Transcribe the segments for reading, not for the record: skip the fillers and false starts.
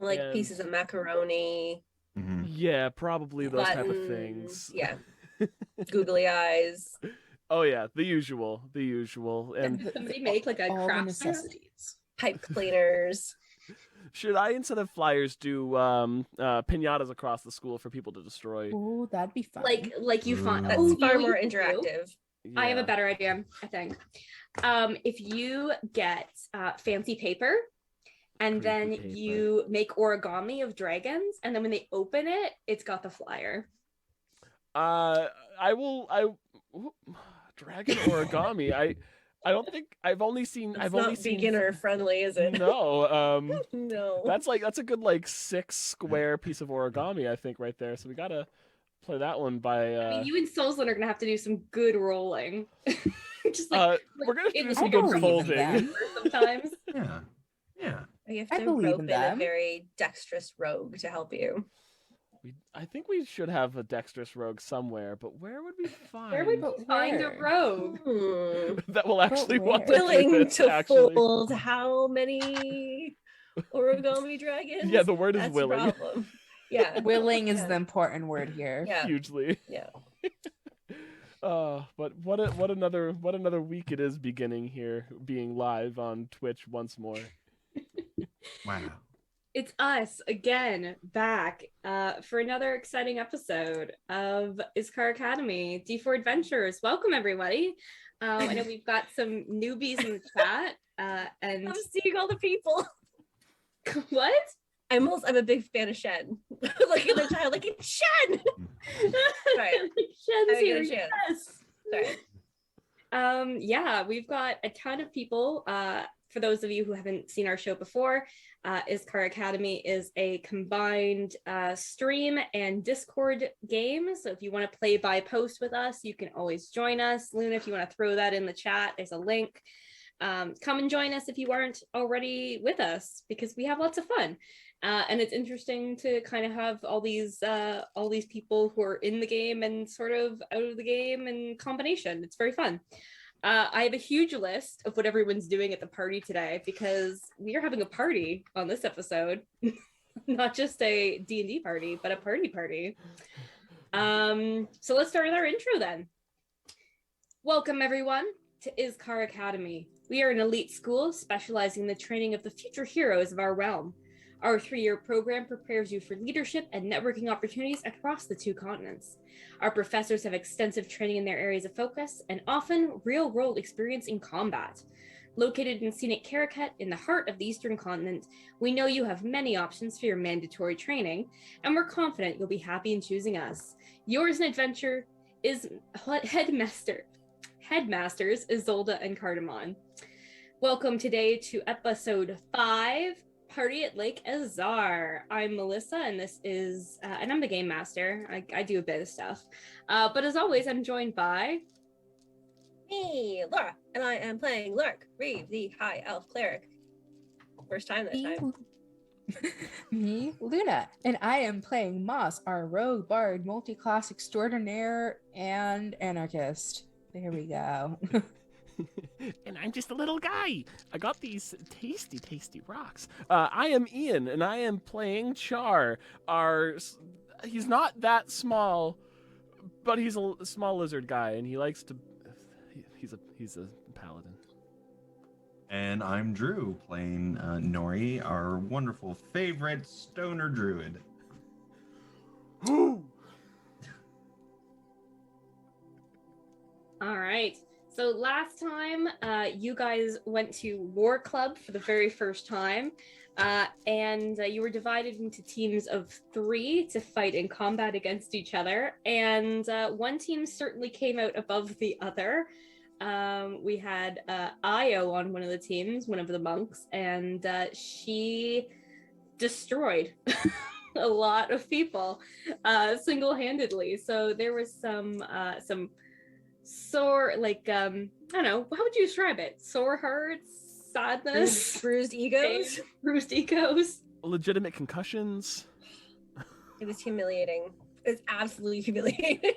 Like And pieces of macaroni, yeah, probably those type of buttons, things. yeah, googly eyes. Oh yeah, the usual. And Somebody make like a all the craft stand. necessities. Pipe cleaners. should I, instead of flyers, do pinatas across the school for people to destroy? Oh, that'd be fun. Like you find That's you know far what more you can do? interactive. Yeah. I have a better idea, I think. If you get fancy paper and Creepy then paper. you make origami of dragons, and then when they open it, it's got the flyer. I will. Dragon origami. I don't think I've only seen. It's I've not only seen. beginner friendly, is it? No. No. That's a good like 6 square piece of origami, I think, right there. So we gotta play that one by. I mean, you and Solzlin are gonna have to do some good rolling. Just like we're gonna in do the some I good believe in folding. them. sometimes. Yeah. You have I to believe rope in in a them. very dexterous rogue to help you. I think we should have a dexterous rogue somewhere, but where would we find? Where would But we find a where? rogue? that will actually where? want to do Willing this, to actually. fold how many origami dragons? Yeah, the word is That's the willing. problem. Yeah. Willing is Yeah. the important word here. Yeah. Hugely. Yeah. But what another week it is beginning here, being live on Twitch once more. Wow. It's us again, back for another exciting episode of Iskar Academy D4 Adventures. Welcome, everybody. I know we've got some newbies in the chat. And I'm seeing all the people. what? I'm a big fan of Shen. Like in the child, like it's Shen. Sorry. Shen's I here. get a chance. Yes. Sorry. Yeah, we've got a ton of people. For those of you who haven't seen our show before, Iskar Academy is a combined stream and Discord game. So if you want to play by post with us, you can always join us. Luna, if you want to throw that in the chat, there's a link. Come and join us if you aren't already with us, because we have lots of fun. And it's interesting to kind of have all these people who are in the game and sort of out of the game in combination. It's very fun. I have a huge list of what everyone's doing at the party today, because we are having a party on this episode. Not just a D&D party, but a party. So let's start with our intro then. Welcome everyone to Iskar Academy. We are an elite school specializing in the training of the future heroes of our realm. Our 3-year program prepares you for leadership and networking opportunities across the 2 continents. Our professors have extensive training in their areas of focus and often real-world experience in combat. Located in scenic Caracat in the heart of the Eastern continent, we know you have many options for your mandatory training, and we're confident you'll be happy in choosing us. Yours in adventure is Headmasters Isolda and Cardamon. Welcome today to episode 5, Party at Lake Ezar. I'm Melissa, and this is, and I'm the game master. I do a bit of stuff. But as always, I'm joined by... Me, Laura, and I am playing Lurk, Reeve, the High Elf Cleric. First time this time. Me, Luna, and I am playing Moss, our rogue bard, multi-class extraordinaire, and anarchist. There we go. And I'm just a little guy. I got these tasty rocks. I am Ian, and I am playing Charr. He's not that small, but he's a small lizard guy, and he likes to. He's a paladin. And I'm Drew, playing Nori, our wonderful favorite stoner druid. Ooh. All right. So last time, you guys went to War Club for the very first time, and you were divided into teams of 3 to fight in combat against each other. And one team certainly came out above the other. We had Io on one of the teams, one of the monks, and she destroyed a lot of people single-handedly. So there was some sore, like, I don't know, how would you describe it? Sore hearts, sadness, Bruised egos. bruised egos. Legitimate concussions. It was humiliating. It was absolutely humiliating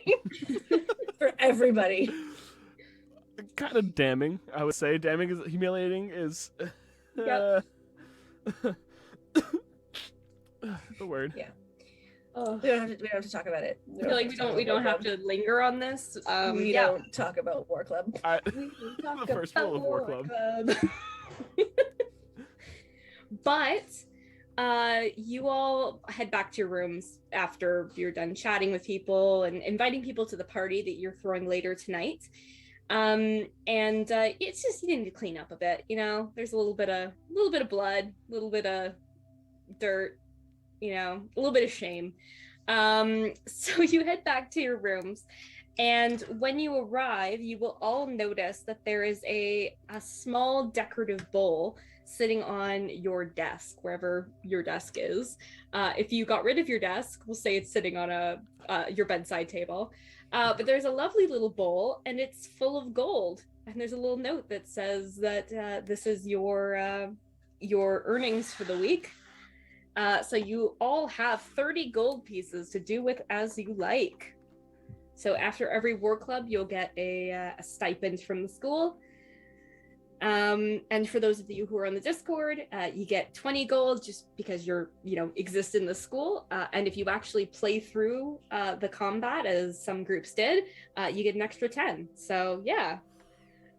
for everybody. Kind of damning, I would say. Damning is humiliating is. Yep. The word. Yeah. Oh, We don't have to talk about it. I feel like we don't have to linger on this. We Yeah. don't talk about War Club. The first rule of War Club. But you all head back to your rooms after you're done chatting with people and inviting people to the party that you're throwing later tonight. And it's just, you need to clean up a bit, you know. There's a little bit of blood, a little bit of dirt, you know, a little bit of shame. So you head back to your rooms, and when you arrive, you will all notice that there is a small decorative bowl sitting on your desk, wherever your desk is. If you got rid of your desk, we'll say it's sitting on your bedside table. But there's a lovely little bowl, and it's full of gold. And there's a little note that says that this is your earnings for the week. So you all have 30 gold pieces to do with as you like. So after every war club, you'll get a stipend from the school. And for those of you who are on the Discord, you get 20 gold just because exist in the school. And if you actually play through the combat, as some groups did, you get an extra 10. So yeah.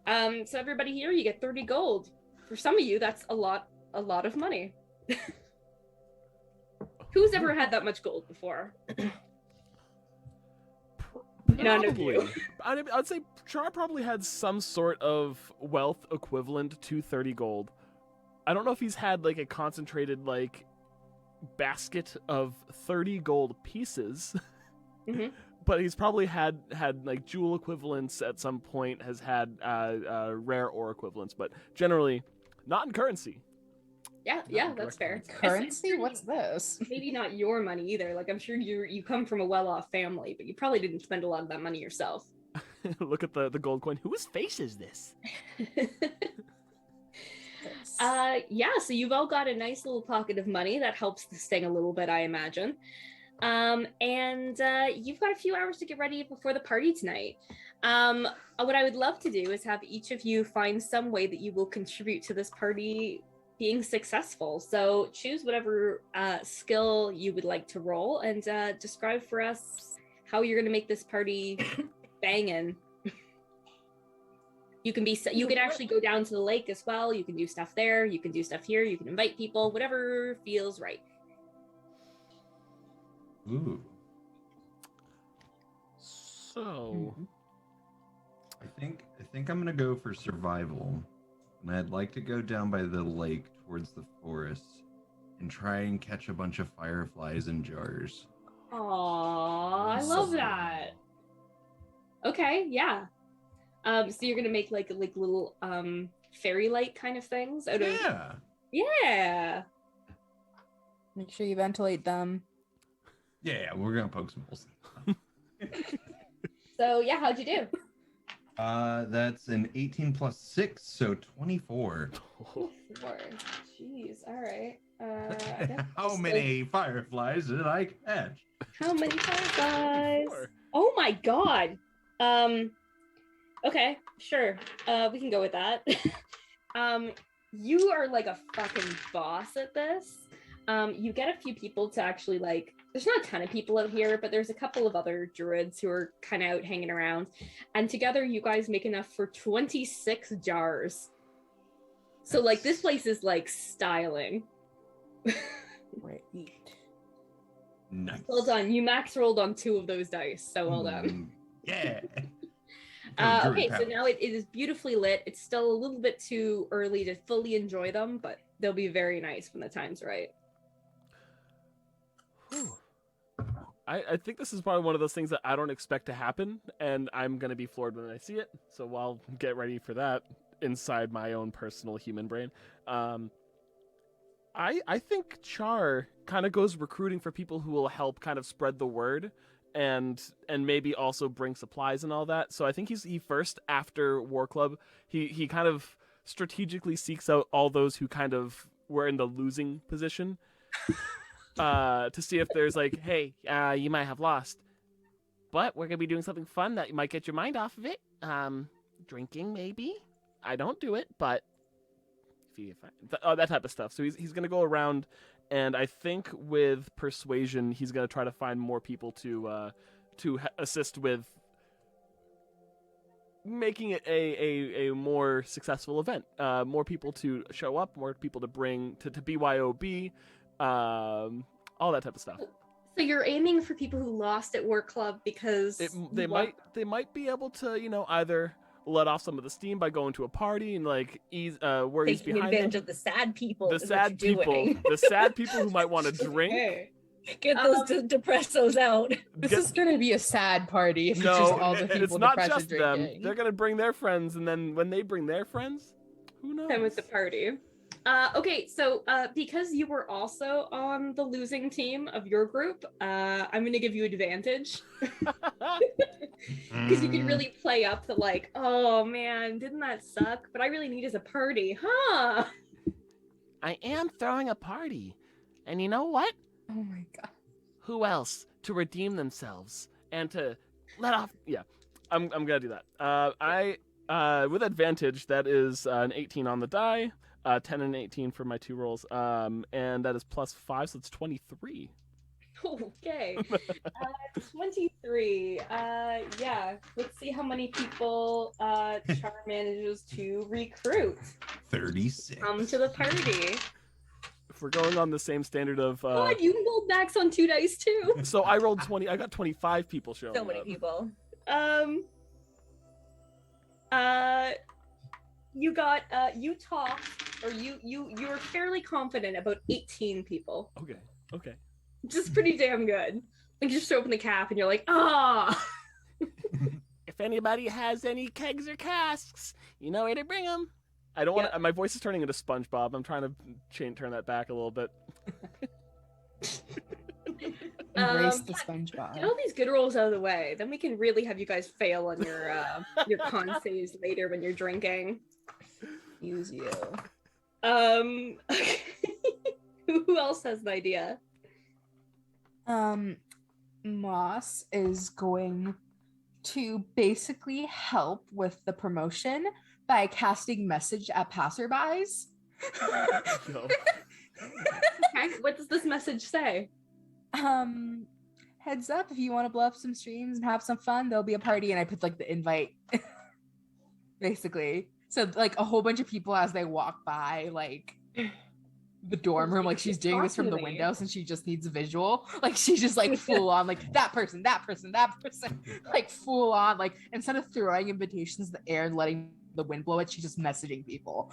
So everybody here, you get 30 gold. For some of you, that's a lot of money. Who's ever had that much gold before? None of you. I'd say Charr probably had some sort of wealth equivalent to 30 gold. I don't know if he's had like a concentrated like basket of 30 gold pieces, but he's probably had like jewel equivalents at some point, has had rare ore equivalents, but generally not in currency. Yeah, that's fair. Currency? What's this? Maybe not your money either. Like, I'm sure you come from a well-off family, but you probably didn't spend a lot of that money yourself. Look at the gold coin. Whose face is this? Yeah, so you've all got a nice little pocket of money that helps this thing a little bit, I imagine. And you've got a few hours to get ready before the party tonight. What I would love to do is have each of you find some way that you will contribute to this party being successful. So choose whatever skill you would like to roll and describe for us how you're going to make this party banging. You can actually go down to the lake as well. You can do stuff there. You can do stuff here. You can invite people, whatever feels right. Ooh. So I think I'm gonna go for survival. And I'd like to go down by the lake towards the forest and try and catch a bunch of fireflies in jars. Aww, I love that. Okay, yeah. So you're gonna make like little fairy light kind of things out of. Yeah. Make sure you ventilate them. Yeah, we're gonna poke some holes. So yeah, how'd you do? That's an 18 plus 6, so 24. 4. Jeez, all right. How many fireflies did I catch? How many fireflies? 4. Oh my god. Okay, sure. We can go with that. You are like a fucking boss at this. You get a few people to actually like, there's not a ton of people out here, but there's a couple of other druids who are kind of out hanging around. And together you guys make enough for 26 jars. So like this place is like styling. Right. Nice. Well done. You max rolled on 2 of those dice, so well done. Yeah. Okay, so now it is beautifully lit. It's still a little bit too early to fully enjoy them, but they'll be very nice when the time's right. I think this is probably one of those things that I don't expect to happen, and I'm going to be floored when I see it, so I'll get ready for that inside my own personal human brain. I think Charr kind of goes recruiting for people who will help kind of spread the word and maybe also bring supplies and all that. So I think he first, after War Club, he kind of strategically seeks out all those who kind of were in the losing position. To see if there's like, hey, you might have lost, but we're gonna be doing something fun that might get your mind off of it. Drinking maybe. I don't do it, but that type of stuff. So he's gonna go around And I think with persuasion, he's going to try to find more people to assist with making it a more successful event. More people to show up, more people to bring to BYOB, all that type of stuff. So you're aiming for people who lost at work club because They might be able to either let off some of the steam by going to a party and like ease where he's Taking behind advantage them. of the sad people. The is what sad you're people, doing. the sad people who might want to drink. Okay. Get those depressos out. This is gonna be a sad party if it's No, just all the people it's not depressed just and them. drinking. They're gonna bring their friends, and then when they bring their friends, who knows? Time with the party. Okay, so because you were also on the losing team of your group, I'm gonna give you advantage because you can really play up the like, oh man, didn't that suck? But I really need is a party, huh? I am throwing a party, and you know what? Oh my god. Who else to redeem themselves and to let off? Yeah, I'm gonna do that. I with advantage, that is an 18 on the die, 10 and 18 for my 2 rolls, and that is +5, so it's 23. Okay. 23. Yeah. Let's see how many people Charr manages to recruit. 36. Come to the party. If we're going on the same standard of, God, you can roll max on 2 dice too. so I rolled 20. I got 25 people showing So many up. people. You got you talked, or you were fairly confident about 18 people. Okay. Just pretty damn good. Like you just open the cap and you're like, ah. If anybody has any kegs or casks, you know where to bring them. I don't want. My voice is turning into SpongeBob. I'm trying to turn that back a little bit. Embrace the SpongeBob. Get all these good rolls out of the way, then we can really have you guys fail on your con saves later when you're drinking. Use you. Who else has an idea? Moss is going to basically help with the promotion by casting message at passerbys. No. Okay, what does this message say? Heads up, if you want to blow up some streams and have some fun, there'll be a party, and I put like the invite basically, so like a whole bunch of people as they walk by like the dorm room, like she's doing this from the window since she just needs a visual, like she's just like full on like that person like full on, like instead of throwing invitations in the air and letting the wind blow it, she's just messaging people.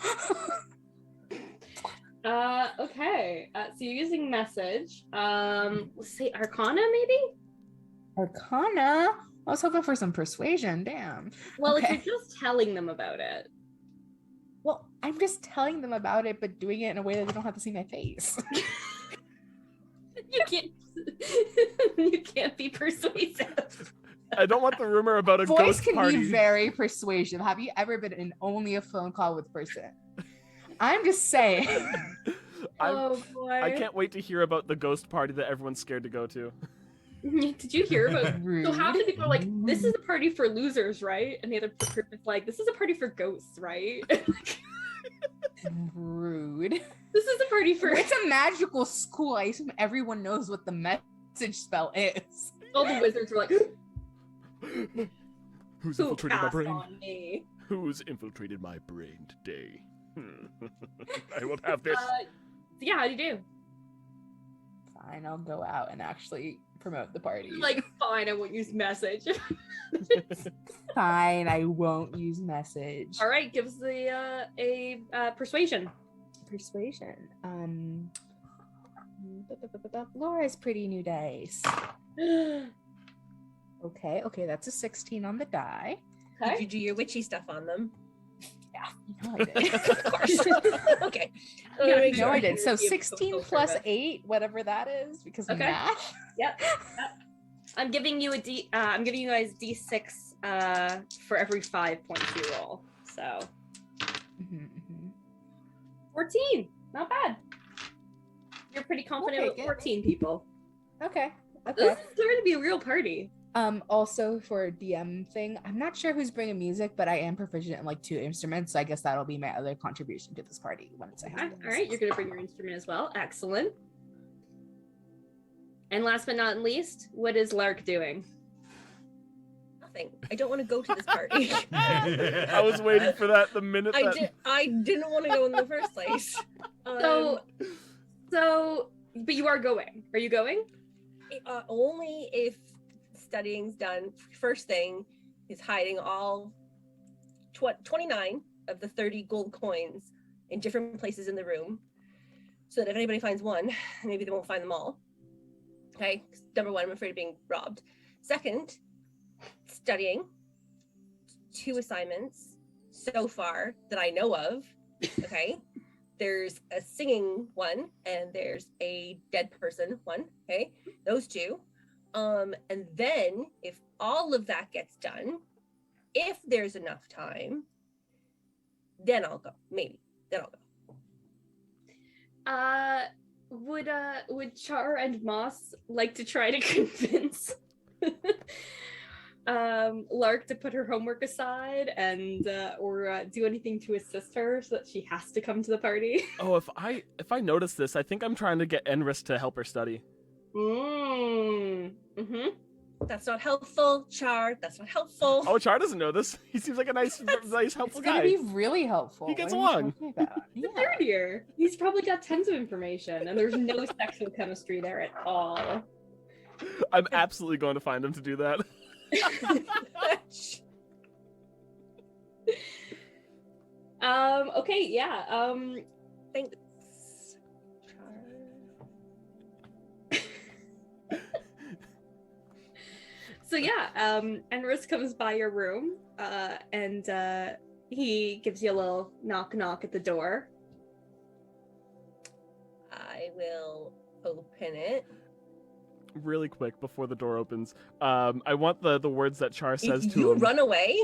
Okay. So you're using message. Let's say Arcana, maybe? Arcana? I was hoping for some persuasion, damn. Well, Okay. if you're just telling them about it. Well, I'm just telling them about it, but doing it in a way that they don't have to see my face. You can't be persuasive. I don't want the rumor about a Voice ghost can party. be very persuasive. Have you ever been in only a phone call with a person? I'm just saying. Oh boy. I can't wait to hear about the ghost party that everyone's scared to go to. Did you hear about Rude. So half the people are like, this is a party for losers, right? And the other person's like, this is a party for ghosts, right? Rude. This is a party for It's a magical school. I assume everyone knows what the message spell is. all the wizards were like, Who's who infiltrated my cast brain? on me? Who's infiltrated my brain today? I will have this. Yeah, how do you do? Fine, I'll go out and actually promote the party. Like, fine, I won't use message. Fine, I won't use message. All right, give us a persuasion. Persuasion. Laura's pretty new dice. Okay, that's a 16 on the die. Did you do your witchy stuff on them? Yeah, you know I did. Of course. Okay. Yeah, Make No, I sure. did. So Give 16 social plus service. 8, whatever that is, because of Okay. math. Yep. I'm giving you I'm giving you guys D6 for every 5 points you roll. So 14, not bad. You're pretty confident Okay, with good. 14 people. Okay. This is starting to be a real party. Also for DM thing, I'm not sure who's bringing music, but I am proficient in like 2 instruments, so I guess that'll be my other contribution to this party once I have All right, you're gonna bring your instrument as well. Excellent. And last but not least, what is Lark doing? Nothing. I don't want to go to this party. I was waiting for that the minute that... I didn't want to go in the first place. But you are going. Are you going? Only if studying's done. First thing is hiding all 29 of the 30 gold coins in different places in the room, so that if anybody finds one, maybe they won't find them all. Okay, number one, I'm afraid of being robbed. Second, studying. 2 assignments so far that I know of. Okay, there's a singing one and there's a dead person one. Okay, those 2. And then if all of that gets done, if there's enough time, then I'll go. Maybe then I'll go. Would Charr and Moss like to try to convince Lark to put her homework aside and or do anything to assist her so that she has to come to the party? Oh, if I notice this, I think I'm trying to get Enris to help her study. Mm-hmm. That's not helpful, Charr. That's not helpful. Oh, Charr doesn't know this. He seems like a nice helpful It's guy. gonna be really helpful. He gets What are you along. talking about? The third year. He's probably got tons of information, and there's no sexual chemistry there at all. I'm absolutely going to find him to do that. Okay, yeah. Thanks. So yeah, Enris comes by your room, and he gives you a little knock at the door. I will open it. Really quick before the door opens, I want the words that Charr says If to you him. run away.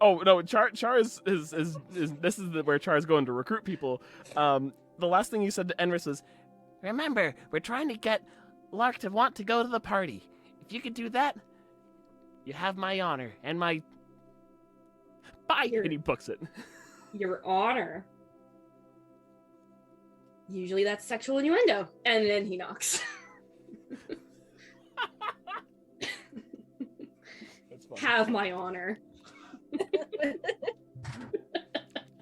Oh no, Charr is this is where Charr is going to recruit people. The last thing he said to Enris was, "Remember, we're trying to get Lark to want to go to the party. If you could do that, you have my honor and my bye." And he books it. Your honor. Usually that's sexual innuendo, and then he knocks. That's funny. Have my honor.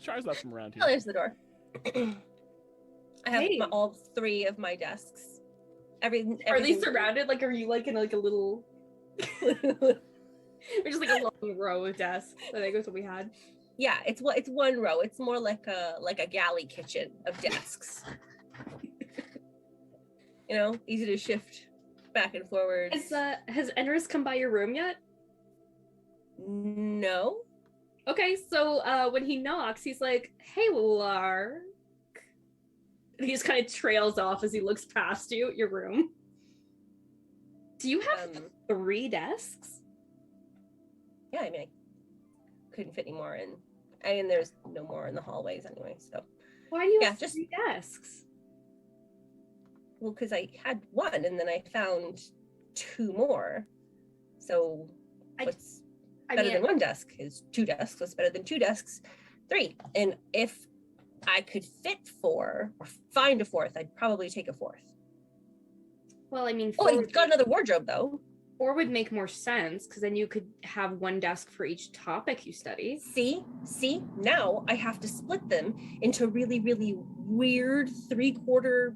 Charr's not from around Oh, here. there's the door. I have Hey. all 3 of my desks. Are they everything- surrounded? Like, are you like in like a little? Or just like a long row of desks. I think that's what we had. Yeah, it's one row. It's more like a galley kitchen of desks. You know, easy to shift back and forward. Has Enris come by your room yet? No. Okay, so when he knocks, he's like, "Hey, Lark." And he just kind of trails off as he looks past you at your room. Do you have 3 desks? Yeah, I mean, I couldn't fit any more in. And there's no more in the hallways anyway, so. Why do you Yeah, have just- 3 desks? Well, because I had 1 and then I found 2 more. So what's better than 1 desk is 2 desks. What's better than 2 desks? 3. And if I could fit 4 or find a 4th, I'd probably take a 4th. Well, I mean, Oh, I've got another wardrobe though. 4 would make more sense because then you could have 1 desk for each topic you study. See, now I have to split them into really, really weird 3/4,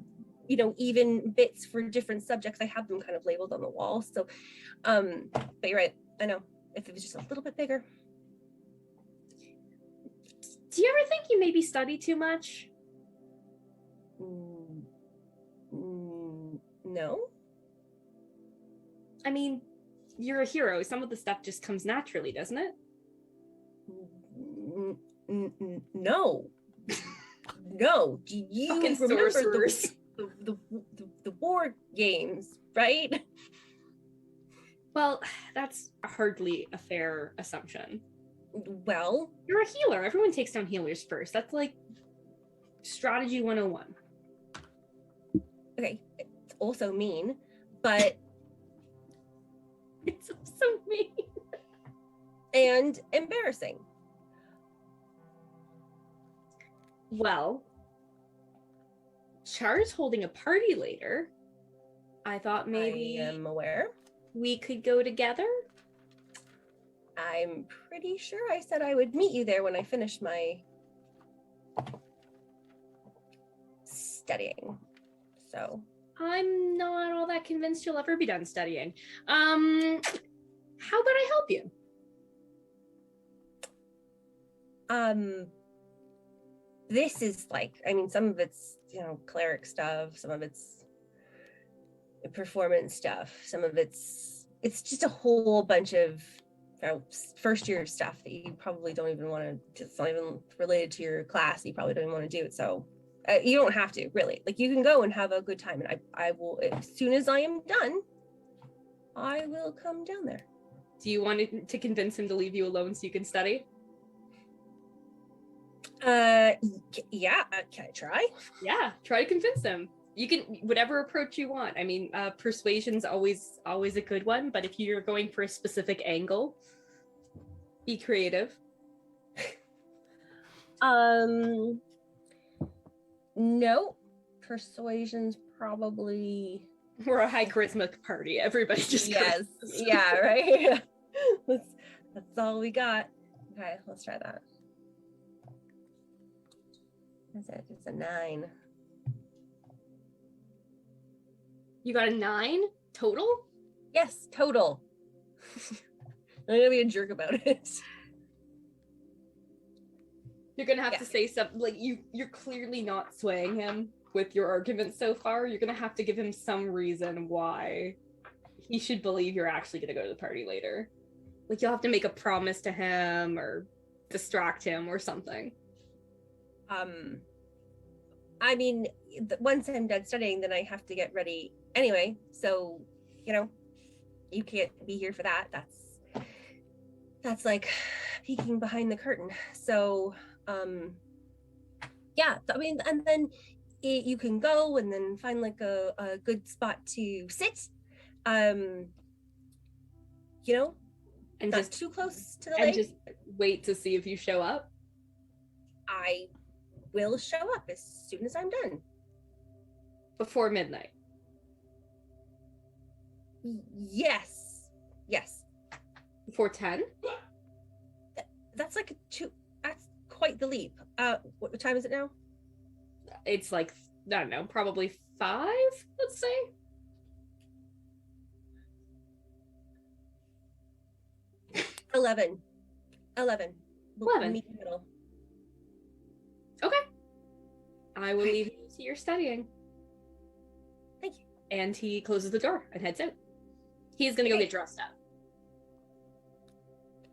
even bits for different subjects. I have them kind of labeled on the wall. So, but you're right. I know. If it was just a little bit bigger. Do you ever think you maybe study too much? No. I mean, you're a hero. Some of the stuff just comes naturally, doesn't it? No. No. Do you Fucking remember sorcerers. the war games, right? Well, that's hardly a fair assumption. Well, You're a healer. Everyone takes down healers first. That's like strategy 101. okay, it's also mean, but It's so mean. and embarrassing. Well, Char's holding a party later. I thought maybe I am aware. we could go together. I'm pretty sure I said I would meet you there when I finished my studying. So I'm not all that convinced you'll ever be done studying. How about I help you? This is like, I mean, some of it's, cleric stuff, some of it's performance stuff, some of it's just a whole bunch of first year stuff that you probably don't even want to, it's not even related to your class, you probably don't even want to do it. So you don't have to, really. Like, you can go and have a good time, and I will, as soon as I am done, I will come down there. Do you want to convince him to leave you alone so you can study? Yeah, can I try? Yeah, try to convince him. You can, whatever approach you want. I mean, persuasion's always a good one, but if you're going for a specific angle, be creative. No, persuasion's probably. We're a high charisma party. Everybody just Yes, yeah, right. That's all we got. Okay, let's try that. That's it. It's a 9. You got a 9 total? Yes, total. I'm gonna be a jerk about it. You're gonna have to say something like you're clearly not swaying him with your arguments so far. You're gonna have to give him some reason why he should believe you're actually gonna go to the party later. Like, you'll have to make a promise to him or distract him or something. I mean, once I'm done studying, then I have to get ready anyway. So, you can't be here for that. That's like peeking behind the curtain. So, yeah, I mean, and then you can go and then find like a good spot to sit. And not just too close to the and lake. just wait to see if you show up. I will show up as soon as I'm done. Before midnight. Yes. Before 10? That's like that's quite the leap. What time is it now? It's like, I don't know, probably 5, let's say. Eleven. We'll 11. meet in the middle. Okay. I will leave you to your studying. Thank you. And he closes the door and heads out. He's gonna go get dressed up.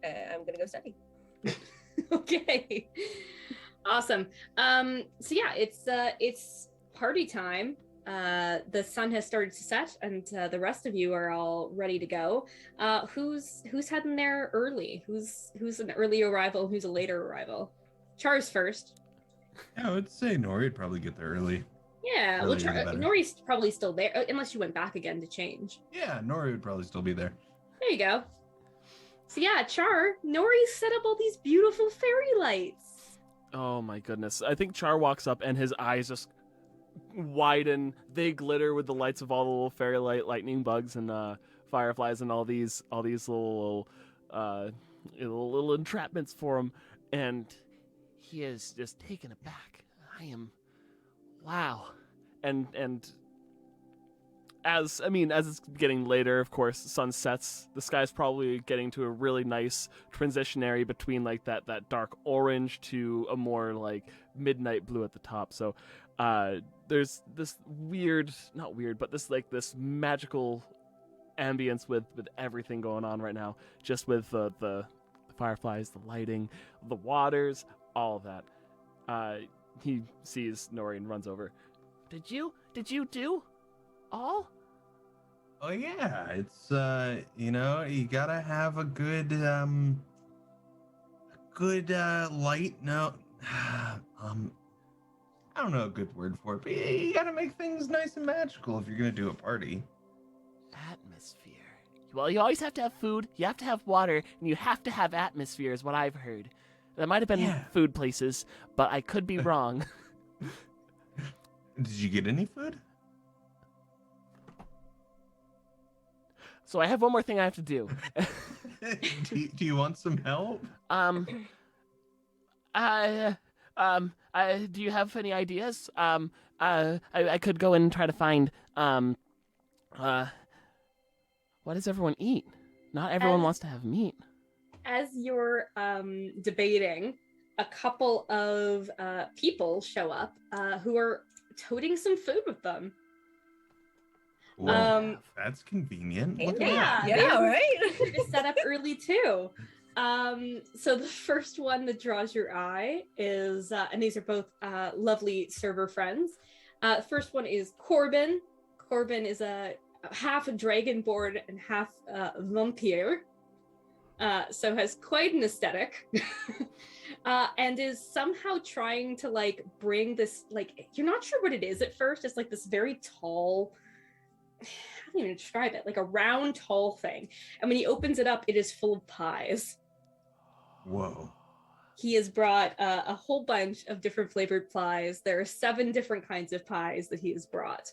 I'm gonna go study. Okay. Awesome. So yeah, it's party time. The sun has started to set, and the rest of you are all ready to go. Who's heading there early? Who's an early arrival? Who's a later arrival? Char's first. Yeah, I would say Nori would probably get there early. Yeah, well, Earlier the better. Nori's probably still there, unless you went back again to change. Yeah, Nori would probably still be there. There you go. So yeah, Charr, Nori set up all these beautiful fairy lights. Oh my goodness. I think Charr walks up and his eyes just widen. They glitter with the lights of all the little fairy lightning bugs and fireflies and all these little entrapments for him. And he is just taken aback. Wow. And as it's getting later, of course, the sun sets. The sky's probably getting to a really nice transitionary between like that dark orange to a more like midnight blue at the top. So there's this this magical ambience with everything going on right now, just with the fireflies, the lighting, the waters, all of that. He sees Nori and runs over. Did you do all? Oh yeah, it's you gotta have a good light. No, I don't know a good word for it, but you gotta make things nice and magical if you're gonna do a party. Atmosphere. Well, you always have to have food, you have to have water, and you have to have atmosphere, is what I've heard. That might have been food places, but I could be wrong. Did you get any food? So I have one more thing I have to do. do you want some help? Do you have any ideas? I could go and try to find, what does everyone eat? Not everyone wants to have meat. As you're debating, a couple of people show up who are toting some food with them. Well, that's convenient. Look at that. Yeah, right. They're set up early too. So the first one that draws your eye is, and these are both lovely server friends. First one is Corbin. Corbin is a half dragonborn and half vampire. So has quite an aesthetic. And is somehow trying to like bring this, like, you're not sure what it is at first. It's like this very tall, how do you even describe it? Like a round, tall thing. And when he opens it up, it is full of pies. Whoa. He has brought a whole bunch of different flavored pies. There are 7 different kinds of pies that he has brought.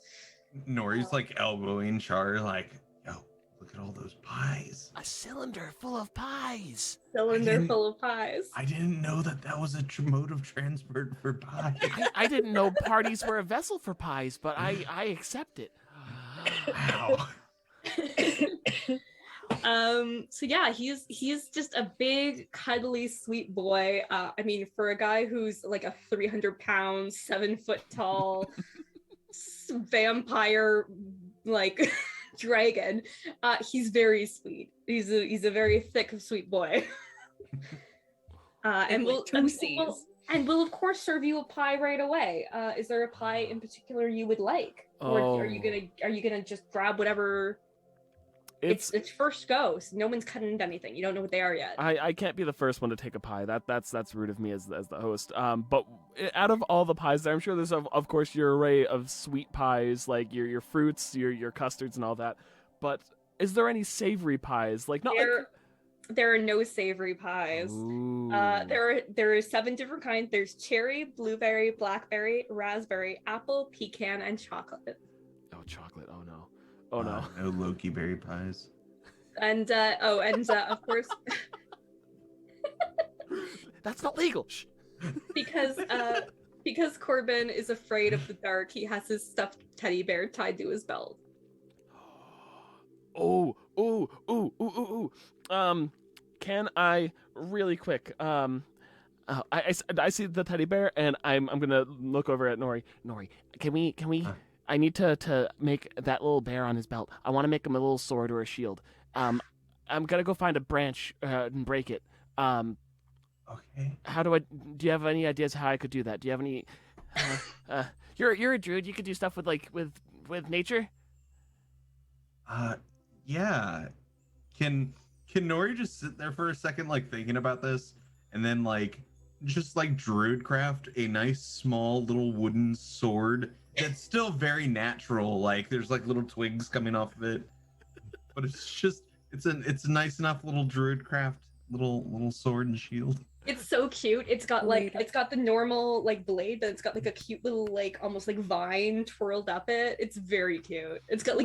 Nori's like elbowing Charr, like, yo, look at all those pies. A cylinder full of pies. Cylinder full of pies. I didn't know that was a mode of transport for pies. I didn't know parties were a vessel for pies, but I accept it. Wow. So yeah, he's just a big, cuddly, sweet boy. I mean, for a guy who's like a 300-pound, 7-foot tall vampire, like dragon, he's very sweet. He's a very thick, sweet boy. And we'll of course serve you a pie right away. Is there a pie in particular you would like, or are you gonna just grab whatever? It's first go. So no one's cutting into anything. You don't know what they are yet. I can't be the first one to take a pie. That's rude of me as the host. But out of all the pies there, I'm sure there's of course your array of sweet pies, like your fruits, your custards and all that. But is there any savory pies? There are no savory pies. There are 7 different kinds. There's cherry, blueberry, blackberry, raspberry, apple, pecan, and chocolate. Oh, chocolate. Oh no. Oh no. No Loki berry pies. And of course, that's not legal. Shh. because Corbin is afraid of the dark, he has his stuffed teddy bear tied to his belt. Ooh. Can I really quick? I see the teddy bear and I'm gonna look over at Nori. Nori, can we? I need to make that little bear on his belt. I want to make him a little sword or a shield. I'm gonna go find a branch and break it. Okay. Do you have any ideas how I could do that? Do you have any? You're a druid. You could do stuff with nature. Yeah. Can Nori just sit there for a second, like thinking about this, and then just druid craft a nice small little wooden sword that's still very natural. Like there's little twigs coming off of it, but it's a nice enough little druid craft little sword and shield. It's so cute. It's got the normal blade, but it's got a cute little almost vine twirled up it. It's very cute. It's got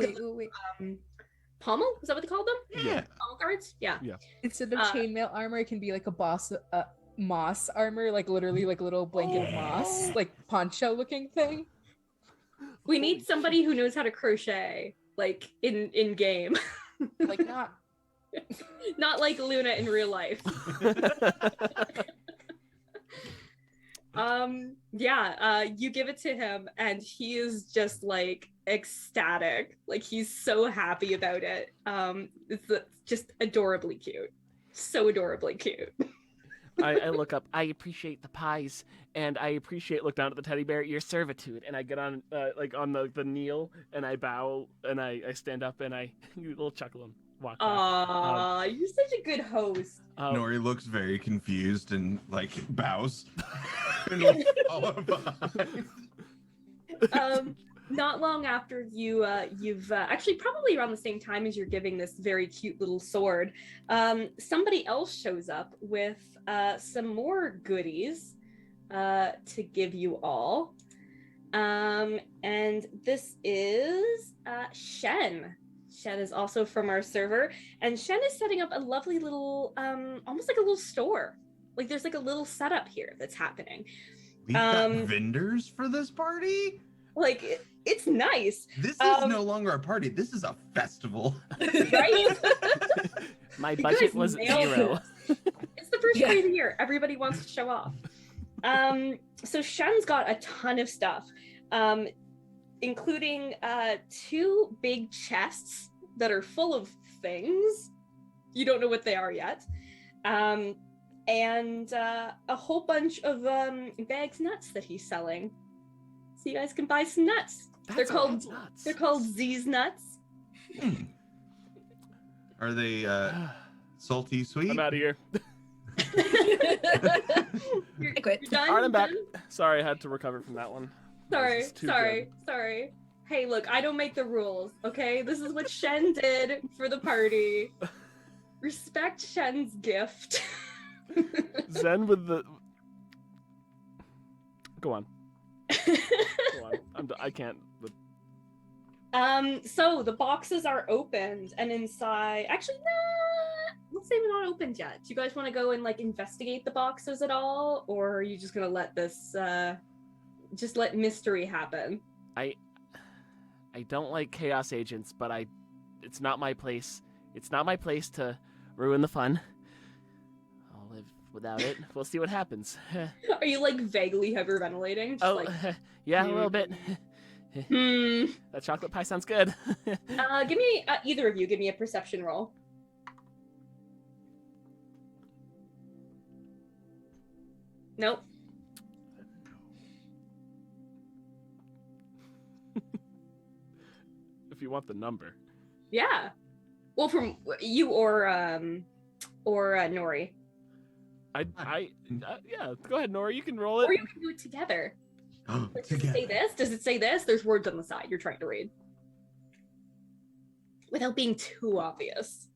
pommel. Is that what they call them? Yeah. Pommel guards. Yeah. Instead of chainmail armor, it can be a moss armor, literally a little blanket of moss, poncho looking thing. We need somebody who knows how to crochet, in game. Not like Luna in real life. You give it to him and he is just ecstatic. He's so happy about it. It's just adorably cute. So adorably cute. I look up. I appreciate the pies, and I look down at the teddy bear. Your servitude, and I get on on the kneel, and I bow, and I stand up, and I little chuckle and walk back. Aww, you're such a good host. Nori looks very confused and bows. And looks all behind. Not long after you've actually probably around the same time as you're giving this very cute little sword, somebody else shows up with some more goodies to give you all. And this is Shen. Shen is also from our server, and Shen is setting up a lovely little, almost like a little store. Like there's like a little setup here that's happening. We've got vendors for this party? Like it's nice. This is no longer a party. This is a festival. Right? My You budget guys was nailed 0. It's the first party of the year. Everybody wants to show off. So Shen's got a ton of stuff, including 2 big chests that are full of things. You don't know what they are yet. And a whole bunch of bags nuts that he's selling. So you guys can buy some nuts. They're called Z's nuts. Are they salty sweet? I'm out of here. I quit. You're done? All right, I'm back. Done? Sorry, I had to recover from that one. That was just too Sorry. Hey, look, I don't make the rules, okay? This is what Shen did for the party. Respect Shen's gift. good. Zen with the. Go on. Go on. I can't. So the boxes are opened, and inside, actually, nah, let's say we're not opened yet. Do you guys want to go and like investigate the boxes at all, or are you just gonna let this, just let mystery happen? I don't like chaos agents, but it's not my place. It's not my place to ruin the fun. I'll live without it. We'll see what happens. Are you like vaguely hyperventilating? Just like, yeah, a little bit. That chocolate pie sounds good. give me either of you. Give me a perception roll. Nope. If you want the number. Yeah. Well, from you or Nori, Yeah. Go ahead, Nora. You can roll it. or you can do it together. Does it say this? Does it say this? There's words on the side you're trying to read. Without being too obvious.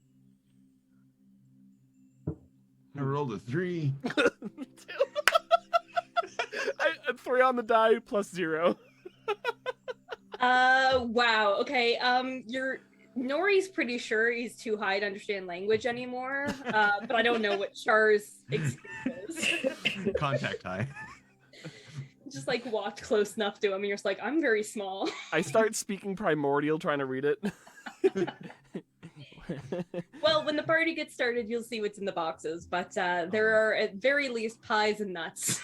I rolled a 3. A 3 on the die plus 0. Wow. Okay. Nori's pretty sure he's too high to understand language anymore. But I don't know what Char's excuse is. Contact high. Just like walked close enough to him, and you're just like, I'm very small. I start speaking primordial trying to read it. Well, when the party gets started, you'll see what's in the boxes, but there are at very least pies and nuts.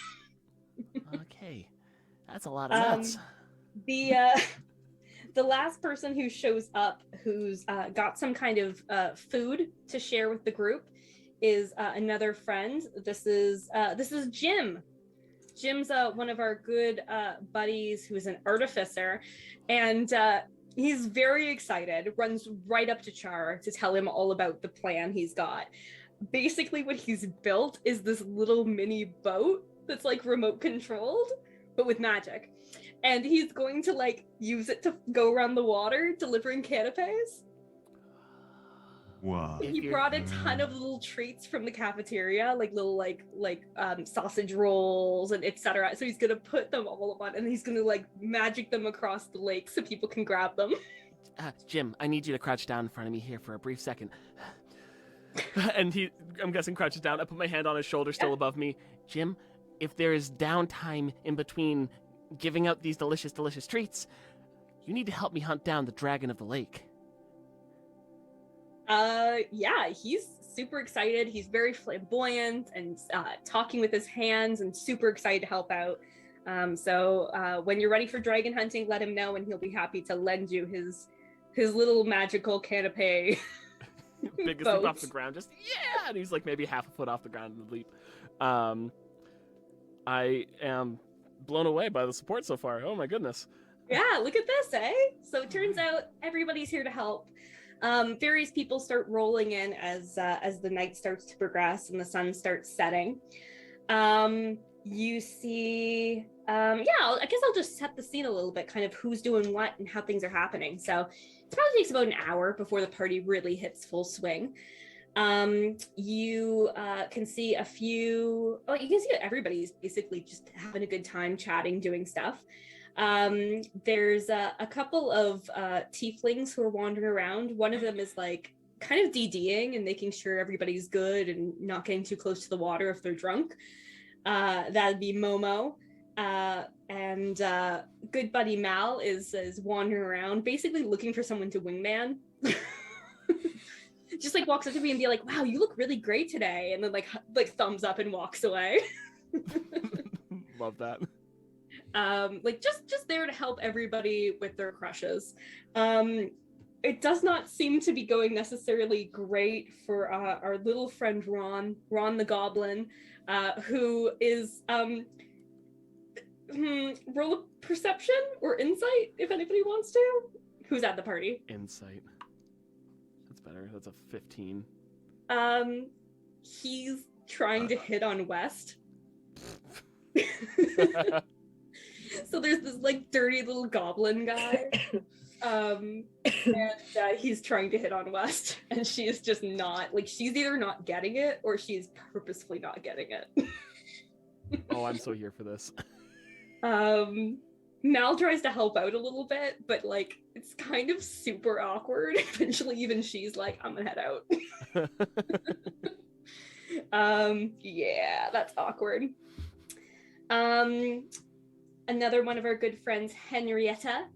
Okay. That's a lot of nuts. The last person who shows up who's got some kind of food to share with the group is another friend. This is Jim. Jim's one of our good buddies who's an artificer, and he's very excited, runs right up to Charr to tell him all about the plan he's got. Basically, what he's built is this little mini boat that's like remote controlled, but with magic. And he's going to like use it to go around the water delivering canapes. Wow. He brought a ton of little treats from the cafeteria, like little sausage rolls and etc. So he's gonna put them all on, and he's gonna like magic them across the lake so people can grab them. Jim, I need you to crouch down in front of me here for a brief second. And he, I'm guessing, crouches down. I put my hand on his shoulder, still above me. Jim, if there is downtime in between giving out these delicious, delicious treats, you need to help me hunt down the dragon of the lake. Yeah, he's super excited. He's very flamboyant and talking with his hands and super excited to help out. So when you're ready for dragon hunting, let him know and he'll be happy to lend you his little magical canopy. Biggest boat. leap off the ground, just yeah, and he's like maybe half a foot off the ground in the leap. I am blown away by the support so far. Oh my goodness. Yeah, look at this, eh? So it turns out everybody's here to help. Various people start rolling in as the night starts to progress and the sun starts setting. You see, I guess I'll just set the scene a little bit, kind of who's doing what and how things are happening. So it probably takes about an hour before the party really hits full swing. You can see you can see that everybody's basically just having a good time chatting, doing stuff. There's a couple of tieflings who are wandering around. One of them is like kind of DDing and making sure everybody's good and not getting too close to the water if they're drunk. That'd be Momo. And good buddy Mal is wandering around, basically looking for someone to wingman. Just like walks up to me and be like, "Wow, you look really great today," and then like thumbs up and walks away. Love that. Like just there to help everybody with their crushes. It does not seem to be going necessarily great for our little friend Ron the Goblin, who is roll a perception or insight if anybody wants to. Who's at the party? Insight. That's better. That's a 15. He's trying to hit on West. So there's this like dirty little goblin guy. And he's trying to hit on West, and she is just not, like, she's either not getting it or she's purposefully not getting it. Oh, I'm so here for this. Mal tries to help out a little bit, but like it's kind of super awkward. Eventually even she's like, "I'm gonna head out." Yeah, that's awkward. Another one of our good friends, Henrietta,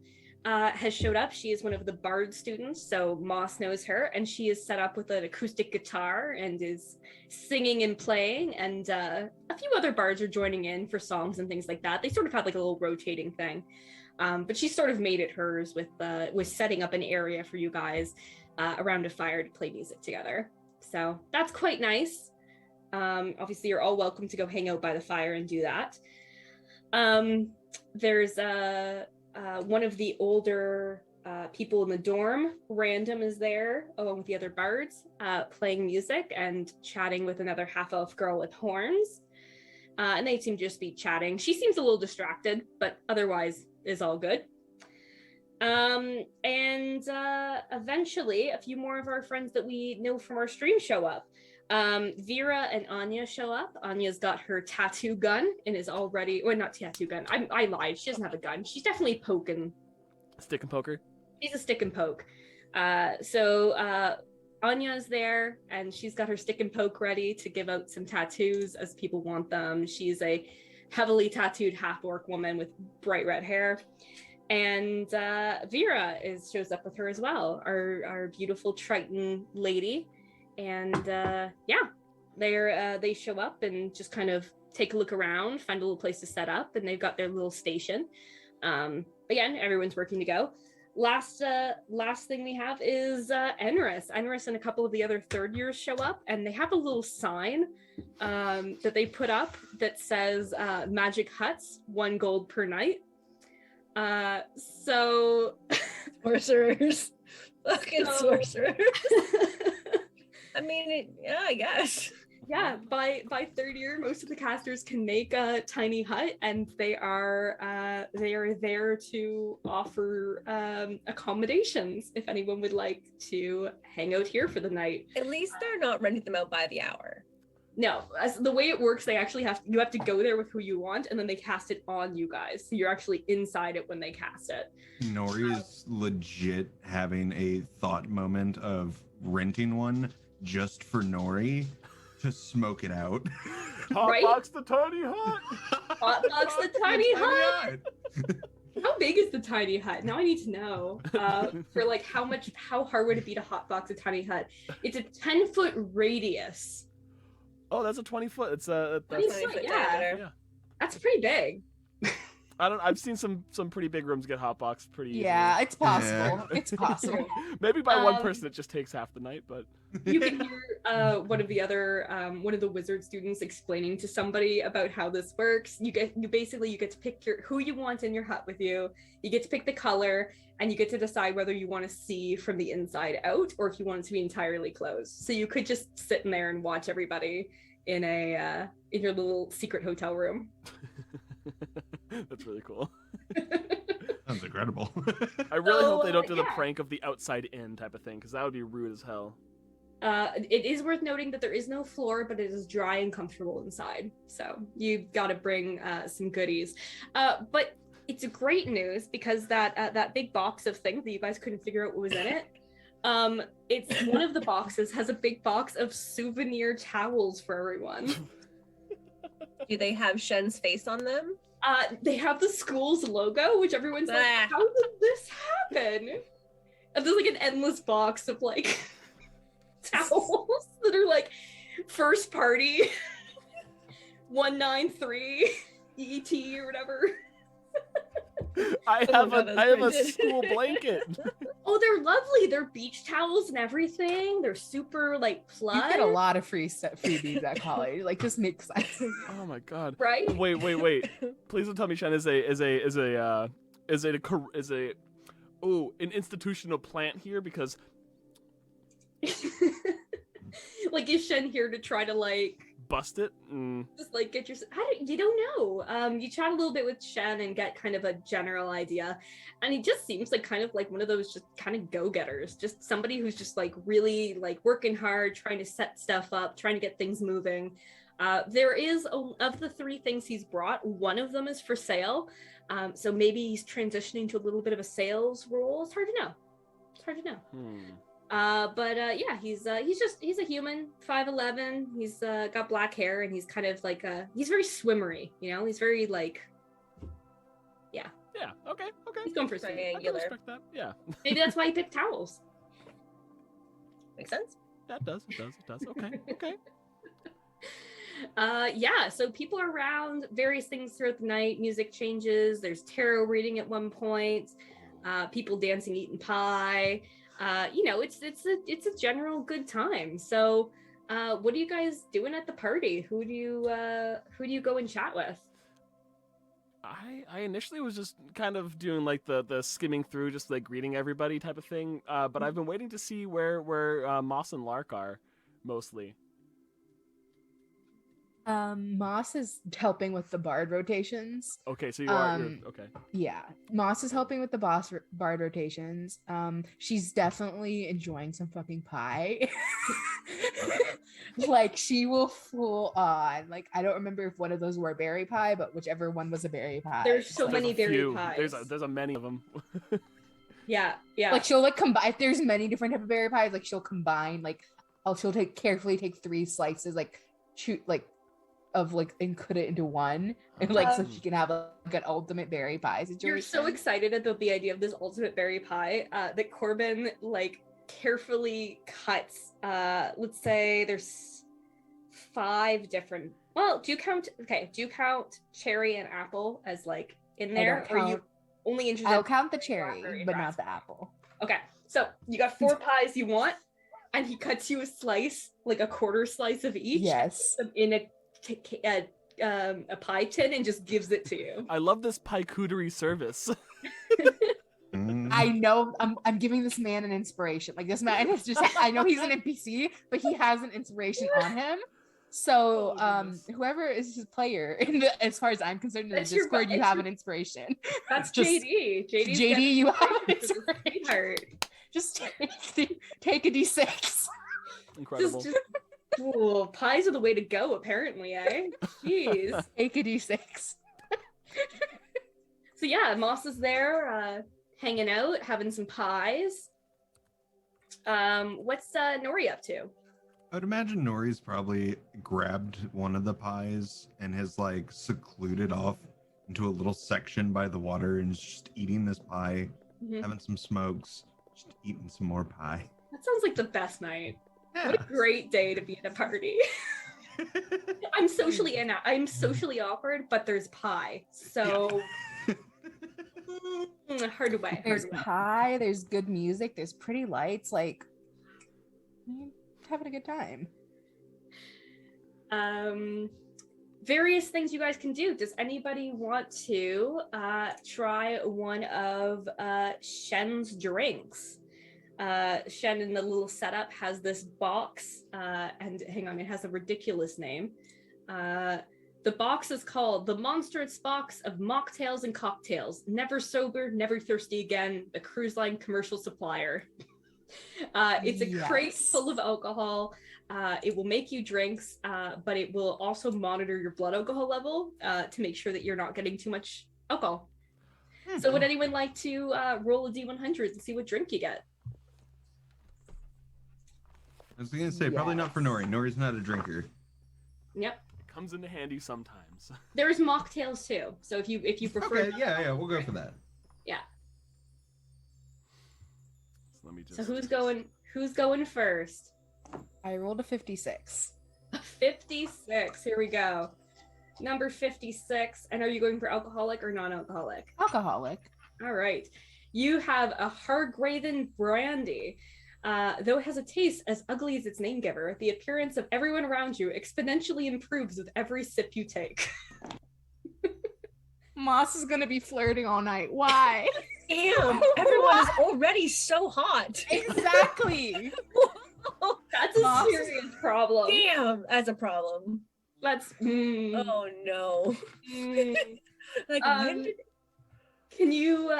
has showed up. She is one of the Bard students, so Moss knows her, and she is set up with an acoustic guitar and is singing and playing, and a few other bards are joining in for songs and things like that. They sort of have like a little rotating thing, but she sort of made it hers with setting up an area for you guys around a fire to play music together. So that's quite nice. Obviously, you're all welcome to go hang out by the fire and do that. There's one of the older people in the dorm, Random, is there along with the other bards, playing music and chatting with another half-elf girl with horns. And they seem to just be chatting. She seems a little distracted, but otherwise is all good. And eventually, a few more of our friends that we know from our stream show up. Vera and Anya show up. Anya's got her tattoo gun and is already, well, not tattoo gun. I lied. She doesn't have a gun. She's definitely poking. Stick and poker? She's a stick and poke. So Anya is there and she's got her stick and poke ready to give out some tattoos as people want them. She's a heavily tattooed half-orc woman with bright red hair. And Vera shows up with her as well, our beautiful Triton lady. And yeah, they show up and just kind of take a look around, find a little place to set up, and they've got their little station. Again, everyone's working to go. Last thing we have is Enris. Enris and a couple of the other third years show up, and they have a little sign that they put up that says magic huts, 1 gold per night. So Sorcerers. Fucking sorcerers. I mean, yeah, I guess. Yeah, by third year, most of the casters can make a tiny hut, and they are there to offer accommodations if anyone would like to hang out here for the night. At least they're not renting them out by the hour. No, as the way it works, you have to go there with who you want, and then they cast it on you guys. So you're actually inside it when they cast it. Nori is legit having a thought moment of renting one just for Nori to smoke it out. Right? Hotbox the tiny hut. Hotbox the tiny hut. How big is the tiny hut? Now I need to know. For like how hard would it be to hotbox a tiny hut? It's a 10-foot radius. Oh, that's a 20-foot. It's a 20-foot, yeah. Yeah. That's pretty big. I've seen some pretty big rooms get hotboxed pretty easily. Yeah, it's possible. Yeah. It's possible. Maybe by one person it just takes half the night, but You can hear one of the wizard students explaining to somebody about how this works. You get to pick who you want in your hut with you. You get to pick the color, and you get to decide whether you want to see from the inside out or if you want it to be entirely closed. So you could just sit in there and watch everybody in your little secret hotel room. that's really cool. Sounds incredible. I really hope they don't do the yeah. prank of the outside in type of thing, because that would be rude as hell. It is worth noting that there is no floor, but it is dry and comfortable inside. So you've got to bring some goodies. But it's great news because that big box of things that you guys couldn't figure out what was in it. It's one of the boxes has a big box of souvenir towels for everyone. Do they have Shen's face on them? They have the school's logo, which everyone's like, Ah. how did this happen? And there's like an endless box of like towels that are like first party 193 ET or whatever. I Oh have my God, a that's I have a printed. school blanket. Oh, they're lovely. They're beach towels and everything. They're super like plush. You get a lot of freebies at college. Like, this makes sense. Oh my god. Right? Wait. Please don't tell me Shen is an institutional plant here, because Like, is Shen here to try to like bust it? Mm. just like get your you don't know. You chat a little bit with Shen and get kind of a general idea, and he just seems like kind of like one of those just kind of go-getters, just somebody who's just like really like working hard, trying to set stuff up, trying to get things moving. There is of the 3 things he's brought, one of them is for sale, so maybe he's transitioning to a little bit of a sales role. It's hard to know. Yeah, he's a human, 5'11". He's got black hair, and he's kind of like he's very swimmery, you know. He's very like, Yeah. Okay. he's going for swim. I can Triangular. respect that. Yeah. Maybe that's why he picked towels. Makes sense. That does. It does. Okay. Yeah, so people are around, various things throughout the night. Music changes. There's tarot reading at one point. People dancing, eating pie. You know, it's a general good time. So, what are you guys doing at the party? Who do you go and chat with? I initially was just kind of doing like the skimming through, just like greeting everybody type of thing. But I've been waiting to see where Moss and Lark are, mostly. Moss is helping with the bard rotations. Okay, so you're okay. Yeah, Moss is helping with the bard rotations. She's definitely enjoying some fucking pie. Like, she will full on. Like, I don't remember if one of those were berry pie, but whichever one was a berry pie. There's so There's many a berry few. pies. There's a many of them. Yeah. Like, she'll like combine. If there's many different type of berry pies, like she'll combine. Like, she'll carefully take 3 slices, like shoot like of like, and cut it into one, and like so she can have like an ultimate berry pie situation. You're so excited about the idea of this ultimate berry pie that Corbin like carefully cuts. Let's say there's 5 different. Well, do you count cherry and apple as like in there, or are you only interested? I'll count the blackberry cherry, and but not raspberry? the apple. Okay, so you got 4 pies you want, and he cuts you a slice, like a quarter slice of each. Yes. In a pie tin, and just gives it to you. I love this pie-cootery service. I know I'm giving this man an inspiration. Like, this man is just, I know he's an NPC, but he has an inspiration on him. So whoever is his player, as far as I'm concerned, in the That's your Discord, bu- you it's have your- an inspiration. That's Just- JD. JD, you have an inspiration. Sweetheart. Just take a D6. Incredible. Just ooh, pies are the way to go, apparently, eh? Jeez. Take a D6. So yeah, Moss is there, hanging out, having some pies. What's Nori up to? I would imagine Nori's probably grabbed one of the pies and has like secluded off into a little section by the water and is just eating this pie, Mhm. having some smokes, just eating some more pie. That sounds like the best night. Yeah. What a great day to be at a party. I'm socially awkward, but there's pie. So hard to win. There's pie, there's good music, there's pretty lights, like having a good time. Various things you guys can do. Does anybody want to try one of Shen's drinks? Shen in the little setup has this box, and hang on, it has a ridiculous name. The box is called the Monstrous Box of Mocktails and Cocktails. Never sober, never thirsty again. The cruise line commercial supplier. It's a crate Yes. full of alcohol. It will make you drinks, but it will also monitor your blood alcohol level to make sure that you're not getting too much alcohol. So would anyone like to roll a D100 and see what drink you get? I was gonna say probably not for Nori. Nori's not a drinker. Yep. It comes into handy sometimes. There's mocktails too. So if you prefer Okay, yeah, we'll go for that. So let me just. So who's going first? I rolled a 56. 56. Here we go. Number 56. And are you going for alcoholic or non-alcoholic? Alcoholic. All right. You have a Hargraven brandy. Though it has a taste as ugly as its name giver, the appearance of everyone around you exponentially improves with every sip you take. Moss is gonna be flirting all night. Why? Damn, everyone is already so hot. Exactly. That's a Moss. serious problem. Damn, that's a problem. Let's. Oh no. Like when did Can you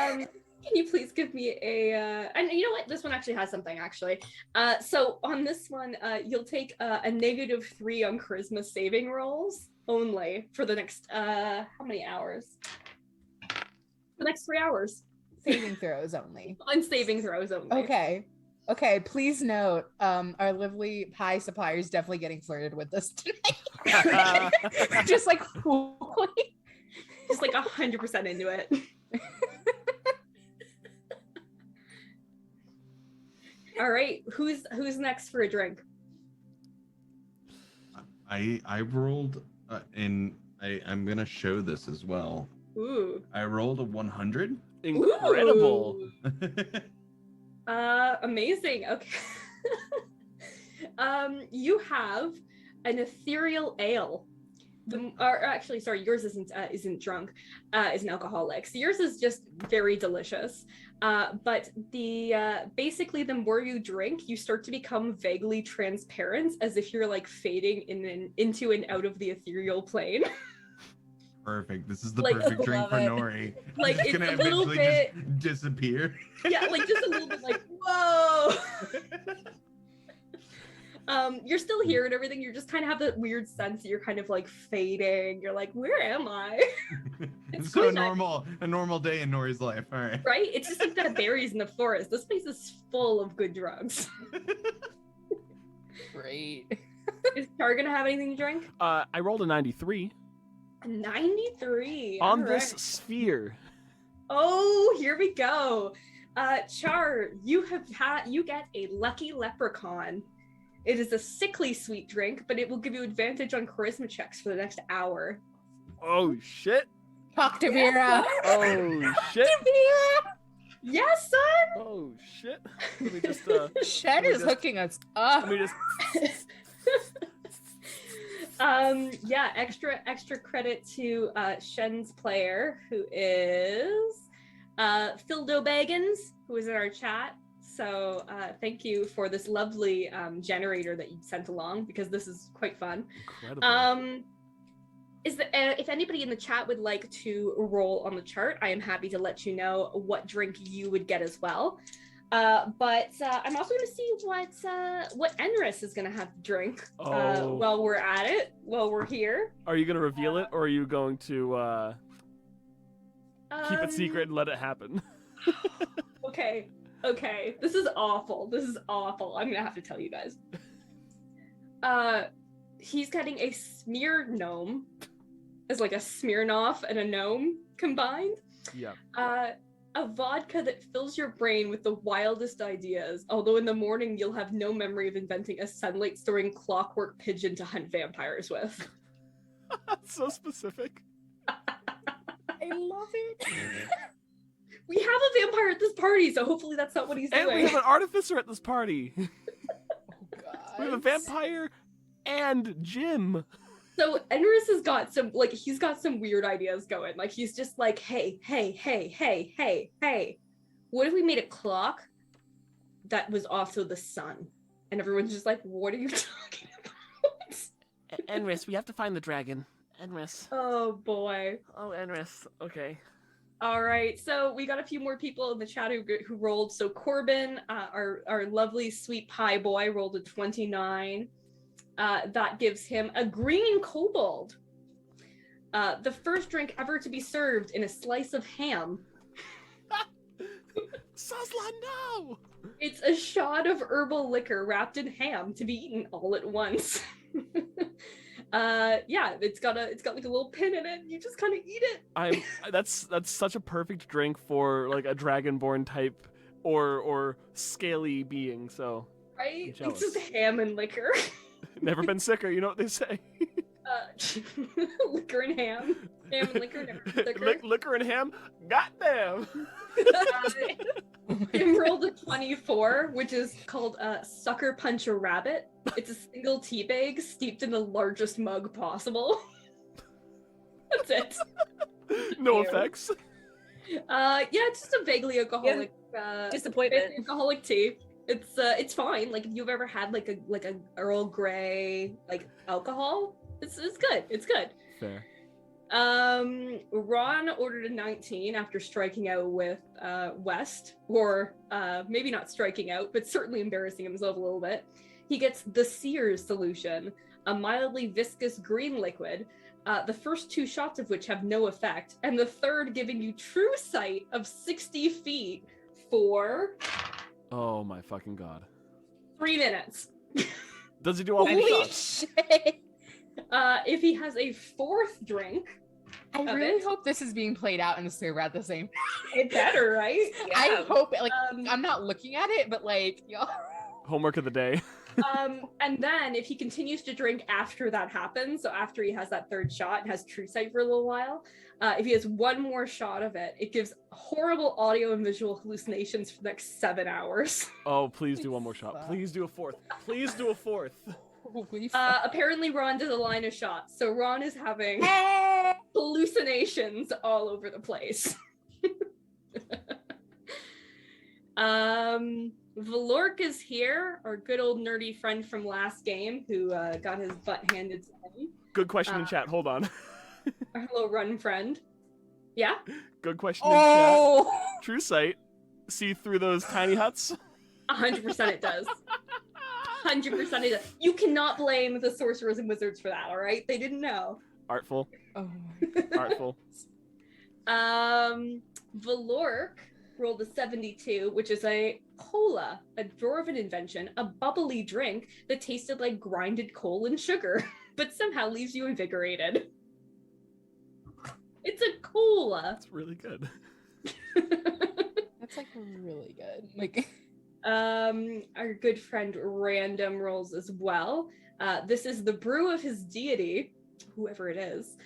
please give me a and you know what, this one actually has something actually. So on this one, you'll take a -3 on charisma saving rolls only for the next how many hours? The next 3 hours. Saving throws only. On saving throws only. Okay, please note, our lovely pie supplier is definitely getting flirted with this tonight. Just like fully. Just like 100% into it. All right, who's next for a drink? I rolled and I'm gonna show this as well. Ooh. I rolled a 100. Incredible. Ooh. Amazing. Okay. You have an ethereal ale. Or actually, sorry, yours isn't drunk, is an alcoholic. So yours is just very delicious. But basically the more you drink, you start to become vaguely transparent, as if you're like fading into and out of the ethereal plane. Perfect. This is the Like, perfect drink love for it. Nori. Like, It's it's gonna a little eventually bit- just disappear. Yeah, like just a little bit like, whoa. You're still here and everything. You just kind of have that weird sense that you're kind of like fading. You're like, where am I? It's quite a normal day in Nori's life. All right. Right? It's just like the berries in the forest. This place is full of good drugs. Great. Is Charr gonna have anything to drink? I rolled a 93 93. on All this right. sphere. Oh, here we go. Charr, you get a lucky leprechaun. It is a sickly sweet drink, but it will give you advantage on charisma checks for the next hour. Oh shit! Talk to Vera. Oh shit! Yes, son. Oh shit! Let me just Shed is hooking us let up. me just. Yeah, extra credit to Shen's player, who is Phildo Baggins, who is in our chat. So thank you for this lovely generator that you sent along, because this is quite fun. Incredible. If anybody in the chat would like to roll on the chart, I am happy to let you know what drink you would get as well. But I'm also going to see what Enris is going to have to drink while we're at it, while we're here. Are you gonna reveal it, or are you going to keep it secret and let it happen? Okay. This is awful. I'm going to have to tell you guys. He's getting a smear gnome, as like a Smirnoff and a gnome combined. Yeah. A vodka that fills your brain with the wildest ideas, although in the morning you'll have no memory of inventing a sunlight-storing clockwork pigeon to hunt vampires with. That's so specific. I love it. We have a vampire at this party, so hopefully that's not what he's And we doing. have an artificer at this party. God. We have a vampire and Jim. So Enris has got he's got some weird ideas going. Like, he's just like, hey, what if we made a clock that was also the sun? And everyone's just like, what are you talking about? Enris, we have to find the dragon. Enris. Oh boy. Oh, Enris. Okay. All right, so we got a few more people in the chat who rolled. So Corbin, our lovely sweet pie boy, rolled a 29. That gives him a green kobold. The first drink ever to be served in a slice of ham. Sazla, no! It's a shot of herbal liquor wrapped in ham to be eaten all at once. Yeah, it's got like a little pin in it. And you just kind of eat it. That's such a perfect drink for like a dragonborn type or scaly being. So Right? I'm jealous. It's just ham and liquor. Never been sicker. You know what they say. Liquor and ham. Ham and liquor, never been sicker. Liquor and ham. Goddamn. Tim rolled a 24, which is called Sucker Punch a Rabbit. It's a single tea bag steeped in the largest mug possible. That's it. No Ew. effects. Yeah, it's just a vaguely alcoholic Disappointment. vaguely alcoholic tea. It's fine. Like if you've ever had like a Earl Grey like alcohol, it's good. It's good. Fair. Ron ordered a 19 after striking out with West, or maybe not striking out, but certainly embarrassing himself a little bit. He gets the Sears solution, a mildly viscous green liquid, the first 2 shots of which have no effect, and the third giving you true sight of 60 feet for Oh my fucking god. 3 minutes. Does he do all 3 Holy shots? shit. If he has a 4th drink, I Of really it. hope this is being played out in the server at the same time. it better, right? I hope like Um, I'm not looking at it, but like y'all. Homework of the day. And then if he continues to drink after that happens, so after he has that 3rd shot and has true sight for a little while, if he has 1 more shot of it, it gives horrible audio and visual hallucinations for the next 7 hours. Oh, please do one more shot. Please do a 4th. Please do a 4th. Holy fuck. Apparently Ron does a line of shots, so Ron is having Hey! hallucinations all over the place. Valork is here, our good old nerdy friend from last game who got his butt handed to him. Good question in chat. Hold on. Our little run friend. Yeah? Good question in chat. Oh! True sight. See through those tiny huts? 100% it does. 100% it does. You cannot blame the sorcerers and wizards for that, all right? They didn't know. Artful. Oh. Artful. Valork rolled a 72, which is a cola, a dwarven invention, a bubbly drink that tasted like grinded coal and sugar, but somehow leaves you invigorated. It's a cola. That's really good. That's like really good. Like Our good friend Random rolls as well. This is the brew of his deity, whoever it is.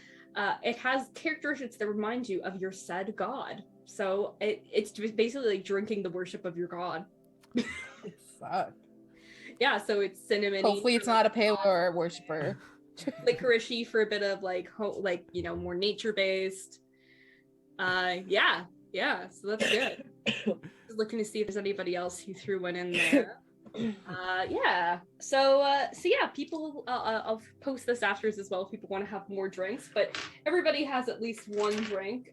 It has characteristics that remind you of your said god. So it's basically like drinking the worship of your god. fuck. Yeah, so it's cinnamon. Hopefully it's not a Palor worshiper. Licoricey for a bit of like more nature based. Yeah, so that's good. Just looking to see if there's anybody else who threw one in there. Yeah. So yeah, people. I'll post this afterwards as well if people want to have more drinks. But everybody has at least 1 drink.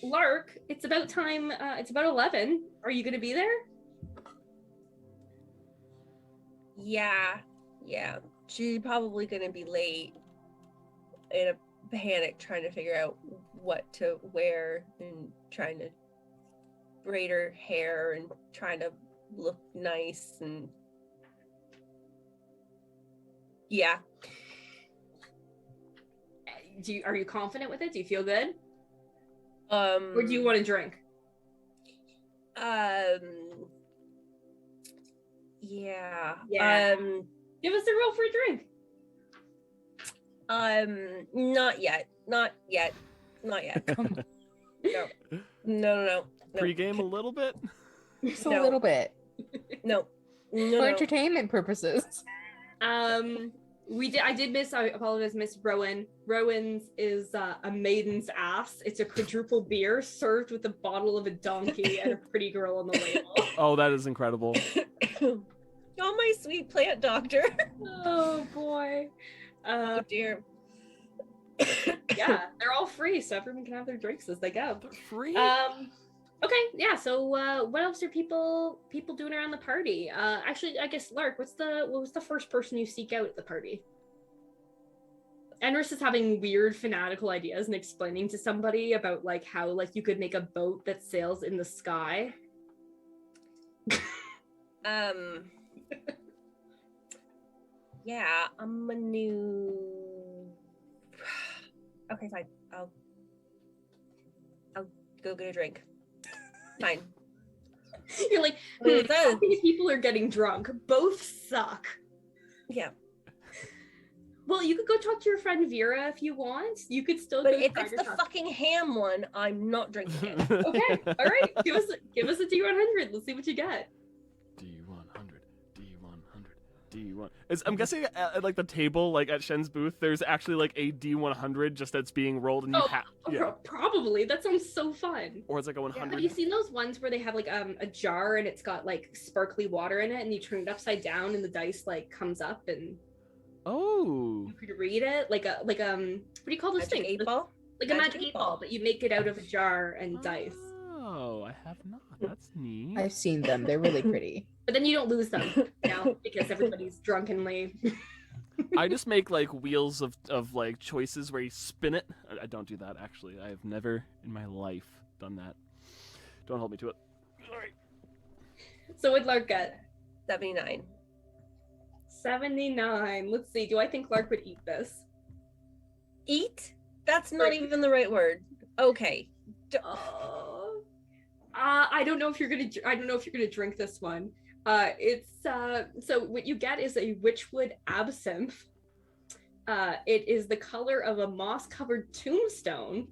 Lark, it's about time. It's about 11. Are you going to be there? Yeah. She's probably gonna be late in a panic trying to figure out what to wear and trying to braid her hair and trying to look nice and yeah. Are you confident with it? Do you feel good? Or Or do you want to drink? Yeah. Yeah. Give us a roll for a drink. Not yet. No. No. Pre-game a little bit? Just a No. little bit. No. For entertainment purposes. I did miss. I apologize, Miss Rowan. Rowan's is a maiden's ass. It's a quadruple beer served with a bottle of a donkey and a pretty girl on the label. Oh, that is incredible. Oh, my sweet plant doctor. Oh boy. Oh dear. Yeah, they're all free, so everyone can have their drinks as they go. They're free. Okay, yeah. So, what else are people doing around the party? Actually, I guess Lark, what was the first person you seek out at the party? Enris is having weird fanatical ideas and explaining to somebody about like how like you could make a boat that sails in the sky. Yeah, I'm a new. Okay, fine. I'll go get a drink. Fine. You're like, how many people are getting drunk? Both suck. Yeah. Well, you could go talk to your friend Vera if you want. You could still. But go if try it's to the talk. fucking ham one, I'm not drinking it. Okay, all right. Give us a D100. Let's see what you get. D100, D100, D1. I'm guessing at like the table, like at Shen's booth, there's actually like a D100 just that's being rolled, and you have Probably. That sounds so fun. or it's like a 100. Have you seen those ones where they have like a jar and it's got like sparkly water in it, and you turn it upside down and the dice like comes up and Oh. you could read it like what do you call this Magic thing? 8-ball? Like a magic 8-ball, but you make it out of a jar and dice. Oh, I have not. That's neat. I've seen them. They're really pretty. But then you don't lose them now because everybody's drunkenly. I just make like wheels of like choices where you spin it. I don't do that actually. I have never in my life done that. Don't hold me to it. Sorry. So what'd Lark get? 79. 79. Let's see. Do I think Lark would eat this? Eat? That's not even the right word. Okay. I don't know if you're gonna drink this one. It's so what you get is a witchwood absinthe. It is the color of a moss-covered tombstone,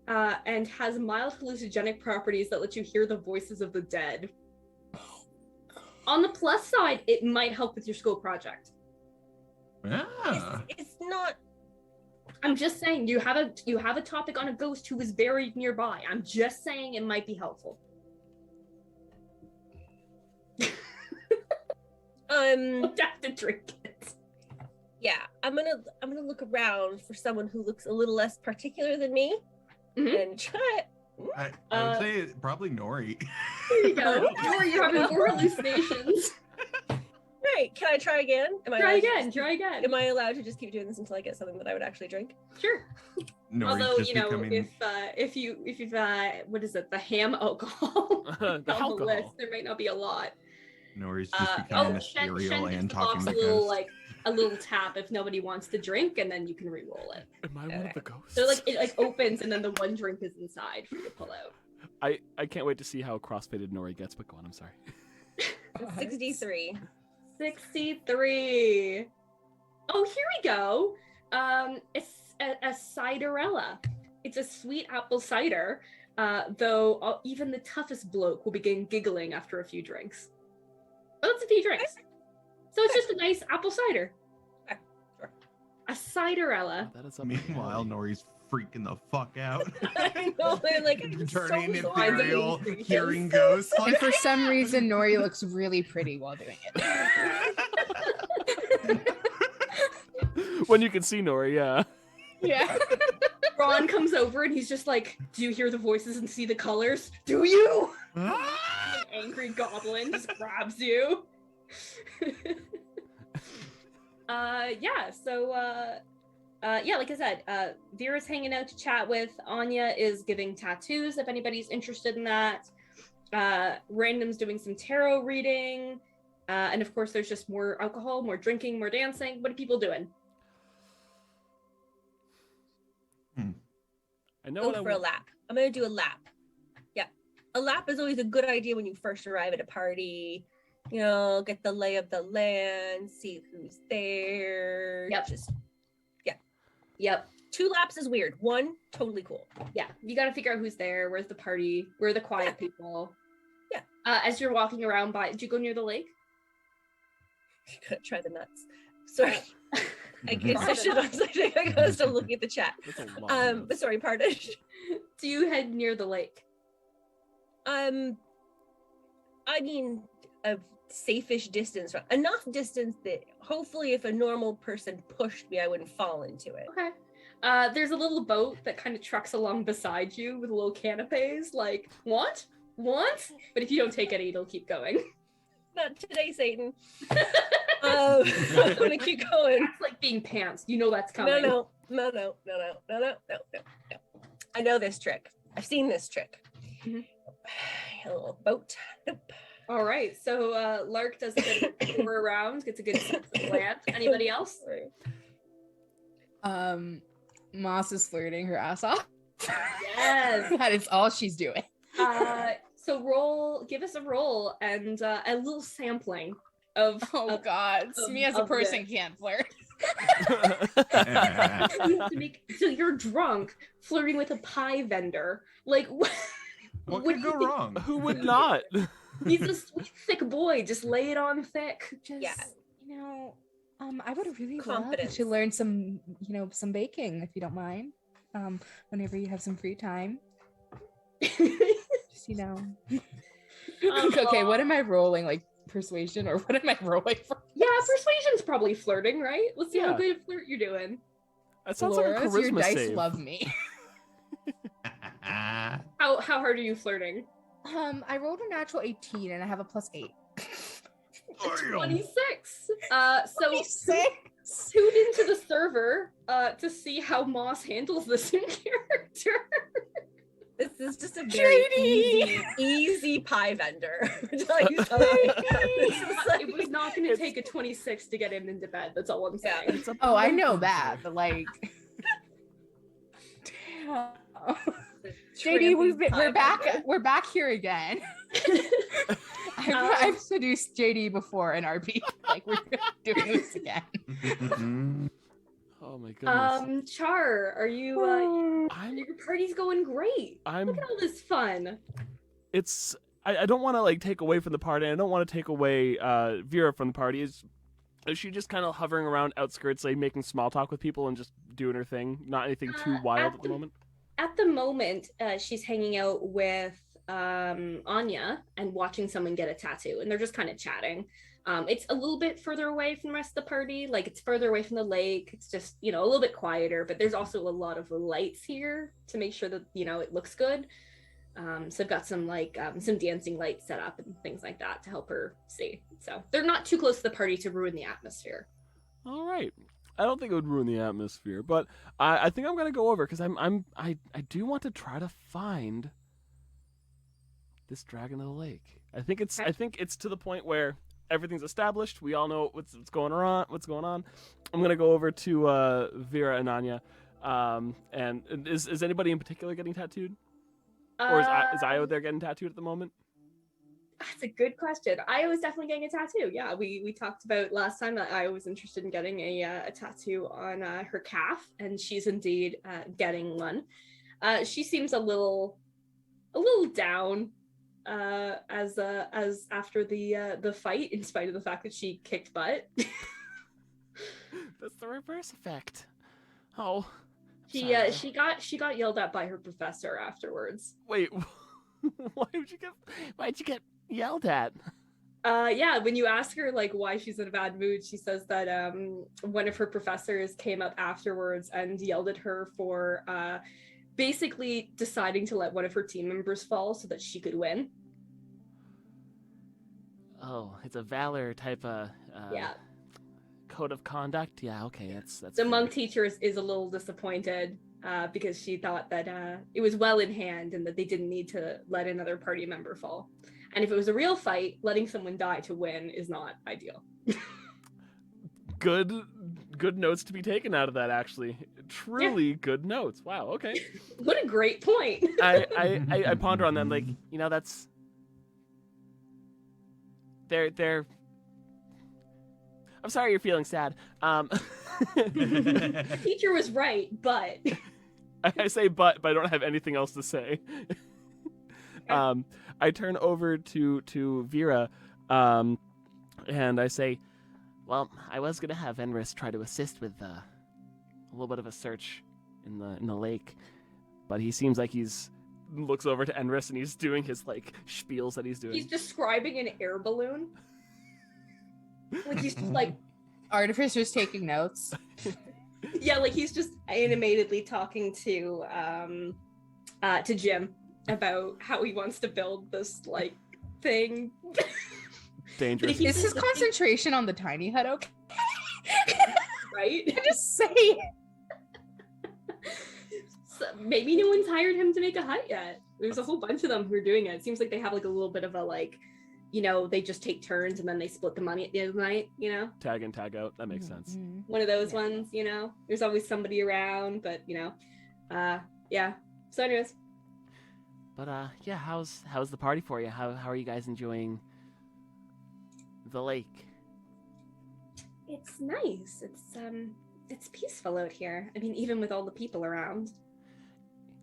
and has mild hallucinogenic properties that let you hear the voices of the dead. On the plus side, it might help with your school project. Ah. It's not. I'm just saying you have a topic on a ghost who is buried nearby. I'm just saying it might be helpful. You have to drink it. Yeah, I'm gonna look around for someone who looks a little less particular than me, and try it. I would say probably Nori. There you go. You're having more hallucinations. Right, can I try again? Try again. Am I allowed to just keep doing this until I get something that I would actually drink? Sure. Nori's Although, just you know, becoming... if you've what is it, the ham alcohol The on the alcohol. list, there might not be a lot. Nori's just becoming ethereal Shen and gives the talking box to a little ghosts. a little tap if nobody wants to drink, and then you can re-roll it. Am I one of the ghosts? So it opens, and then the one drink is inside for you to pull out. I can't wait to see how crossfaded Nori gets, but go on, I'm sorry. 63. 63. Oh, here we go. It's a ciderella. It's a sweet apple cider, though even the toughest bloke will begin giggling after a few drinks. Oh, it's a few drinks. So it's just a nice apple cider. Sure. A ciderella. That is up Meanwhile, Nori's freaking the fuck out. I know, I'm like, I'm Turning so ethereal, sorry. hearing ghosts. And for some reason, Nori looks really pretty while doing it. When you can see Nori, yeah. Yeah. Ron comes over and he's just like, do you hear the voices and see the colors? Do you? Ah! An angry goblin just grabs you. Like I said, Vera's hanging out to chat with. Anya is giving tattoos if anybody's interested in that. Random's doing some tarot reading. And of course, there's just more alcohol, more drinking, more dancing. What are people doing? I know Go what for a lap. I'm gonna do a lap. Yeah, a lap is always a good idea when you first arrive at a party. You know, get the lay of the land, see who's there. Yep. Yep. 2 laps is weird. 1, totally cool. Yeah, you got to figure out who's there. Where's the party? Where are the quiet people? Yeah. As you're walking around by, did you go near the lake? Try the nuts. Sorry. I gotta stop looking at the chat. That's a lot of But notes. sorry, pardon. Do you head near the lake? I mean, a safe-ish distance, enough distance that hopefully if a normal person pushed me, I wouldn't fall into it. Okay. There's a little boat that kind of trucks along beside you with little canapes, like, want? But if you don't take any, it'll keep going. Not today, Satan. I'm gonna keep going. That's like being pantsed. You know that's coming. No. I know this trick. I've seen this trick. Mhm. A little boat. Nope. All right, so Lark does a bit of a tour around, gets a good sense of the land. Anybody else? Moss is flirting her ass off. Yes. That is all she's doing. So give us a roll and a little sampling of. Oh God, me as a person can't flirt. You have to so you're drunk, flirting with a pie vendor. Like, What could go wrong? Who would not? He's a sweet, thick boy. Just lay it on thick. Just, Yeah. you know, I would really love Confidence. to learn some, some baking, if you don't mind. Whenever you have some free time. Just, Okay, what am I rolling? Like persuasion, or what am I rolling for? Yeah, persuasion's probably flirting, right? Let's see how Yeah. good a flirt you're doing. That sounds Laura's, like a charisma your dice save. love me. How hard are you flirting? I rolled a natural 18 and I have a +8. 26. So 26. tuned into the server to see how Moss handles this in character. This is just a very JD! easy pie vendor. It was not going to take a 26 to get him into bed. That's all I'm saying. It's a Oh, I know perfect- that, but like, damn. JD, we're back here again. I've seduced JD before in RP. Like, we're doing this again. Oh my goodness. Charr, are you? Your party's going great. Look at all this fun. I don't want to like take away from the party. I don't want to take away Vera from the party. Is she just kind of hovering around outskirts, like making small talk with people and just doing her thing? Not anything too wild at the moment. At the moment, she's hanging out with Anya and watching someone get a tattoo, and they're just kind of chatting. It's a little bit further away from the rest of the party, like it's further away from the lake. It's just, a little bit quieter, but there's also a lot of lights here to make sure that, it looks good. So I've got some some dancing lights set up and things like that to help her see. So they're not too close to the party to ruin the atmosphere. All right. I don't think it would ruin the atmosphere, but I think I'm gonna go over because I do want to try to find this dragon of the lake. I think it's to the point where everything's established. We all know what's going on. I'm gonna go over to Vera and Anya. And is anybody in particular getting tattooed, or is Io there getting tattooed at the moment? That's a good question. Io was definitely getting a tattoo. Yeah, we talked about last time that Io was interested in getting a tattoo on her calf, and she's indeed getting one. She seems a little down as after the fight, in spite of the fact that she kicked butt. That's the reverse effect. Oh, She got yelled at by her professor afterwards. wait. Why'd you get yelled at? Yeah, when you ask her why she's in a bad mood, she says that one of her professors came up afterwards and yelled at her for basically deciding to let one of her team members fall so that she could win. Oh, it's a valor type of Yeah. code of conduct. Yeah, okay, that's The fair. monk teacher is a little disappointed because she thought that it was well in hand and that they didn't need to let another party member fall. And if it was a real fight, letting someone die to win is not ideal. Good notes to be taken out of that, actually. Truly good notes. Wow, okay. What a great point. I ponder on them, that's they're I'm sorry you're feeling sad. The teacher was right, but I say but I don't have anything else to say. I turn over to Vera, and I say, well, I was gonna have Enris try to assist with a little bit of a search in the lake, but he seems like he's looks over to Enris and he's doing his spiels that he's doing. he's describing an air balloon. He's just Artificer's taking notes. yeah, he's just animatedly talking to Jim about how he wants to build this thing. Dangerous. But Is his concentration on the tiny hut okay? Right? I'm just saying. So maybe no one's hired him to make a hut yet. There's a whole bunch of them who are doing it. It seems like they have a little bit of a they just take turns and then they split the money at the end of the night, Tag in, tag out. That makes sense. one of those ones, there's always somebody around, but yeah. So anyways. But yeah, how's the party for you? How are you guys enjoying the lake? It's nice. It's peaceful out here. I mean, even with all the people around.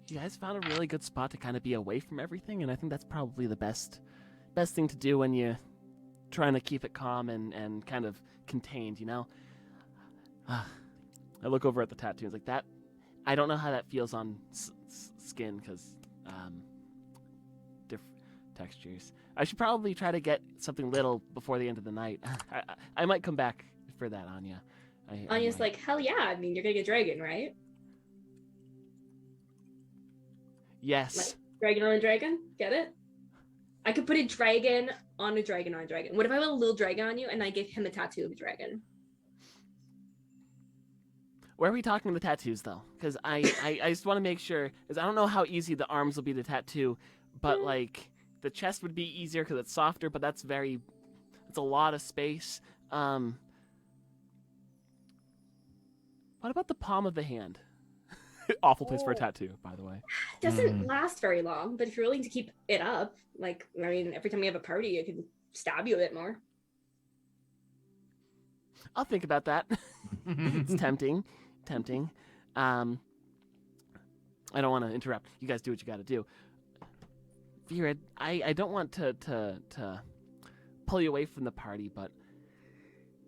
You guys found a really good spot to kind of be away from everything, and I think that's probably the best thing to do when you're trying to keep it calm and kind of contained, I look over at the tattoos like that. I don't know how that feels on skin because different textures. I should probably try to get something little before the end of the night. I might come back for that, Anya. Anya's like, hell yeah, I mean, you're gonna get dragon, right? Yes. Like, dragon on a dragon? Get it? I could put a dragon on a dragon on a dragon. What if I put a little dragon on you and I give him a tattoo of a dragon? Where are we talking the tattoos, though? Because I just want to make sure, because I don't know how easy the arms will be to tattoo, but, like, the chest would be easier because it's softer, but it's a lot of space. What about the palm of the hand? Awful place for a tattoo, by the way. It doesn't last very long, but if you're willing to keep it up, like, I mean, every time we have a party, I can stab you a bit more. I'll think about that. It's tempting. I don't want to interrupt. You guys do what you got to do. Vera, I don't want to pull you away from the party, but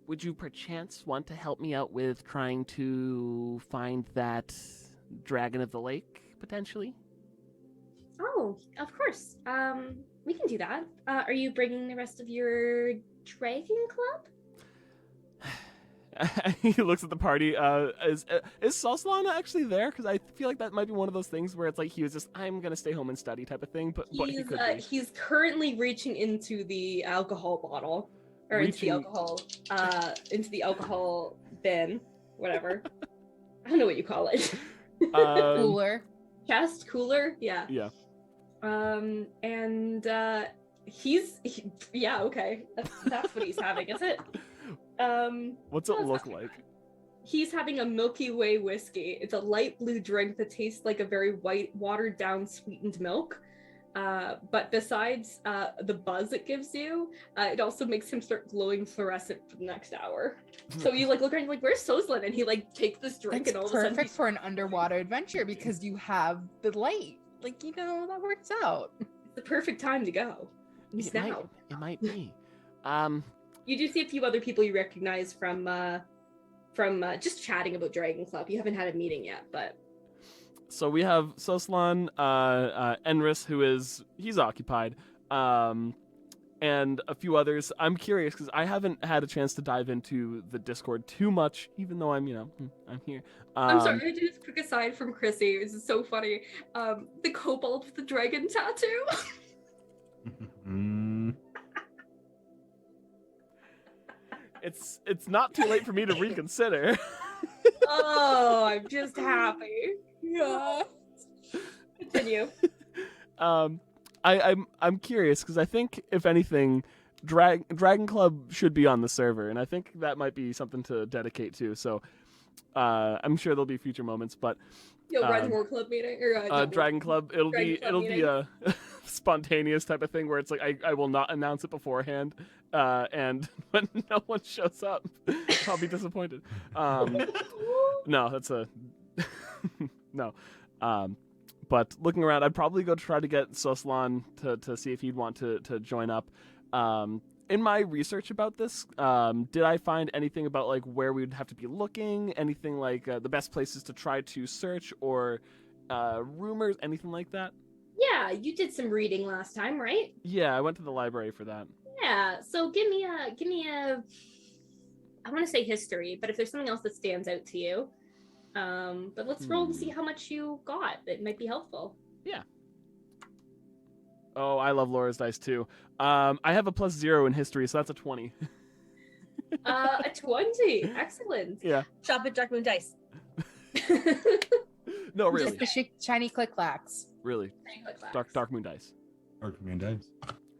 would you perchance want to help me out with trying to find that dragon of the lake, potentially? Oh, of course. We can do that. Are you bringing the rest of your dragon club? He looks at the party. Is Soslana actually there? Because I feel like that might be one of those things where it's like he was just, I'm gonna stay home and study type of thing. But he could be. He's currently reaching into the alcohol bottle, or into the alcohol bin, whatever. I don't know what you call it. Cooler. Chest cooler. Yeah. Yeah. And yeah, okay. That's what he's having, is it? What's it look like? He's having a Milky Way whiskey. It's a light blue drink that tastes like a very white, watered down, sweetened milk. But besides the buzz it gives you, it also makes him start glowing fluorescent for the next hour. So you look around, you're like, where's Soslin? And he takes this drink, It's and all of a sudden perfect for an underwater adventure because you have the light. That works out. it's the perfect time to go. It might be. You do see a few other people you recognize from just chatting about Dragon Club. You haven't had a meeting yet, but. So we have Soslan, Enris, he's occupied, and a few others. I'm curious because I haven't had a chance to dive into the Discord too much, even though I'm here. I'm sorry, I did a quick aside from Chrissy. This is so funny. The kobold with the dragon tattoo. It's not too late for me to reconsider. Oh, I'm just happy. Yeah. Continue. I'm curious because I think if anything, Dragon Club should be on the server, and I think that might be something to dedicate to. So I'm sure there'll be future moments, but Rise War Club meeting or Dragon Club. It'll be a spontaneous type of thing where it's like I will not announce it beforehand, and when no one shows up, I'll be disappointed. No, that's a no. But looking around, I'd probably go try to get Soslan to see if he'd want to join up. In my research about this, did I find anything about like where we'd have to be looking? Anything like the best places to try to search or rumors? Anything like that? Yeah, you did some reading last time, right? Yeah, I went to the library for that. Yeah. So give me a. I want to say history, but if there's something else that stands out to you, but let's roll and see how much you got. It might be helpful. Yeah. Oh, I love Laura's dice too. I have a +0 in history, so that's a 20. A 20. Excellent. Yeah. Shop at Dark Moon Dice. No, really. Just the shiny click clacks. Really. Dark Moon dice. Dark Moon Dice.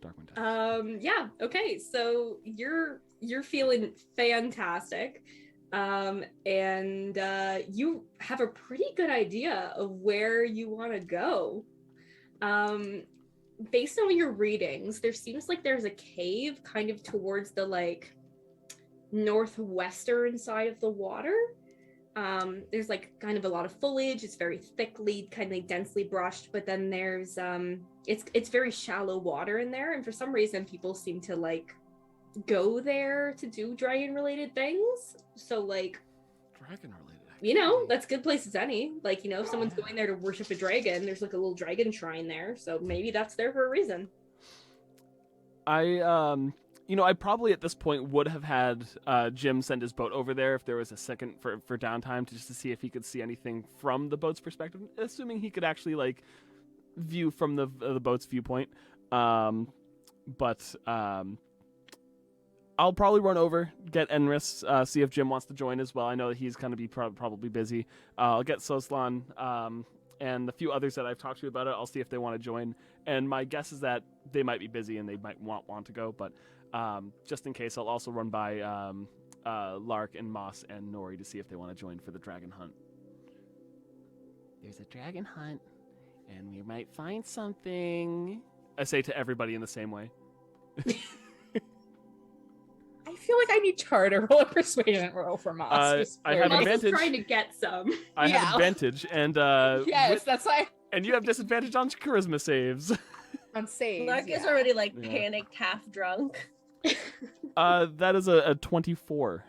Darkwing Duck. Yeah, okay, so you're feeling fantastic. And you have a pretty good idea of where you want to go. Based on your readings, there seems like there's a cave kind of towards the like northwestern side of the water. There's like kind of a lot of foliage. It's very thickly, kind of densely brushed, but then there's it's very shallow water in there, and for some reason people seem to like go there to do dragon related things. So like, Dragon related. you know, that's good place as any. Like, you know, if someone's going there to worship a dragon, there's like a little dragon shrine there, so maybe that's there for a reason. I probably at this point would have had Jim send his boat over there if there was a second for downtime just to see if he could see anything from the boat's perspective, assuming he could actually like view from the boat's viewpoint. But I'll probably run over, get Enris, see if Jim wants to join as well. I know that he's going to be probably busy. I'll get Soslan and a few others that I've talked to about it. I'll see if they want to join. And my guess is that they might be busy and they might want to go. But just in case, I'll also run by Lark and Moss and Nori to see if they want to join for the dragon hunt. There's a dragon hunt, and we might find something. I say to everybody in the same way. I feel like I need Charr to roll a persuasion roll for Moss. I have Moss advantage. is trying to get some. I have advantage, and yes, that's why. and you have disadvantage on charisma saves. On saves. Lark is already like panicked, half drunk. That is a 24.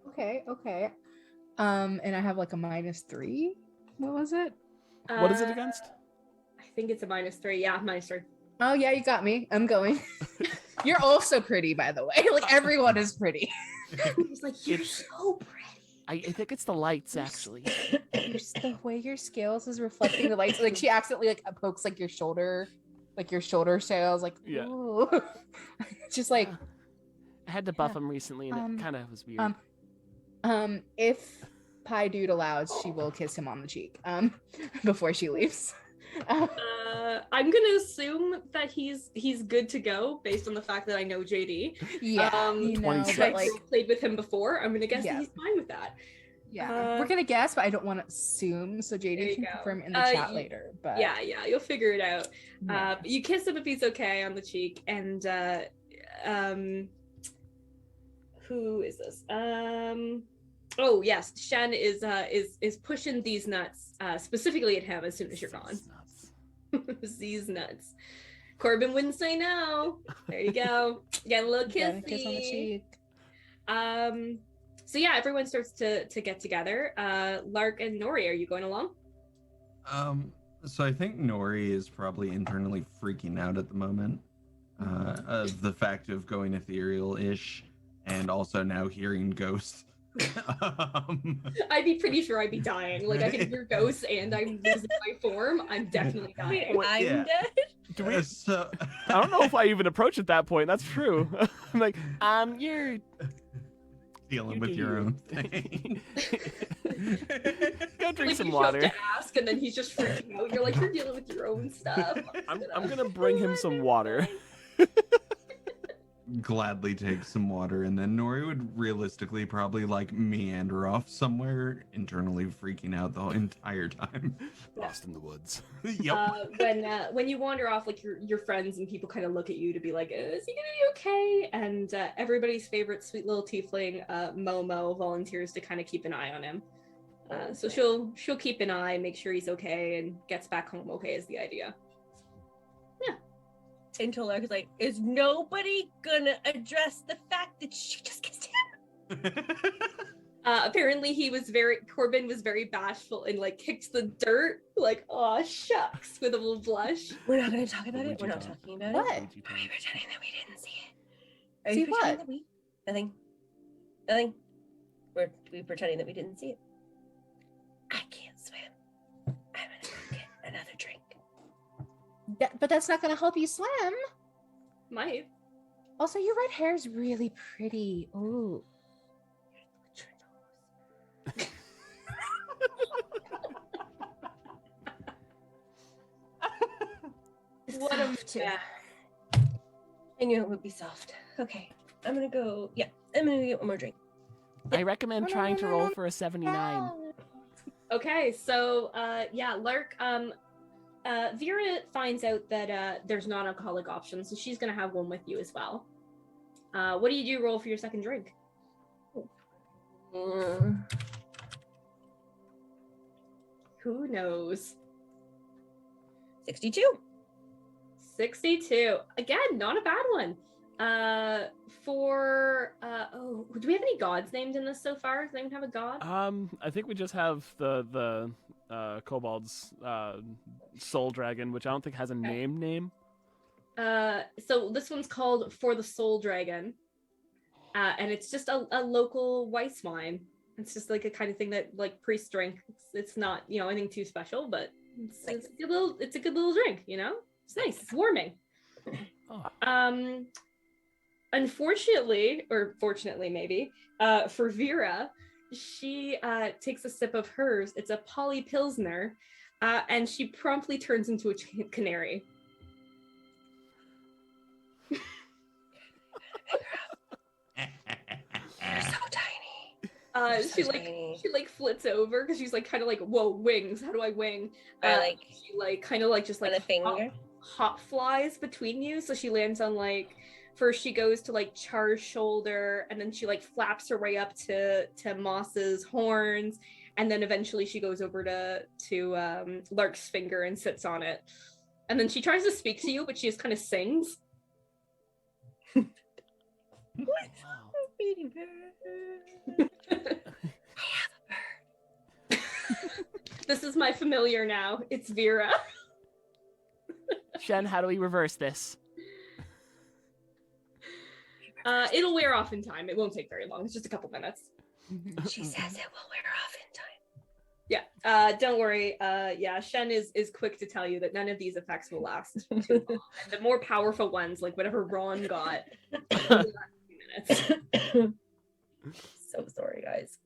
Okay. And I have like a -3. What was it? What is it against? I think it's a -3. Yeah, -3. Oh yeah, you got me. I'm going. You're also pretty, by the way. Like everyone is pretty. He's like, you're so pretty. I think it's the lights, actually. The way your scales is reflecting the lights. Like she accidentally like pokes like your shoulder scales. Like Yeah. ooh. Just like I had to buff him recently, and it kind of was weird. If Pie Dude allows, she will kiss him on the cheek. Before she leaves. I'm gonna assume that he's good to go based on the fact that I know JD. Yeah, you know, 26. but like, played with him before. I'm gonna guess that Yeah. he's fine with that. yeah, we're gonna guess, but I don't want to assume. So There JD you can go. confirm in the chat later. But Yeah, you'll figure it out. yeah. But you kiss him if he's okay on the cheek, and who is this? Oh yes, Shen is pushing these nuts specifically at him as soon as you're gone. These nuts. Corbin wouldn't say no. There you go. Get a little Again, kissy. kiss on the cheek. So yeah, everyone starts to get together. Lark and Nori, are you going along? So I think Nori is probably internally freaking out at the moment of the fact of going ethereal-ish and also now hearing ghosts. I'd be pretty sure I'd be dying. Like I can hear ghosts and I'm losing my form. I'm definitely dying. Wait, I'm yeah. dead. Do we? So I don't know if I even approach at that point. That's true. I'm like, you're dealing with do your you. own thing. Go drink Like some you show up water. to ask and then he's just freaking out. You're like, you're dealing with your own stuff. I'm gonna bring him some water. Gladly take some water, and then Nori would realistically probably like meander off somewhere, internally freaking out the whole entire time. Lost in the woods. Yep. When you wander off, like your friends and people kind of look at you to be like, is he gonna be okay? And everybody's favorite sweet little tiefling, Momo, volunteers to kind of keep an eye on him. So she'll keep an eye, make sure he's okay, and gets back home okay is the idea. Until Lark is like, is nobody gonna address the fact that she just kissed him? Apparently Corbin was very bashful and like kicked the dirt, like, oh shucks, with a little blush. We're not gonna talk about What it. would We're you not do? talking about What? it. Are you pretending that we didn't see it? Are See you pretending what? that we? Nothing. Nothing. We pretending that we didn't see it. I can't swim. I'm gonna go get another drink. But that's not gonna help you swim. Might. Also, your red hair is really pretty. Ooh. What a soft, too. mess. I knew it would be soft. Okay, I'm gonna go. Yeah, I'm gonna get one more drink. I recommend trying to roll for a 79. Okay, so yeah, Lark, Vera finds out that there's non-alcoholic options, so she's gonna have one with you as well. What do you do? Roll for your second drink. Who knows? 62. 62. Again, not a bad one. Do we have any gods named in this so far? Does anyone have a god? I think we just have the kobold's soul dragon, which I don't think has a name. So this one's called For the Soul Dragon. And it's just a local white wine. It's just like a kind of thing that like priests drink. It's not, anything too special, but it's a good little drink, It's nice. It's warming. Oh. Unfortunately, or fortunately maybe, for Vera, she takes a sip of hers. It's a Poly Pilsner, and she promptly turns into a canary. You're so tiny. She flits over because she's like kind of like, whoa, wings. How do I wing? She kind of just on a finger. Hop flies between you, so she lands on first she goes to Charr's shoulder, and then she flaps her way up to Moss's horns, and then eventually she goes over to Lark's finger and sits on it, and then she tries to speak to you, but she just kind of sings. Baby bird. I have a bird. This is my familiar now. It's Vera. Shen, how do we reverse this? It'll wear off in time. It won't take very long. It's just a couple minutes. She says it will wear off in time. Yeah. Don't worry. Yeah, Shen is quick to tell you that none of these effects will last too long. And the more powerful ones, like whatever Ron got, will last a few minutes. So sorry, guys.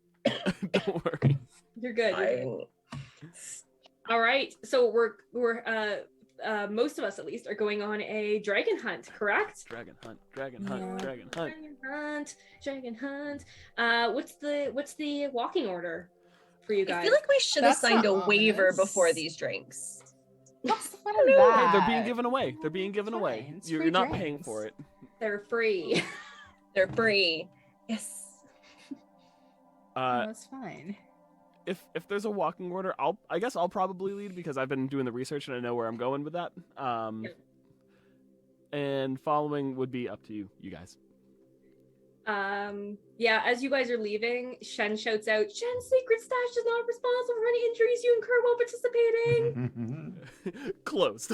Don't worry. You're good. All right. So we're most of us at least are going on a dragon hunt, correct? Dragon hunt. What's the walking order for you guys? I feel like we should have That's signed a not waiver ominous. before these drinks. What's the fun I of don't know. that? Hey, they're being given away. They're being given It's away. fine. It's You're free not drinks. paying for it. They're free. They're free. Yes. That's fine. If there's a walking order, I guess I'll probably lead because I've been doing the research and I know where I'm going with that. And following would be up to you guys. Yeah, as you guys are leaving, Shen shouts out, Shen's secret stash is not responsible for any injuries you incur while participating. Closed.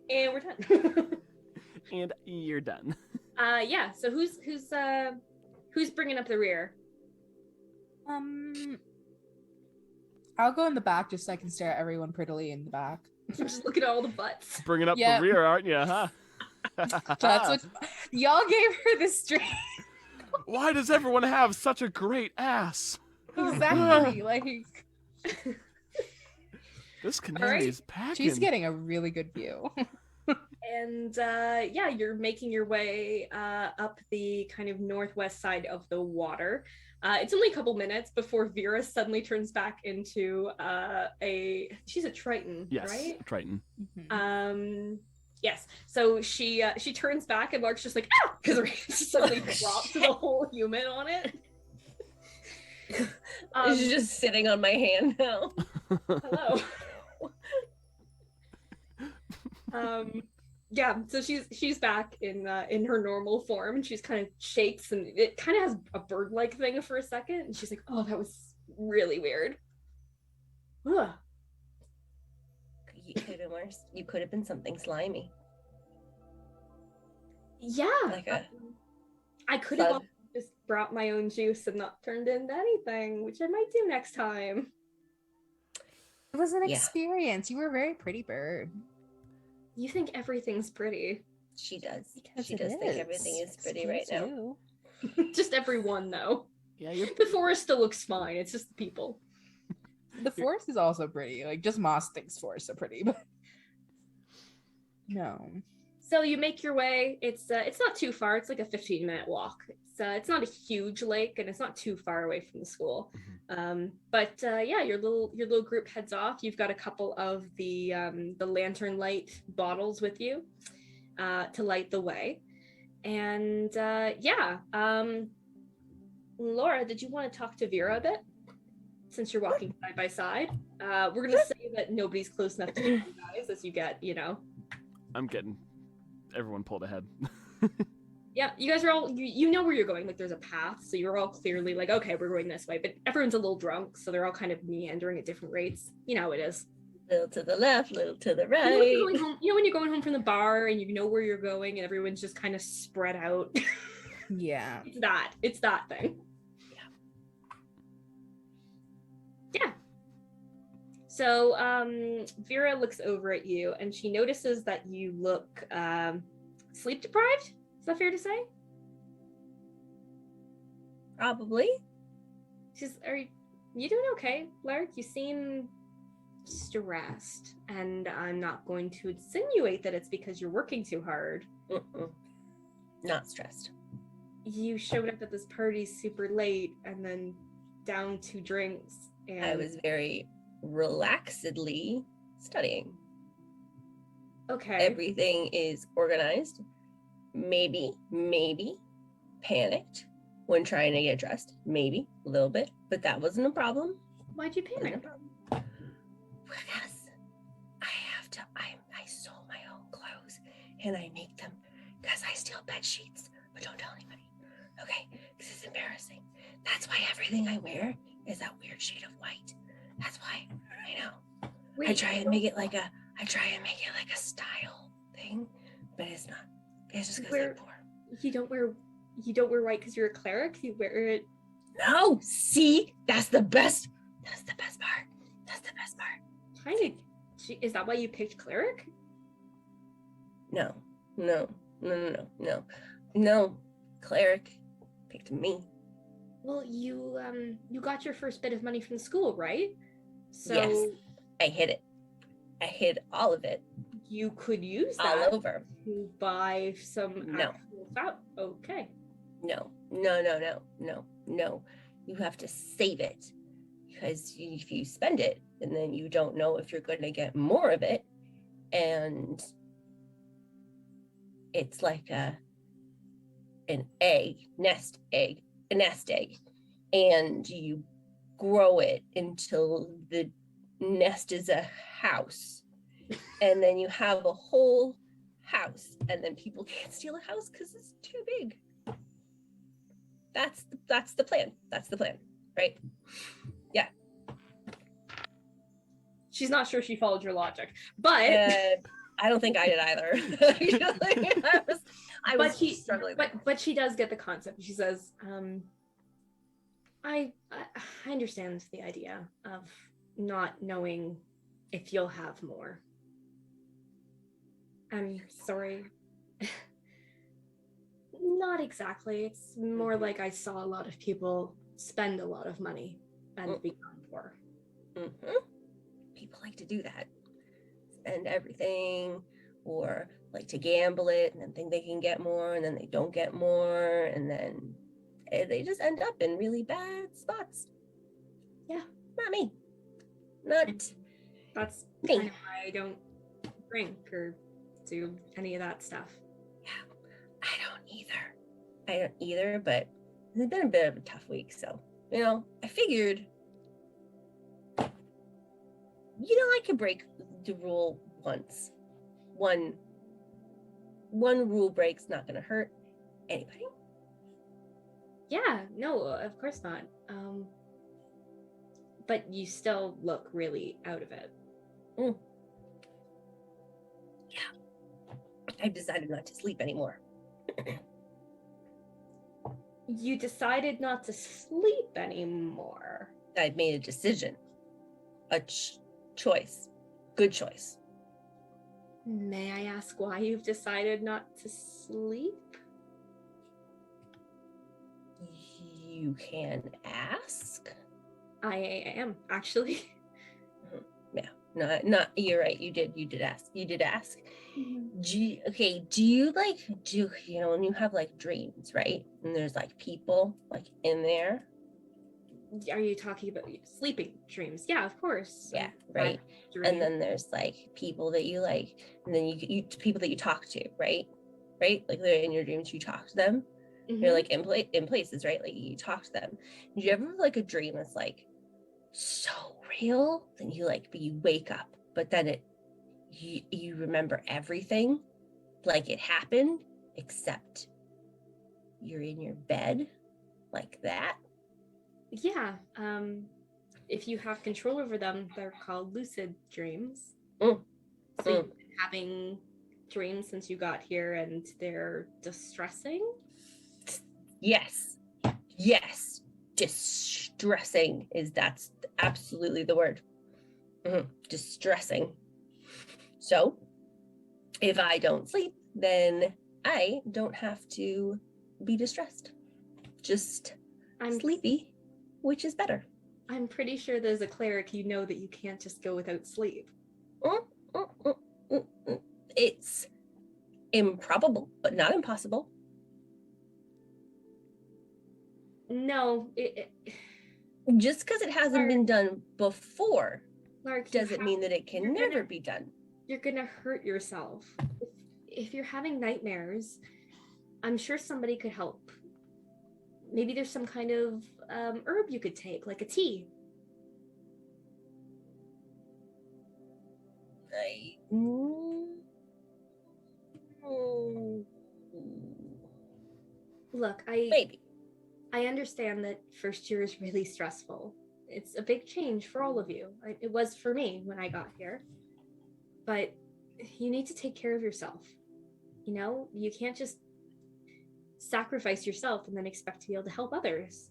And we're done. And you're done. Yeah, so who's bringing up the rear? I'll go in the back just so I can stare at everyone prettily in the back. Just looking at all the butts. Bringing up Yep. the rear, aren't you, huh? That's what y'all gave her this drink. Why does everyone have such a great ass? Exactly. Like This canary is packing. she's getting a really good view. And yeah, you're making your way up the kind of northwest side of the water. It's only a couple minutes before Vera suddenly turns back into she's a Triton, Yes, right? Triton. Yes. So she turns back and Lark's just like, ah, because her hand suddenly drops to the whole human on it. She's just sitting on my hand now. Hello. Yeah, so she's back in her normal form, and she's kind of shakes, and it kind of has a bird-like thing for a second, and she's like, oh, that was really weird. Ugh. You could have been worse. You could have been something slimy. Yeah, Like I could have bug. just brought my own juice and not turned into anything, which I might do next time. It was an Yeah. experience. You were a very pretty bird. You think everything's pretty. She does. Because She it does think everything is pretty right Excuse now. you. Just everyone, though. Yeah, you're The forest still looks fine. It's just the people. The forest is also pretty. Like just Moss thinks forests are pretty, but No. So you make your way. It's not too far. It's like a 15-minute walk. It's not a huge lake, and it's not too far away from the school. But yeah, your little group heads off. You've got a couple of the lantern light bottles with you to light the way. And Laura, did you want to talk to Vera a bit? Since you're walking side by side, we're gonna say that nobody's close enough to you guys as you get, I'm getting everyone pulled ahead. Yeah, you guys are all, you know where you're going. Like, there's a path, so you're all clearly like, okay, we're going this way. But everyone's a little drunk, so they're all kind of meandering at different rates. You know how it is. Little to the left, little to the right. When you're going home from the bar and you know where you're going and everyone's just kind of spread out. Yeah. It's that thing. Yeah. So Vera looks over at you and she notices that you look sleep deprived. Is that fair to say? Probably. Are you doing okay, Lark? You seem stressed, and I'm not going to insinuate that it's because you're working too hard. Not stressed. You showed up at this party super late and then down 2 drinks. And I was very relaxedly studying. okay. Everything is organized. Maybe panicked when trying to get dressed. Maybe a little bit, but that wasn't a problem. Why'd you Wasn't a panic? problem. Because I sew my own clothes and I make them because I steal bed sheets, but don't tell anybody. Okay, this is embarrassing. That's why everything I wear is that weird shade of white. That's why. I know. I try and make it like a style thing, but it's not. It's just because I'm poor. You don't wear white because you're a cleric. You wear it. No, see, that's the best. That's the best part. That's the best part. Kind of. Is that why you picked cleric? No. Cleric picked me. Well, you got your first bit of money from the school, right? So Yes, I hid it. I hid all of it. You could use All that over. to buy some No. actual okay. No. You have to save it because if you spend it, and then you don't know if you're going to get more of it, and it's like a nest egg, and you grow it until the nest is a house, and then you have a whole house, and then people can't steal a house because it's too big. That's the plan. That's the plan, right? Yeah. She's not sure she followed your logic, but I don't think I did either. I was struggling. But she does get the concept. She says, I understand the idea of not knowing if you'll have more. I'm sorry. Not exactly. It's more like I saw a lot of people spend a lot of money and become poor. People like to do that. Spend everything, or like to gamble it and then think they can get more, and then they don't get more, and then they just end up in really bad spots. Yeah. Not me. Not That's me. kind of why I don't drink or do any of that stuff. I don't either, but it's been a bit of a tough week, so I figured I could break the rule once. One rule break's not gonna hurt anybody. Yeah, no, of course not. But you still look really out of it. Yeah. I've decided not to sleep anymore. You decided not to sleep anymore. I've made a decision. A choice. Good choice. May I ask why you've decided not to sleep? You can ask. I am, actually. Yeah. Not. You're right. You did ask. Do you when you have like dreams, right? And there's like people like in there. Are you talking about sleeping dreams? Yeah, of course. Yeah, right. And then there's like people that you like, and then you people that you talk to, right? Right? Like they're in your dreams, you talk to them. You're like in places, right? Like you talk to them. Did you ever have like a dream that's like so real? Then you wake up, but then you remember everything like it happened, except you're in your bed like that. Yeah. If you have control over them, they're called lucid dreams. So you've been having dreams since you got here and they're distressing? Yes. Distressing that's absolutely the word. Distressing. So if I don't sleep, then I don't have to be distressed. I'm sleepy, which is better. I'm pretty sure there's a cleric you know that you can't just go without sleep. It's improbable, but not impossible. No, just because it hasn't been done before, Lark, doesn't mean that it can never be done. You're gonna hurt yourself. If you're having nightmares, I'm sure somebody could help. Maybe there's some kind of herb you could take, like a tea. Look, maybe. I understand that first year is really stressful. It's a big change for all of you. It was for me when I got here. But you need to take care of yourself. You know, you can't just sacrifice yourself and then expect to be able to help others.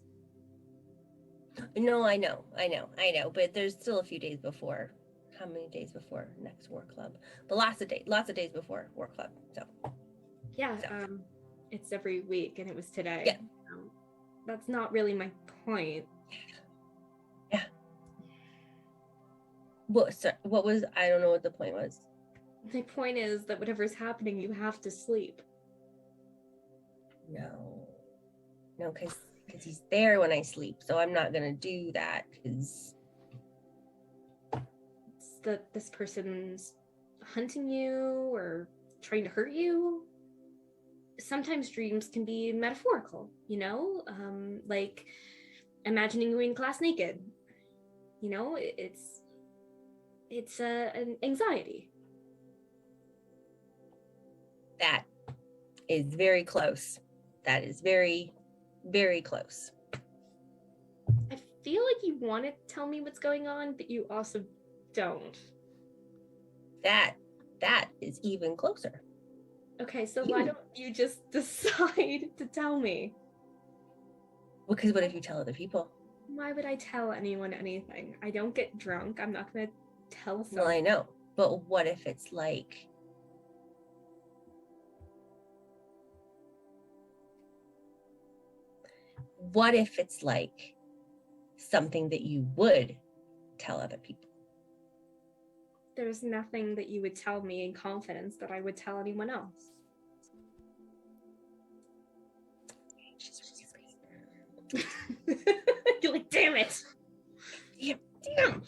No, I know. But there's still a few days before. How many days before next war club? But lots of days before war club. So yeah, it's every week, and it was today. Yeah. That's not really my point. Yeah. What was, I don't know what the point was. My point is that whatever's happening, you have to sleep. No, because he's there when I sleep, so I'm not gonna do that because it's that this person's hunting you or trying to hurt you. Sometimes dreams can be metaphorical, you know, like imagining you in class naked. You know, it's an anxiety. That is very close. That is very, very close. I feel like you want to tell me what's going on, but you also don't. That is even closer. Okay, so why don't you just decide to tell me? Because what if you tell other people? Why would I tell anyone anything? I don't get drunk. I'm not going to tell someone. Well, I know. But what if it's like... What if it's like something that you would tell other people? There's nothing that you would tell me in confidence that I would tell anyone else. You're like, damn it. Damn.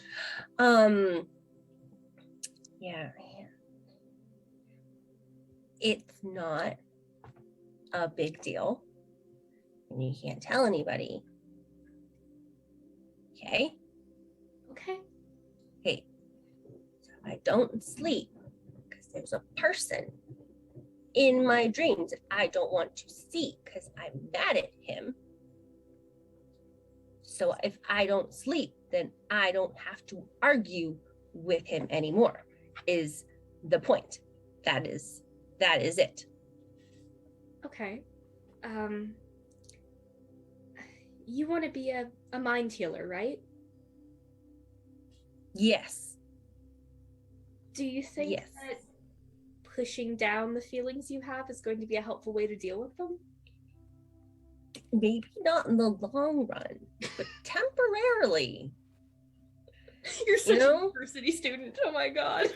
Yeah. It's not a big deal. And you can't tell anybody. Okay? Okay. Okay. So I don't sleep because there's a person in my dreams that I don't want to see because I'm mad at him. So if I don't sleep, then I don't have to argue with him anymore, is the point. That is it. Okay. You want to be a mind healer, right? Yes. Do you think Yes. that pushing down the feelings you have is going to be a helpful way to deal with them? Maybe not in the long run, but temporarily. You're such know? a university student. Oh my god.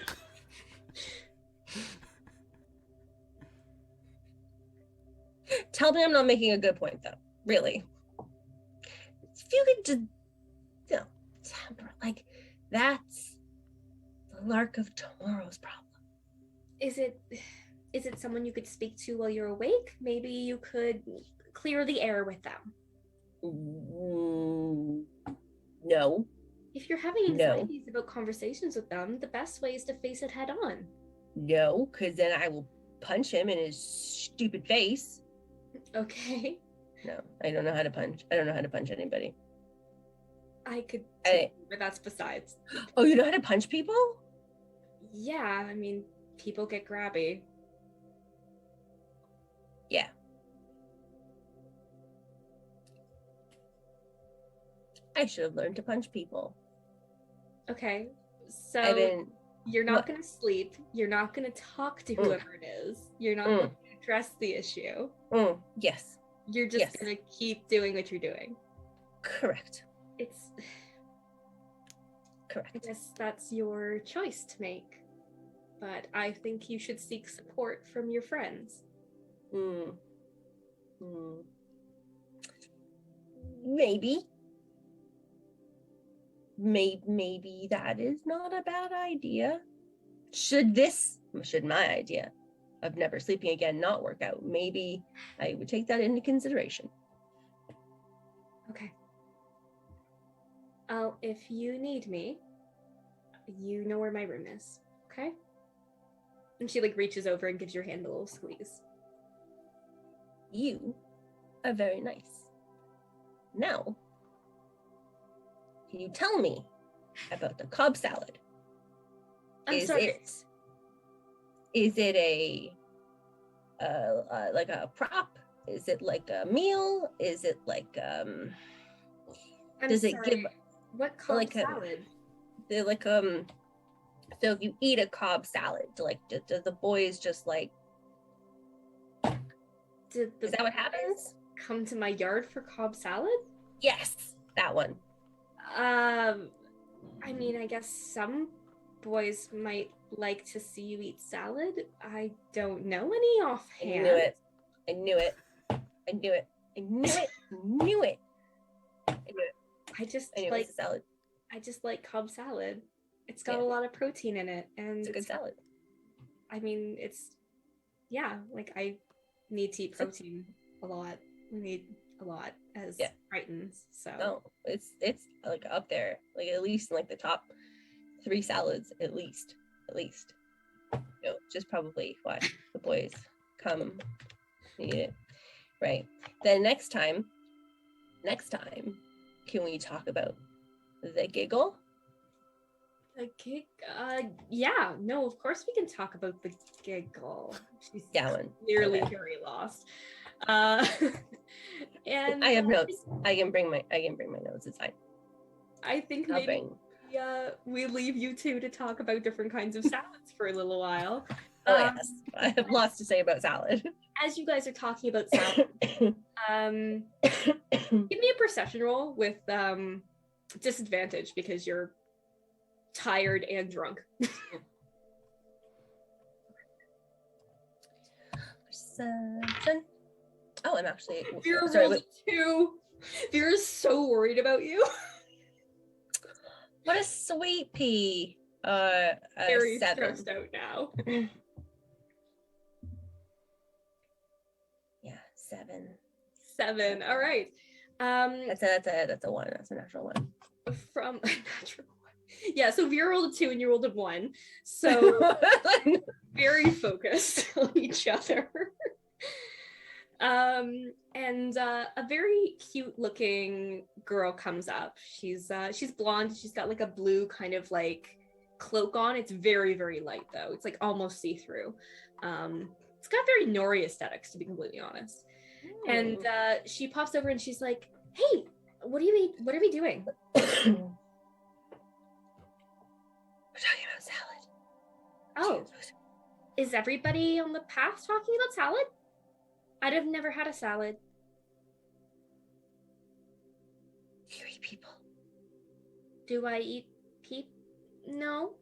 Tell me I'm not making a good point, though. Really. If you could just, you know, temper, like, that's the lark of tomorrow's problem. Is it someone you could speak to while you're awake? Maybe you could clear the air with them. No. If you're having No. anxieties about conversations with them, the best way is to face it head on. No, because then I will punch him in his stupid face. Okay. No, I don't know how to punch. I don't know how to punch anybody. I could I- but that's besides. Oh, you know how to punch people? Yeah, I mean, people get grabby. Yeah. I should have learned to punch people. Okay. So I've been you're not what? going to sleep. You're not going to talk to Mm. whoever it is. You're not Mm. going to address the issue. Yes, You're just Yes. going to keep doing what you're doing. correct. It's I Correct. guess that's your choice to make. But I think you should seek support from your friends. Maybe. Maybe that is not a bad idea. Should my idea of never sleeping again not work out, maybe I would take that into consideration. Okay. If you need me, you know where my room is, okay? And she like reaches over and gives your hand a little squeeze. You are very nice. Now, can you tell me about the Cobb salad? I'm sorry. Is it a like a prop? Is it like a meal? Is it like I'm does it sorry. give What Cobb like a- salad? they're like so if you eat a Cobb salad, like do the boys just like Did the is that what happens? come to my yard for Cobb salad? Yes, that one. I mean, I guess some boys might like to see you eat salad. I don't know any I offhand. knew it. I knew it. I knew it. I knew it. I knew it. I knew it. I just I knew it like was a salad. I just like Cobb salad. It's got Yeah. a lot of protein in it, and It's a good salad. I mean, like I need to eat protein a lot. We need a lot as Yeah. Titans. So No, it's like up there, like at least in like the top 3 salads, at least. No, just probably why the boys come eat it. Right. Then next time, can we talk about the giggle? the gig. Yeah, no, of course we can talk about the giggle. She's That one. clearly Okay. very lost. And I have notes. I can bring my notes. It's fine. I think I'll maybe bring. we leave you two to talk about different kinds of salads for a little while. Oh yes, I have lots to say about salad. As you guys are talking about salad, give me a perception roll with disadvantage because you're tired and drunk. Perception. Oh, I'm actually Vera sorry. rolled a 2. Vera's so worried about you. What a sweet pea. Very 7. stressed out now. Yeah, 7. 7. All right. That's a 1. That's a natural 1. From natural 1. Yeah, so Vera rolled a 2 and you rolled a 1. So very focused on each other. And a very cute looking girl comes up. She's blonde. She's got like a blue kind of like cloak on. It's very, very light though. It's like almost see-through. It's got very Nori aesthetics, to be completely honest. And she pops over and she's like, "Hey, what are we doing?" We're talking about salad. Oh, is everybody on the path talking about salad? I'd have never had a salad. You eat people. Do I eat No.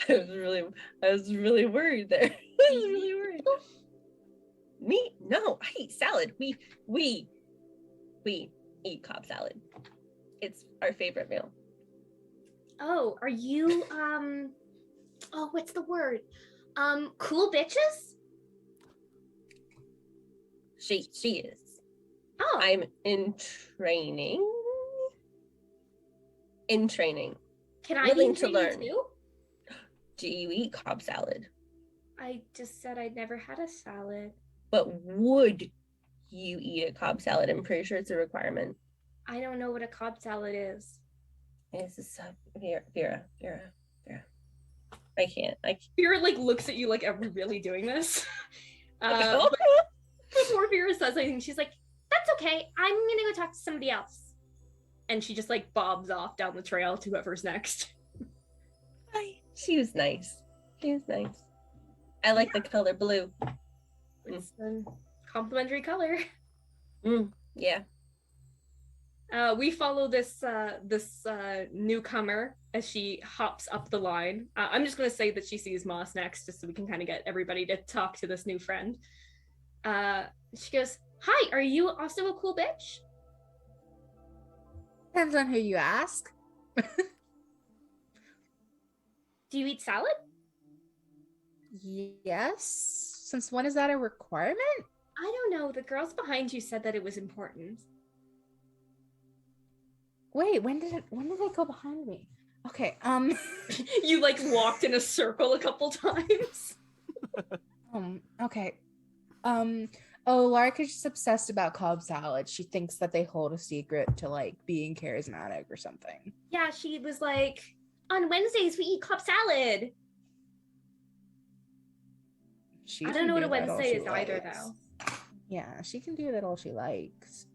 I was really worried there. I was really worried. Me? No, I eat salad. We eat Cobb salad. It's our favorite meal. Oh, are you oh, what's the word? Cool bitches? She is. Oh. I'm in training. Can I willing be to learn. too? Do you eat Cobb salad? I just said I'd never had a salad. But would you eat a Cobb salad? I'm pretty sure it's a requirement. I don't know what a Cobb salad is. This is Vera. I can't. Vera like looks at you like, are we really doing this? No. Before Vera says anything, she's like, that's okay. I'm gonna go talk to somebody else. And she just like bobs off down the trail to whoever's next. She was nice. I like the color blue. It's a complimentary color. Yeah. We follow this newcomer as she hops up the line. I'm just going to say that she sees Moss next, just so we can kind of get everybody to talk to this new friend. She goes, "Hi, are you also a cool bitch?" Depends on who you ask. Do you eat salad? Yes. Since when is that a requirement? I don't know. The girls behind you said that it was important. Wait, when did they go behind me? Okay, You like walked in a circle a couple times. Okay. Oh, Larka's just obsessed about Cobb salad. She thinks that they hold a secret to like being charismatic or something. Yeah, she was like, on Wednesdays we eat Cobb salad. I don't know what a Wednesday is either, though. Yeah, she can do that all she likes.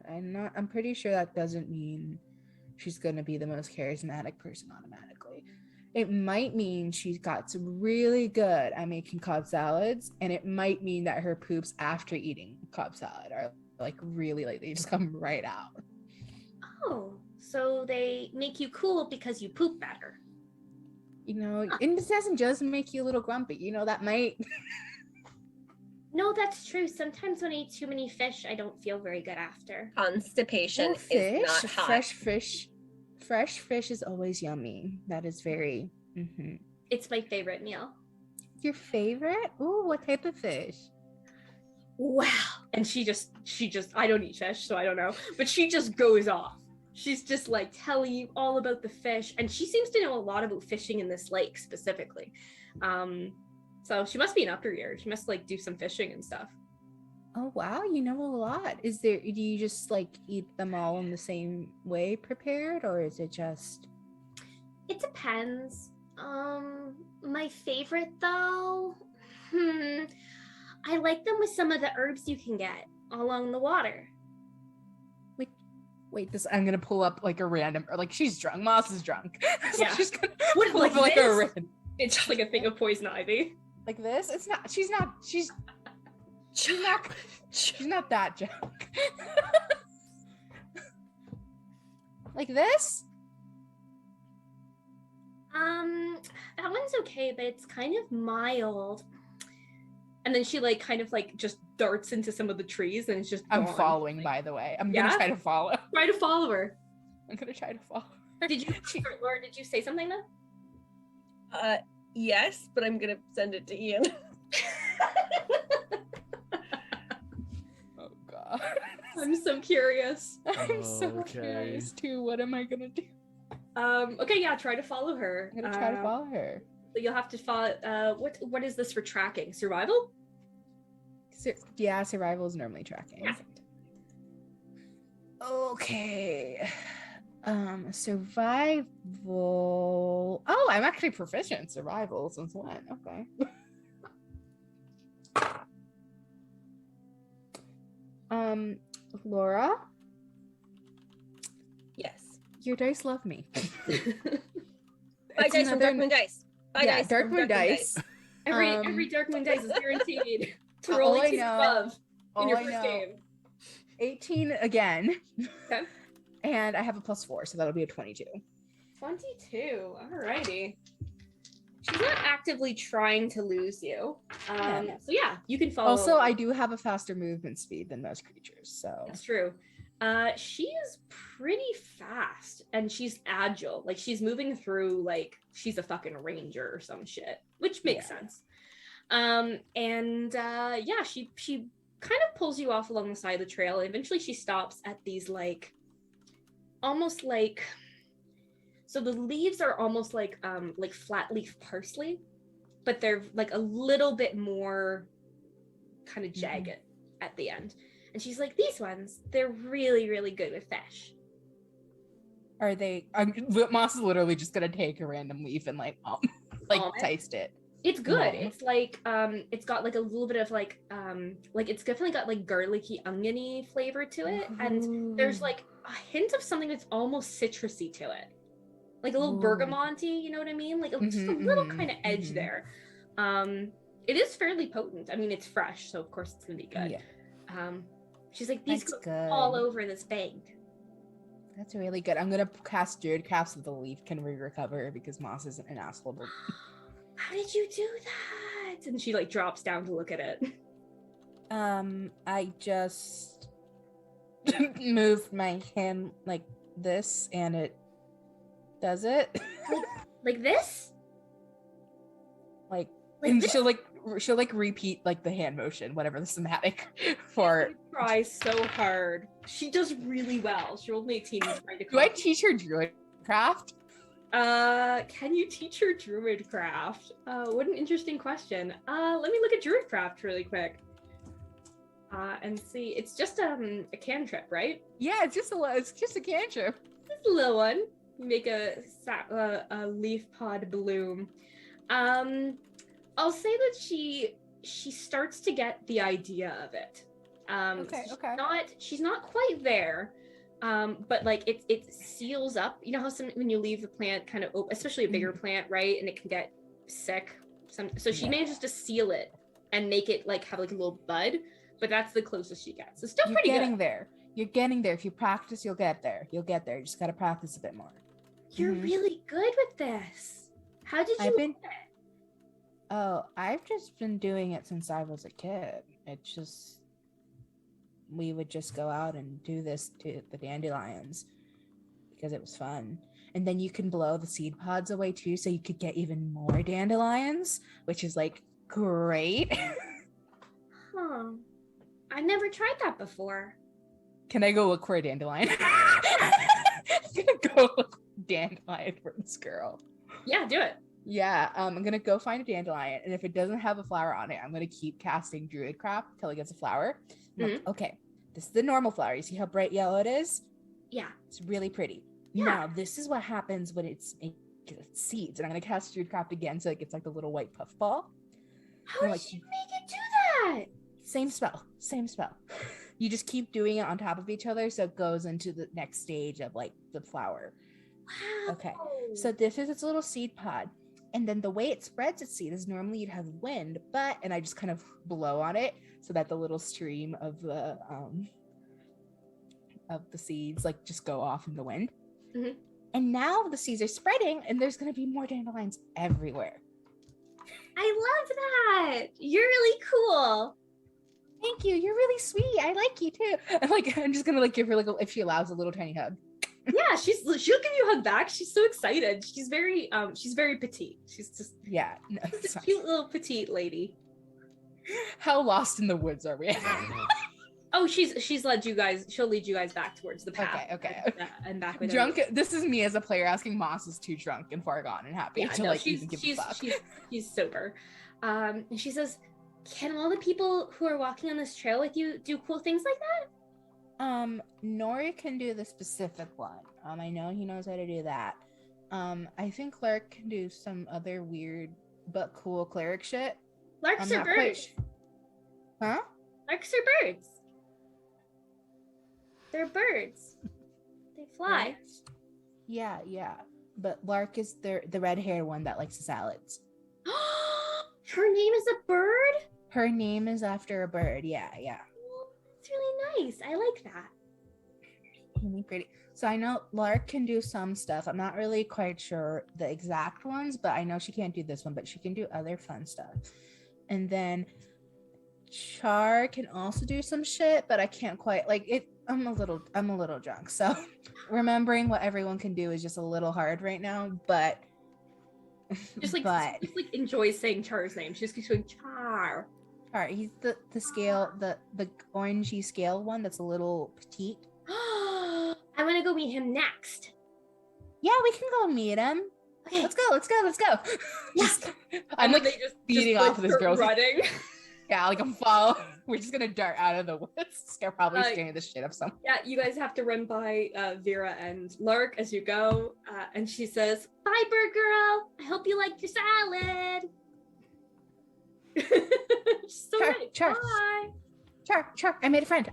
I'm pretty sure that doesn't mean she's gonna be the most charismatic person automatically. It might mean she's got some really good at making Cobb salads, and it might mean that her poops after eating Cobb salad are like really like they just come right out. Oh, so they make you cool because you poop better. You know, and it doesn't just make you a little grumpy. You know, that might. No, that's true. Sometimes when I eat too many fish, I don't feel very good after. Constipation is not hot. Fresh fish is always yummy. That is very. It's my favorite meal. Your favorite? Ooh, what type of fish? Wow. And she just, I don't eat fish, so I don't know. But she just goes off. She's just like telling you all about the fish. And she seems to know a lot about fishing in this lake specifically. So she must be an upper year. She must like do some fishing and stuff. Oh wow, you know a lot. Do you just like eat them all in the same way prepared, or is it just? It depends. My favorite though, I like them with some of the herbs you can get along the water. Wait, I'm gonna pull up like a random, or like she's drunk. Moss is drunk. So Yeah. she's gonna What, pull like up like this? a random. It's just like a thing of poison ivy. Like this? It's not. She's not that drunk. Like this? That one's okay, but it's kind of mild. And then she like kind of like just darts into some of the trees and it's just I'm gone. following, by the way. I'm Yeah? gonna try to follow. Try to follow her. I'm gonna try to follow her. Did you, Laura, did you say something though? Yes, but I'm gonna send it to Ian. Oh god. I'm so curious. I'm so Okay. curious too. What am I gonna do? Okay, yeah, try to follow her. I'm gonna try to follow her. So you'll have to follow, what is this for tracking? Survival? Yeah, survival is normally tracking. Yeah. Okay. Survival. Oh, I'm actually proficient in survival since when? Okay. Laura, Yes. your dice love me. Buy dice from Darkmoon Dice. Buy Yeah, dice from Darkmoon Dice. Every Dark Moon dice is guaranteed to all roll I 18 know- above in all your I first know- game. 18 again. Okay. And I have a +4, so that'll be a 22. 22. Alrighty. She's not actively trying to lose you. Yeah. So yeah, you can follow. Also, I do have a faster movement speed than most creatures, so That's true. She is pretty fast and she's agile. Like she's moving through like she's a fucking ranger or some shit, which makes sense. Yeah, she kind of pulls you off along the side of the trail, and eventually she stops at these like almost like, so the leaves are almost like flat leaf parsley, but they're like a little bit more kind of jagged at the end. And she's like, these ones, they're really, really good with fish. are they? Moss is literally just gonna take a random leaf and like taste it. It's good. No. It's like it's got like a little bit of like it's definitely got like garlicky, oniony flavor to it, and there's like a hint of something that's almost citrusy to it, like a little bergamonty. You know what I mean? Like just a little kind of edge there. It is fairly potent. I mean, it's fresh, so of course it's gonna be good. Yeah. She's like, these That's go good. all over this thing. That's really good. I'm gonna cast Druidcraft so the leaf can recover because Moss isn't an asshole. But... How did you do that? And she like drops down to look at it. I just moved my hand like this, and it does it. Like this? Like Like this? she'll repeat like the hand motion, whatever the somatic for. She tries so hard. She does really well. She rolled an 18 trying to Do I copy. teach her Druidcraft? Can you teach her Druidcraft? What an interesting question. Let me look at Druidcraft really quick. And see. It's just a cantrip, right? Yeah, it's just a cantrip. Just a little one. You make a leaf pod bloom. I'll say that she starts to get the idea of it. Okay. She's not quite there. But like it seals up. You know how when you leave the plant kind of open, especially a bigger plant, right? And it can get sick. So she manages to seal it and make it like have like a little bud, but that's the closest she gets. So still pretty good. You're getting there. If you practice, you'll get there. You just gotta practice a bit more. You're really good with this. How did you learn it? I've just been doing it since I was a kid. It's just we would just go out and do this to the dandelions because it was fun. And then you can blow the seed pods away too, so you could get even more dandelions, which is like great. Huh. I never tried that before. Can I go look for a dandelion? I'm gonna go look for a dandelion for this girl. Yeah, do it. Yeah, I'm gonna go find a dandelion, and if it doesn't have a flower on it, I'm gonna keep casting Druidcraft till it gets a flower. Like, okay, this is the normal flower. You see how bright yellow it is? Yeah. It's really pretty. Yeah. Now, this is what happens when it's seeds, and I'm gonna cast Druidcraft again so it gets like the little white puff ball. How did like, you make it do that? Same spell. You just keep doing it on top of each other so it goes into the next stage of like the flower. Wow. Okay, so this is its little seed pod. And then the way it spreads its seed is normally you'd have wind, and I just kind of blow on it so that the little stream of the seeds like just go off in the wind. Mm-hmm. And now the seeds are spreading, and there's going to be more dandelions everywhere. I love that. You're really cool. Thank you. You're really sweet. I like you too. I'm just gonna like give her like if she allows a little tiny hug. Yeah, she'll give you a hug back. She's so excited. She's very petite. She's just She's a cute little petite lady. How lost in the woods are we? Oh, she's led you guys. She'll lead you guys back towards the path. Okay. And back with Drunk. This is me as a player asking Moss is too drunk and far gone and happy even give a fuck. She's sober. And she says, "Can all the people who are walking on this trail with you do cool things like that?" Nori can do the specific one. I know he knows how to do that. I think Lark can do some other weird but cool cleric shit. Larks are birds. Huh? Larks are birds. They're birds. They fly. Yeah. But Lark is the red-haired one that likes the salads. Her name is a bird? Her name is after a bird. Yeah. It's really nice. I like that. really pretty. So I know Lark can do some stuff. I'm not really quite sure the exact ones, but I know she can't do this one, but she can do other fun stuff. And then Charr can also do some shit, but I can't quite like it. I'm a little drunk, so remembering what everyone can do is just a little hard right now. But Just like enjoy saying Char's name. She just keeps going Charr. Charr, he's the scale, the orangey scale one that's a little petite. I want to go meet him next. Yeah, we can go meet him. Okay. Let's go. Yes. I'm like they just beating off of this girl's running. Yeah, like I'm following. We're just gonna dart out of the woods. Probably scaring the shit of someone. Yeah, you guys have to run by Vera and Lark as you go. And she says, "Bye, bird girl. I hope you liked your salad." So Charr, nice. Charr. Bye. Charr, I made a friend.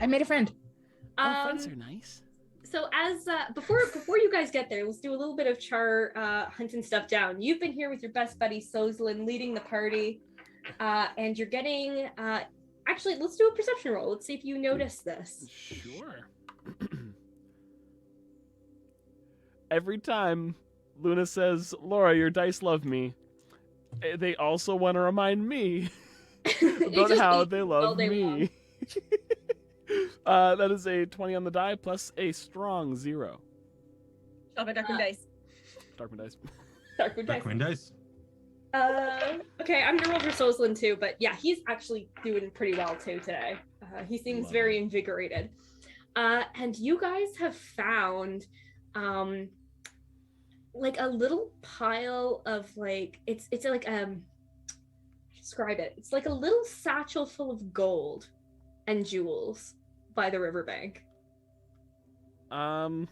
Oh, friends are nice. So as before you guys get there, let's do a little bit of Charr hunting stuff down. You've been here with your best buddy Sozlin leading the party, and you're getting. Actually, let's do a perception roll. Let's see if you notice this. Sure. Every time Luna says, "Laura, your dice love me," they also want to remind me about how they love me. That is a 20 on the die plus a strong 0. Shove it, Darkwing Dice. Darkwing dice. Darkwing Dice. Okay, I'm gonna roll for Sozlin too, but yeah, he's actually doing pretty well too today. He seems very invigorated. And you guys have found like a little pile of like it's like describe it. It's like a little satchel full of gold and jewels by the riverbank. I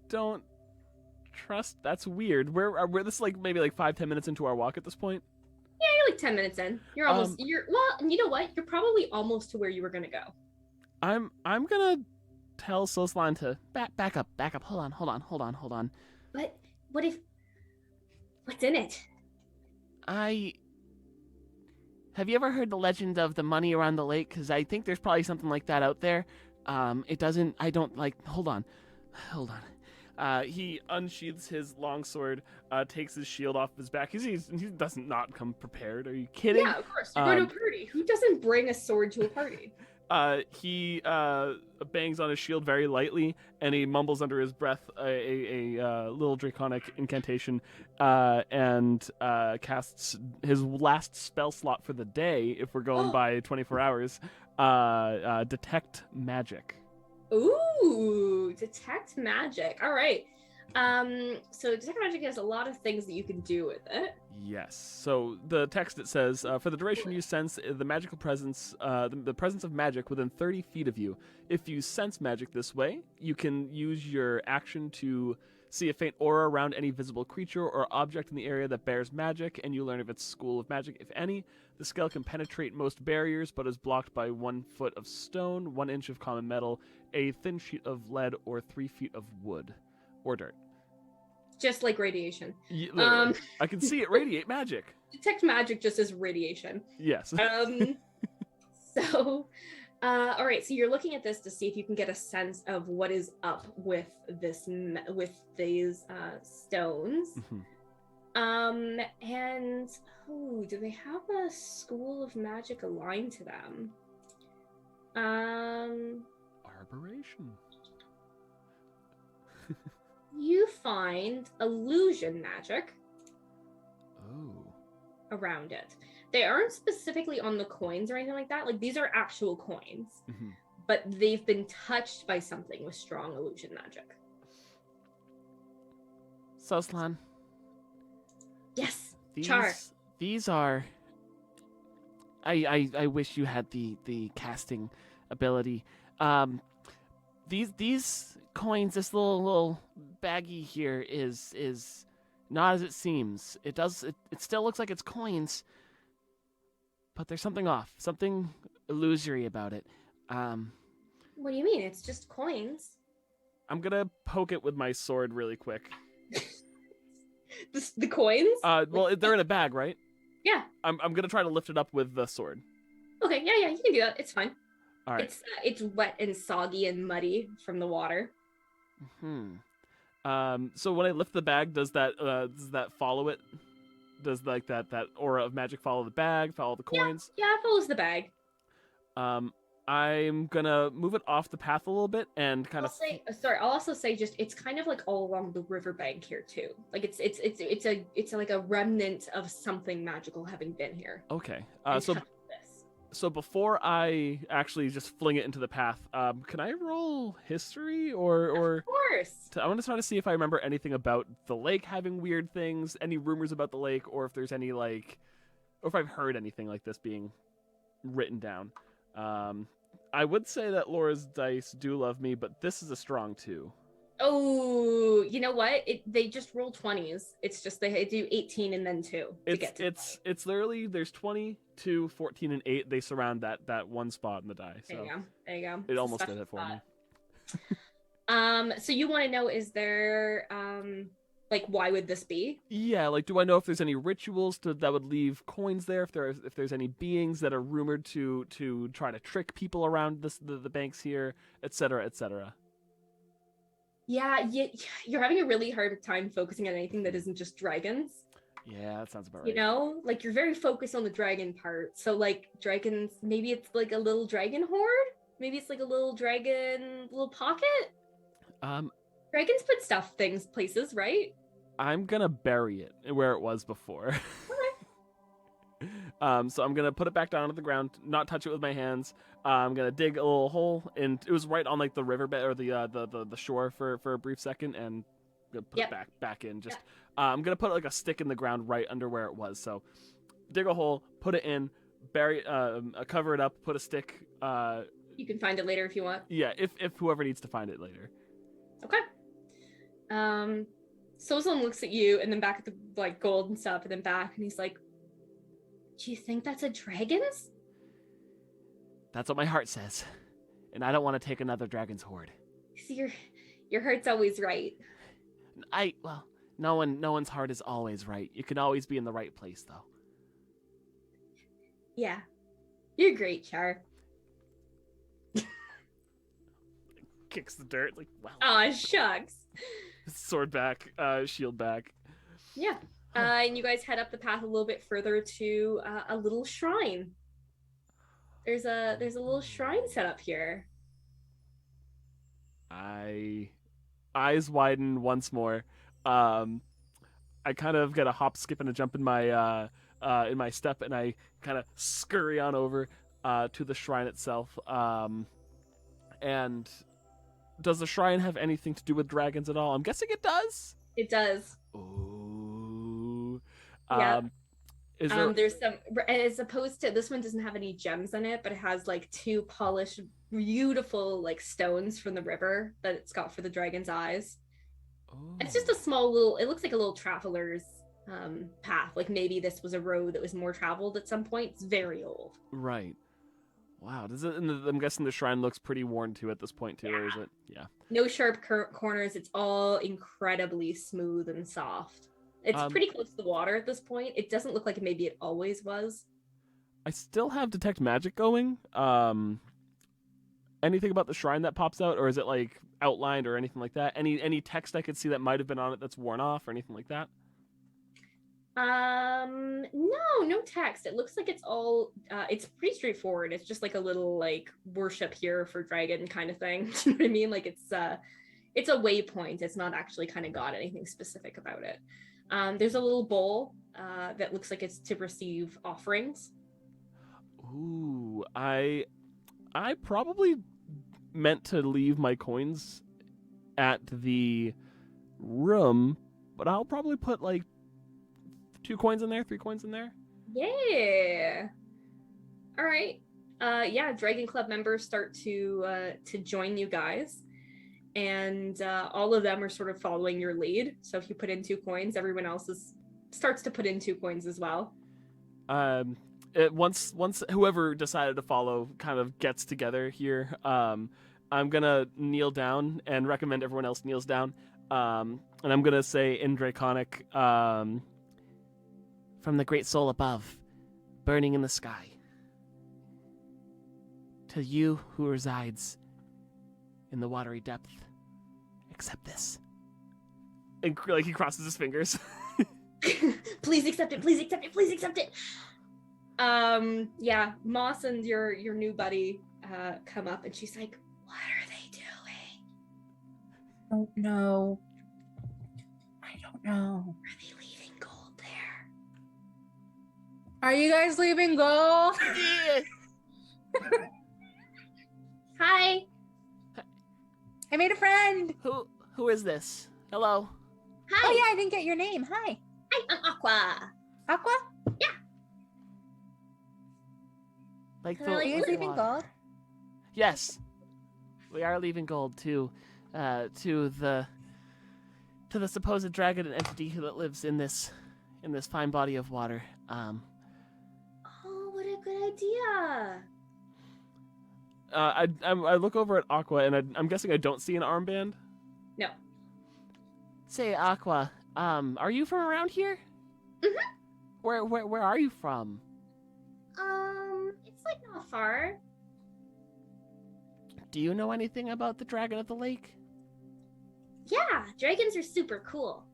don't trust. That's weird. We're this like maybe like 5-10 minutes into our walk at this point. Yeah, you're like 10 minutes in. You're almost well, you know what? You're probably almost to where you were gonna go. I'm gonna tell Soslan to back up. Hold on. But what if what's in it? Have you ever heard the legend of the money around the lake? Because I think there's probably something like that out there. Hold on. He unsheathes his longsword, takes his shield off his back. He does not come prepared. Are you kidding? Yeah, of course. You're going to a party. Who doesn't bring a sword to a party? He bangs on his shield very lightly, and he mumbles under his breath a little draconic incantation, and casts his last spell slot for the day, if we're going by 24 hours, Detect Magic. Ooh, Detect Magic. All right. So Detect Magic has a lot of things that you can do with it. Yes. So the text, it says, for the duration you sense the magical presence, the presence of magic within 30 feet of you. If you sense magic this way, you can use your action to see a faint aura around any visible creature or object in the area that bears magic, and you learn of its school of magic, if any. The spell can penetrate most barriers, but is blocked by 1 foot of stone, 1 inch of common metal, a thin sheet of lead, or 3 feet of wood or dirt. Just like radiation. Yeah, I can see it radiate magic. Detect Magic just as radiation. Yes. So, all right. So you're looking at this to see if you can get a sense of what is up with these stones. Mm-hmm. And do they have a school of magic aligned to them? Arboration. You find illusion magic. Oh. Around it. They aren't specifically on the coins or anything like that. Like, these are actual coins, Mm-hmm. but they've been touched by something with strong illusion magic. Soslan. Yes, Charr. These are. I wish you had the casting ability. These coins, this little baggie here is not as it seems. It still looks like it's coins, but there's something off, something illusory about it. What do you mean? It's just coins. I'm gonna poke it with my sword really quick. The coins? Well, they're in a bag, right? Yeah. I'm gonna try to lift it up with the sword. Okay, yeah, you can do that. It's fine. All right. It's wet and soggy and muddy from the water. So when I lift the bag, does that follow it? Does like that aura of magic follow the bag, follow the coins? Yeah, it follows the bag. I'm gonna move it off the path a little bit and kind of. I'll also say just it's kind of like all along the riverbank here too. Like it's like a remnant of something magical having been here. Okay. And So touched this. so before I actually just fling it into the path, can I roll history or? Of course. I want to try to see if I remember anything about the lake having weird things, any rumors about the lake, or if there's any or if I've heard anything like this being written down. I would say that Laura's dice do love me, but this is a strong 2. Oh, you know what? They just roll 20s. It's just they do 18 and then 2 to get to 20. It's literally there's 20, 2, 14, and 8. They surround that one spot in the die. So There you go. it almost did it for me. So you want to know, is there like why would this be? Yeah, like do I know if there's any rituals that would leave coins there? If there's any beings that are rumored to try to trick people around the banks here, etc., etc. Yeah, you're having a really hard time focusing on anything that isn't just dragons. Yeah, that sounds about right. You know, like you're very focused on the dragon part. So like dragons, maybe it's like a little dragon horde. Maybe it's like a little dragon little pocket. Dragons put places, right? I'm gonna bury it where it was before. Okay. So I'm gonna put it back down to the ground, not touch it with my hands. I'm gonna dig a little hole, and it was right on like the riverbed or the shore for a brief second, and gonna put it back in. Just I'm gonna put like a stick in the ground right under where it was. So dig a hole, put it in, bury, cover it up, put a stick. You can find it later if you want. Yeah, if whoever needs to find it later. Okay. So someone looks at you and then back at the like gold and stuff, and then back, and he's like, "Do you think that's a dragon's?" That's what my heart says, and I don't want to take another dragon's horde. See, your heart's always right. Well, no one's heart is always right. You can always be in the right place, though. Yeah, you're great, Charr. Kicks the dirt like wow. Aw, shucks. Sword back, shield back. Yeah. And you guys head up the path a little bit further to a little shrine. There's a little shrine set up here. Eyes widen once more. I kind of get a hop, skip, and a jump in my step, and I kind of scurry on over to the shrine itself. And does the shrine have anything to do with dragons at all? I'm guessing it does. It does. Ooh. Yeah. There's some, as opposed to this one doesn't have any gems in it, but it has like 2 polished, beautiful like stones from the river that it's got for the dragon's eyes. Ooh. It's just a small little. It looks like a little traveler's path. Like maybe this was a road that was more traveled at some point. It's very old. Right. Wow. I'm guessing the shrine looks pretty worn too at this point too, or is it? Yeah. No sharp corners. It's all incredibly smooth and soft. It's pretty close to the water at this point. It doesn't look like maybe it always was. I still have detect magic going. Anything about the shrine that pops out, or is it like outlined or anything like that? Any text I could see that might have been on it that's worn off or anything like that? No text. It looks like it's all it's pretty straightforward. It's just like a little like worship here for dragon kind of thing. You know what I mean? Like it's a waypoint. It's not actually kind of got anything specific about it. There's a little bowl that looks like it's to receive offerings. Ooh, I probably meant to leave my coins at the room, but I'll probably put like 2 coins in there, 3 coins in there. Yeah. All right. Yeah, Dragon Club members start to join you guys. And all of them are sort of following your lead. So if you put in 2 coins, everyone else starts to put in 2 coins as well. Once whoever decided to follow kind of gets together here, I'm gonna kneel down and recommend everyone else kneels down. And I'm gonna say in Draconic, from the great soul above, burning in the sky, to you who resides in the watery depth, accept this. And like he crosses his fingers. Please accept it. Please accept it. Please accept it. Yeah, Moss and your new buddy come up, and she's like, "What are they doing? Don't know. I don't know. Are they leaving gold there?" Are you guys leaving gold? Hi. I made a friend. Who is this? Hello. Hi. Oh yeah, I didn't get your name. Hi. I'm Aqua. Aqua? Like Are Are you like leaving water. gold? Yes, we are leaving gold to the supposed dragon entity that lives in this fine body of water. Oh, what a good idea. I look over at Aqua and I'm guessing I don't see an armband. No. Say, Aqua, are you from around here? Mhm. Where are you from? It's like not far. Do you know anything about the dragon of the lake? Yeah, dragons are super cool.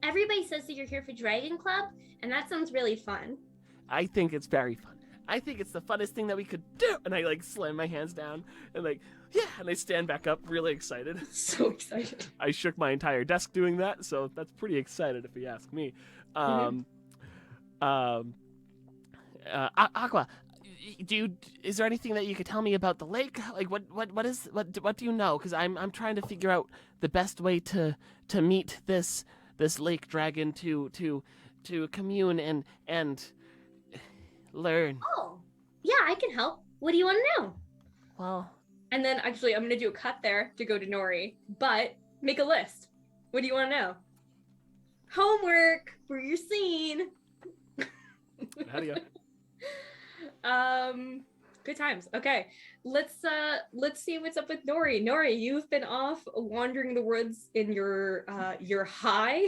Everybody says that you're here for Dragon Club, and that sounds really fun. I think it's very fun. I think it's the funnest thing that we could do. And I like slam my hands down and like, yeah, and I stand back up really excited. So excited. I shook my entire desk doing that, so that's pretty excited if you ask me. Aqua, is there anything that you could tell me about the lake? Like what do you know? Because I'm trying to figure out the best way to meet this lake dragon to commune and learn. Oh, yeah, I can help. What do you want to know? Well, And then actually, I'm going to do a cut there to go to Nori, but make a list. What do you want to know? Homework for your scene. how do you? Good times. Okay, let's see what's up with Nori. Nori, you've been off wandering the woods in your high.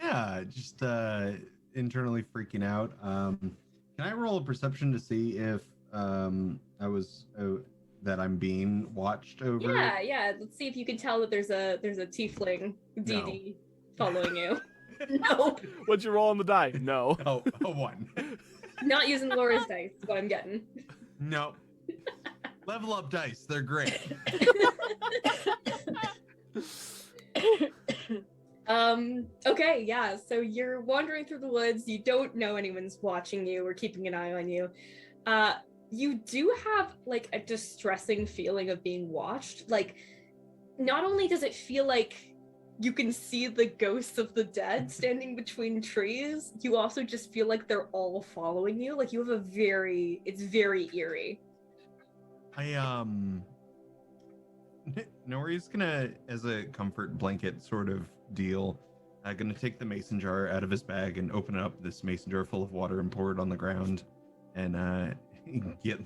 Yeah, just internally freaking out. Can I roll a perception to see if that I'm being watched over? Yeah. Let's see if you can tell that there's a tiefling DD following you. No, What'd you roll on the die? No. Oh, a 1. not using Laura's dice. Is what I'm getting. No. Level up dice. They're great. Okay, yeah. So you're wandering through the woods. You don't know anyone's watching you or keeping an eye on you. You do have like a distressing feeling of being watched. Like, not only does it feel like you can see the ghosts of the dead standing between trees, you also just feel like they're all following you. Like, you have it's very eerie. Nori's gonna, as a comfort blanket sort of deal, gonna take the mason jar out of his bag and open up this mason jar full of water and pour it on the ground, and get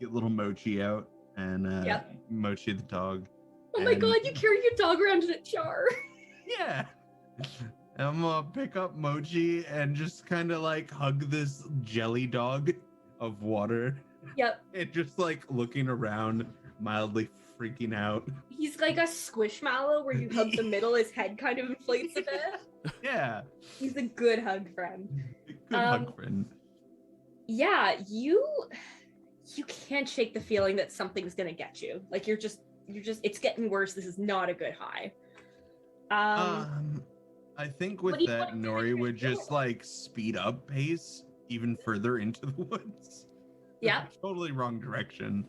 little Mochi out and Yep. Mochi the dog. Oh my And- god, you carry your dog around in a jar. Yeah. I'm gonna pick up Mochi and just kind of like hug this jelly dog of water Yep. and just like looking around, mildly freaking out. He's like a squishmallow where you hug the middle, his head kind of inflates a bit. Yeah. He's a good hug friend. Good hug friend. Yeah, you can't shake the feeling that something's gonna get you. Like you're just it's getting worse. This is not a good high. I think what with do you that, want to do Nori with would your just skill? like speed up pace even further into the woods. Yeah. Totally wrong direction.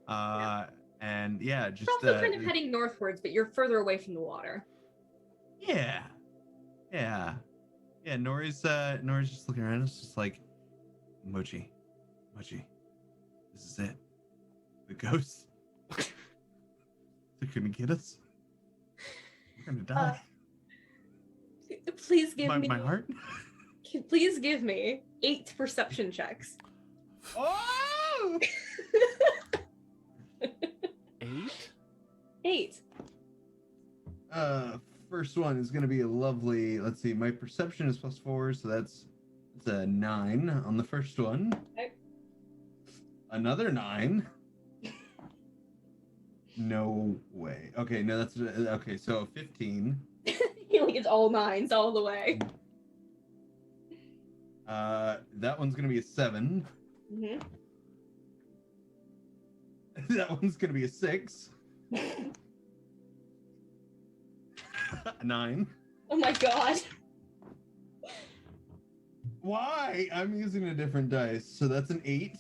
And yeah, just You're also kind of heading northwards, but you're further away from the water. yeah. Nori's just looking around. It's just like, Mochi, this is it. The ghosts. They're gonna get us. We're gonna die. Please give me my heart. Please give me 8 perception checks. Oh! 8? 8. First one is gonna be a lovely. Let's see. My perception is +4, so that's a 9 on the first one. Okay. Another 9. No way. Okay, no, that's okay. So 15. Like it's all 9s all the way. That one's gonna be a 7. Mm-hmm. That one's gonna be a 6. 9. Oh my god. Why? I'm using a different dice, so that's an 8.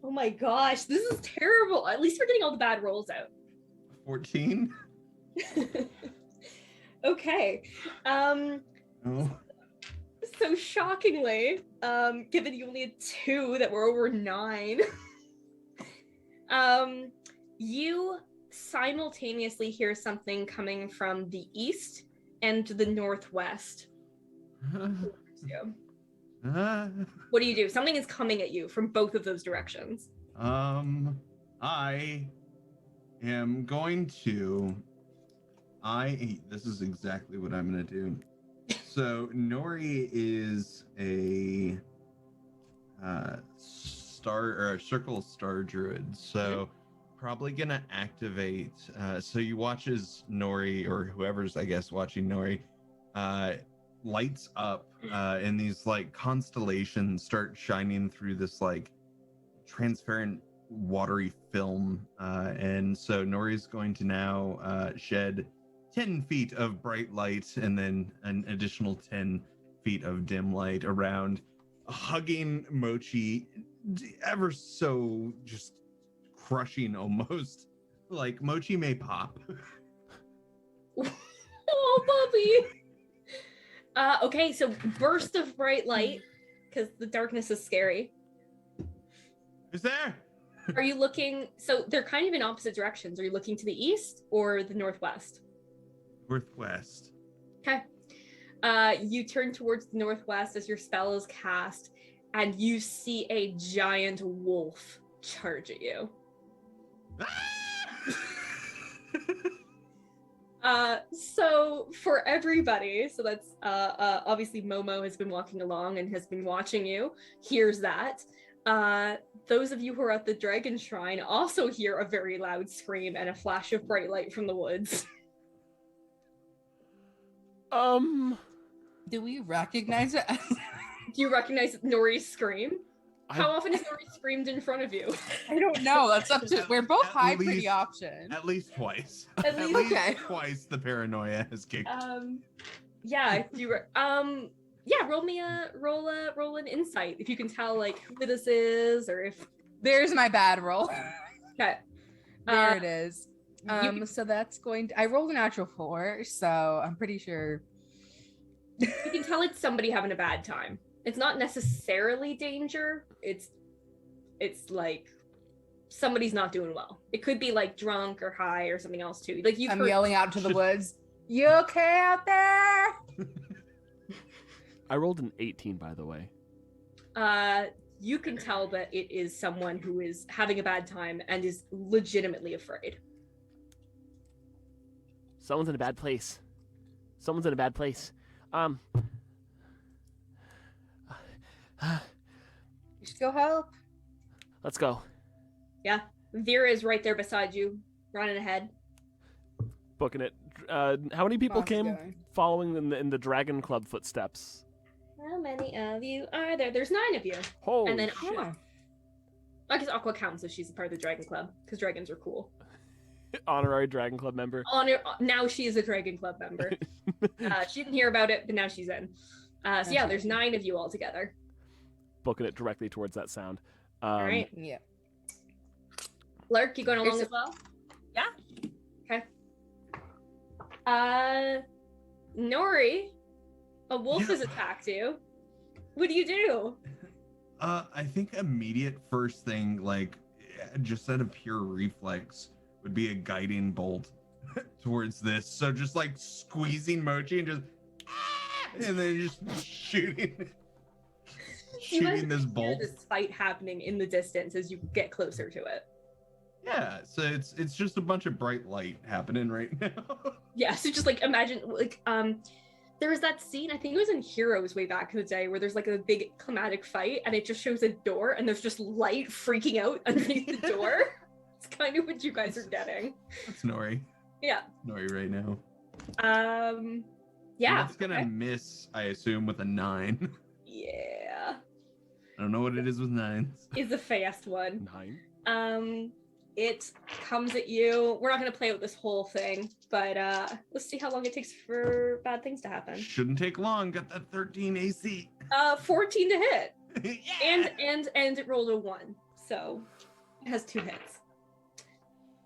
Oh my gosh, this is terrible. At least we're getting all the bad rolls out. 14. Okay. Oh. So shockingly, given you only had 2 that were over 9, you simultaneously hear something coming from the east and the northwest. What do you do? Something is coming at you from both of those directions. I am going to. This is exactly what I'm gonna do. So Nori is a star or a circle star druid. So probably gonna activate. So you watch as Nori or whoever's I guess watching Nori lights up and these like constellations start shining through this like transparent watery film and so Nori's going to now shed 10 feet of bright light and then an additional 10 feet of dim light around, hugging Mochi ever so just crushing almost like Mochi may pop. Oh, Bobby. Okay, so burst of bright light, because the darkness is scary. Who's there? Are you looking, so they're kind of in opposite directions. Are you looking to the east or the northwest? Northwest. Okay. You turn towards the northwest as your spell is cast, and you see a giant wolf charge at you. So for everybody, so that's obviously Momo has been walking along and has been watching you, hears that. Those of you who are at the Dragon Shrine also hear a very loud scream and a flash of bright light from the woods. Do we recognize it? Do you recognize Nori's scream? How often has Nori screamed in front of you? I don't know. That's up to. We're both At high for least- the option. At least twice. At least- Okay. Twice the paranoia has kicked. Yeah, do you yeah, roll an insight if you can tell like who this is or if There's my bad roll. okay. There it is. you- So that's going to. I rolled a natural 4, so I'm pretty sure. You can tell it's somebody having a bad time. It's not necessarily danger. It's like somebody's not doing well. It could be like drunk or high or something else too. Like I'm yelling out to the woods. You okay out there? I rolled an 18, by the way. You can tell that it is someone who is having a bad time and is legitimately afraid. Someone's in a bad place. Someone's in a bad place. You should go help. Let's go. Yeah. Vera is right there beside you, running ahead. Booking it. How many people Mom's came going. following in the Dragon Club footsteps? How many of you are there? There's 9 of you. Holy And then shit. Aqua. I guess Aqua counts if she's a part of the Dragon Club, because dragons are cool. Honorary Dragon Club member. Now she is a Dragon Club member. She didn't hear about it, but now she's in. So yeah, there's 9 of you all together. Booking it directly towards that sound. All right. Yeah. Lark, you going along It's- as well? Yeah. Okay. Nori, a wolf has attacked you. What do you do? I think immediate first thing, like just out of pure reflex, would be a guiding bolt towards this. So just like squeezing Mochi and just and then just shooting this bolt. This fight happening in the distance as you get closer to it. Yeah, so it's just a bunch of bright light happening right now. Yeah, so just like imagine like There was that scene, I think it was in Heroes way back in the day, where there's like a big climatic fight and it just shows a door and there's just light freaking out underneath the door. It's kind of what you guys are getting. That's Nori. Yeah. Nori right now. Yeah. That's gonna miss, I assume, with a 9. Yeah. I don't know what it is with 9s. Is the fast one. 9. It comes at you. We're not gonna play out this whole thing, but let's see how long it takes for bad things to happen. Shouldn't take long. Got that 13 AC. 14 to hit. Yeah! And it rolled a 1, so it has 2 hits.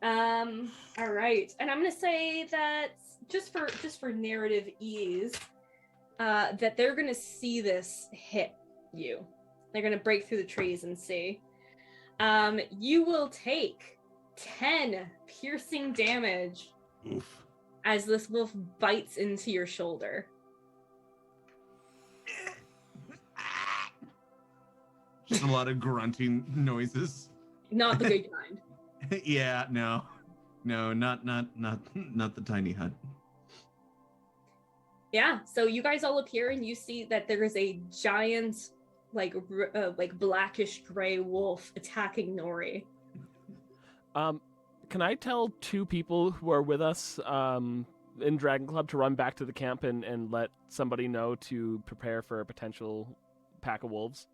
All right, and I'm gonna say that just for narrative ease, that they're gonna see this hit you. They're gonna break through the trees and see. You will take 10 piercing damage. Oof. As this wolf bites into your shoulder. Just a lot of grunting noises. Not the good kind. Yeah, no, not the tiny hut. Yeah, so you guys all appear and you see that there is a giant, like blackish gray wolf attacking Nori. Can I tell 2 people who are with us in Dragon Club to run back to the camp and let somebody know to prepare for a potential pack of wolves?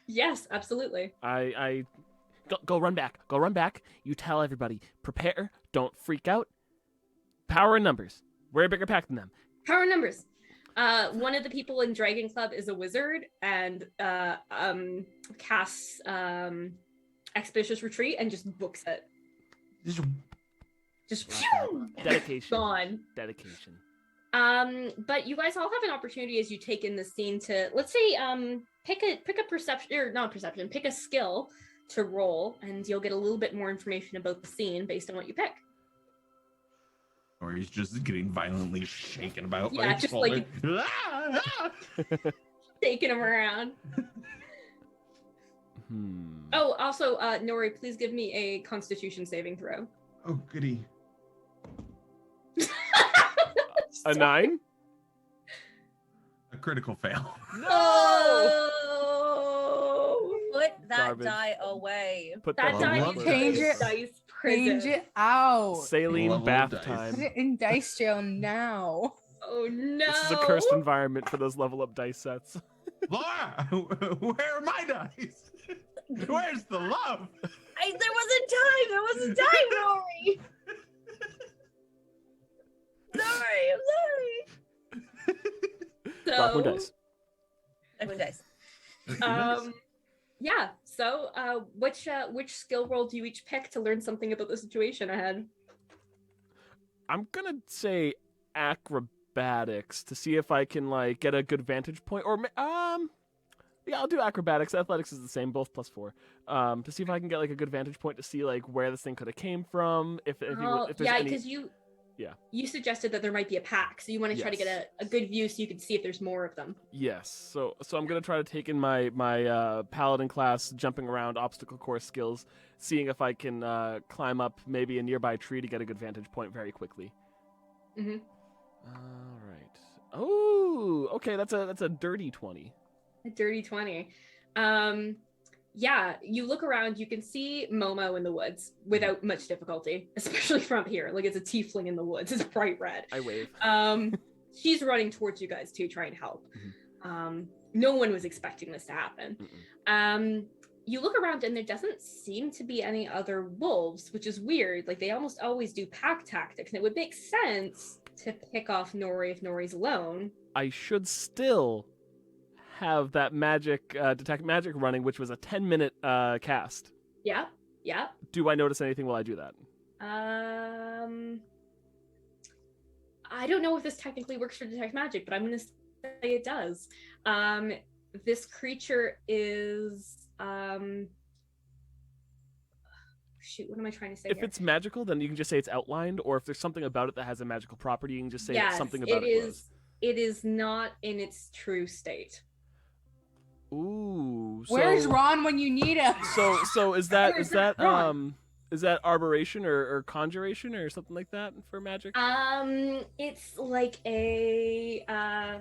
Yes, absolutely. I go run back. Go run back. You tell everybody, prepare, don't freak out. Power in numbers. We're a bigger pack than them. Power in numbers. One of the people in Dragon Club is a wizard and casts Expeditious Retreat and just books it. Just Dedication. gone. Dedication. But you guys all have an opportunity as you take in the scene to, let's say, pick a perception, or not perception, pick a skill to roll, and you'll get a little bit more information about the scene based on what you pick. Or he's just getting violently shaken about. Yeah, just like taking him around. Oh, also, Nori, please give me a Constitution saving throw. Oh, goody. A 9? A critical fail. No! Put that Garbage. die away. Put That Well, die love is Change in it. dice prison. Change it out. Saline Level bath dice. time. Put it in dice jail now. Oh no! This is a cursed environment for those level up dice sets. Laura, where are my dice? Where's the love? There wasn't time, Nori. Sorry, I'm sorry. Rock one dice. I win dice. Yeah. So, which skill roll do you each pick to learn something about the situation ahead? I'm gonna say acrobatics to see if I can like get a good vantage point, or yeah, I'll do acrobatics. Athletics is the same, both +4. To see if I can get like a good vantage point to see like where this thing could have came from. If there's yeah, any... because you suggested that there might be a pack, so you want to try to get a good view so you can see if there's more of them. Yes. So I'm gonna try to take in my paladin class jumping around obstacle course skills, seeing if I can climb up maybe a nearby tree to get a good vantage point very quickly. Mm-hmm. All right. Oh, okay. That's a dirty 20. A dirty 20. Yeah, you look around, you can see Momo in the woods without much difficulty, especially from here. Like, it's a tiefling in the woods. It's bright red. I wave. She's running towards you guys to try and help. No one was expecting this to happen. You look around and there doesn't seem to be any other wolves, which is weird. Like, they almost always do pack tactics, and it would make sense to pick off Nori if Nori's alone. I should still have that magic detect magic running, which was a 10-minute cast. Yeah. Do I notice anything while I do that? I don't know if this technically works for detect magic, but I'm going to say it does. This creature is shoot, what am I trying to say If here? it's magical, then you can just say it's outlined, or if there's something about it that has a magical property, you can just say Yes, it's something about it glows. It is not in its true state. Ooh. So, Where's Ron when you need him? So is that Where's is that Ron? Is that arboration or conjuration or something like that for magic? It's like a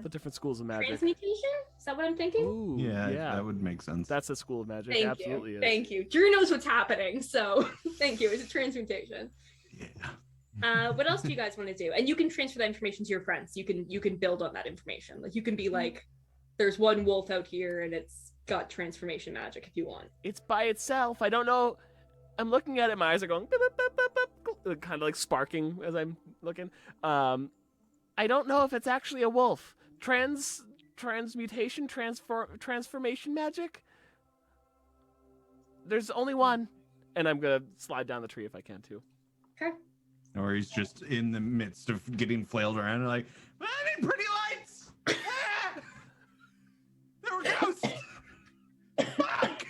The different schools of magic. transmutation. Is that what I'm thinking? Ooh, Yeah, yeah. that would make sense. That's a school of magic. Thank Absolutely you. is. Thank you. Drew knows what's happening, so thank you. It's a transmutation. Yeah. What else do you guys want to do? And you can transfer that information to your friends. You can build on that information. Like you can be like, there's one wolf out here and it's got transformation magic if you want. It's by itself. I don't know. I'm looking at it. My eyes are going kind of like sparking as I'm looking. I don't know if it's actually a wolf. Transmutation, transformation magic. There's only one, and I'm gonna slide down the tree if I can too. Okay. Or he's just in the midst of getting flailed around and like, I need pretty lights! Ah! There we go! Fuck!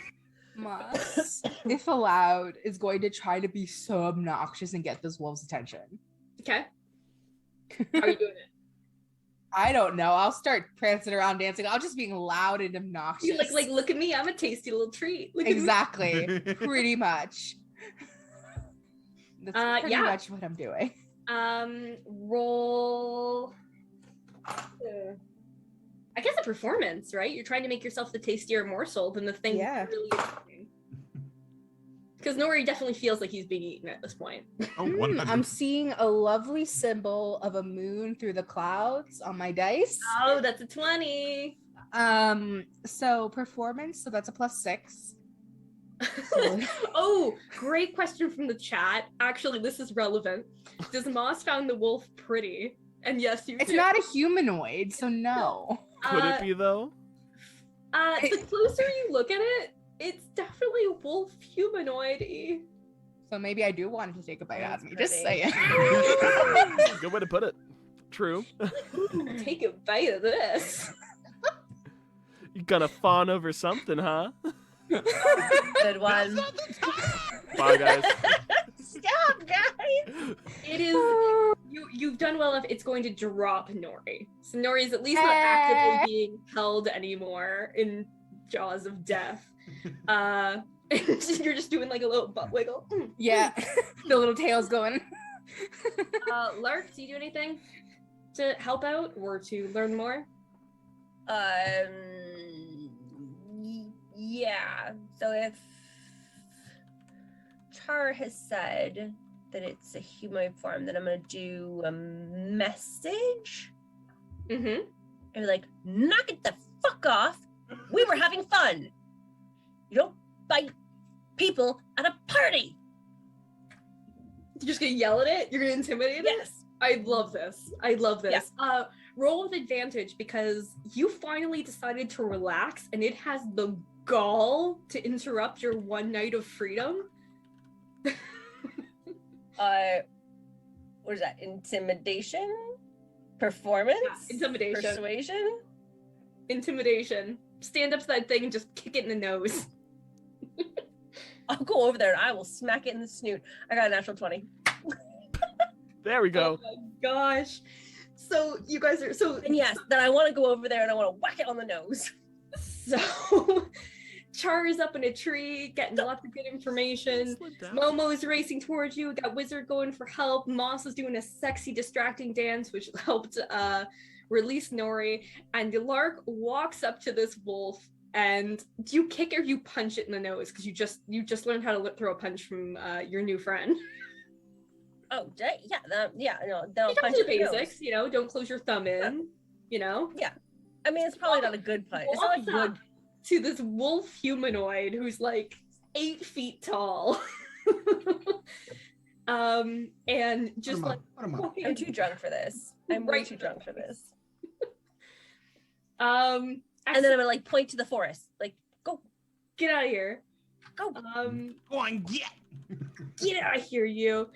Moss, if allowed, is going to try to be so obnoxious and get this wolf's attention. Okay. How are you doing it? I don't know. I'll start prancing around, dancing. I'll just being loud and obnoxious. You like look at me. I'm a tasty little treat. Look at me. Exactly. Pretty much. That's pretty yeah. much what I'm doing. Roll. I guess a performance, right? You're trying to make yourself the tastier morsel than the thing Yeah. really is eating. Because Nori definitely feels like he's being eaten at this point. Oh, I'm seeing a lovely symbol of a moon through the clouds on my dice. Oh, that's a 20. So performance, so that's a +6. Oh, great question from the chat. Actually, this is relevant. Does Moss found the wolf pretty? And yes, you It's do. not a humanoid, so no. Could it be though? The closer you look at it, it's definitely wolf humanoid-y. So maybe I do want to take a bite out of me. That's Just pretty. saying. Good way to put it. True. Take a bite of this. You gonna fawn over something, huh? Good one. Bye, guys. Stop, guys. It is you've done well if it's going to drop Nori. So Nori is at least not actively being held anymore in jaws of death. You're just doing like a little butt wiggle. Yeah, the little tail's going. Lark, do you do anything to help out or to learn more? Yeah. So if Charr has said that it's a humanoid form, then I'm gonna do a message. Mm-hmm. And be like, knock it the fuck off. We were having fun. You don't bite people at a party. You're just gonna yell at it? You're gonna intimidate it? Yes. I love this. I love this. Roll with advantage because you finally decided to relax and it has the gall to interrupt your one night of freedom. What is that? Intimidation? Performance? Yeah, intimidation. Persuasion? Intimidation. Stand up to that thing and just kick it in the nose. I'll go over there and I will smack it in the snoot. I got a natural 20. There we go. Oh my gosh. So you guys are And yes, then I want to go over there and I want to whack it on the nose. so Charr is up in a tree getting lots of good information. Slid down. Momo is racing towards you. Got Wizard going for help. Moss is doing a sexy distracting dance, which helped release Nori. And the Lark walks up to this wolf. And do you kick or you punch it in the nose? Because you just learned how to throw a punch from your new friend. Oh, yeah, no, You don't don't punch do it in the nose. basics, don't close your thumb in, I mean, it's probably not a good punch. It's not a Walks up good. to this wolf humanoid who's like 8 feet tall. And just like I'm too drunk for this. I'm way Right. too drunk for this. and And then I'm gonna like point to the forest, like go, get out of here. go. Go on, Get out of here, you.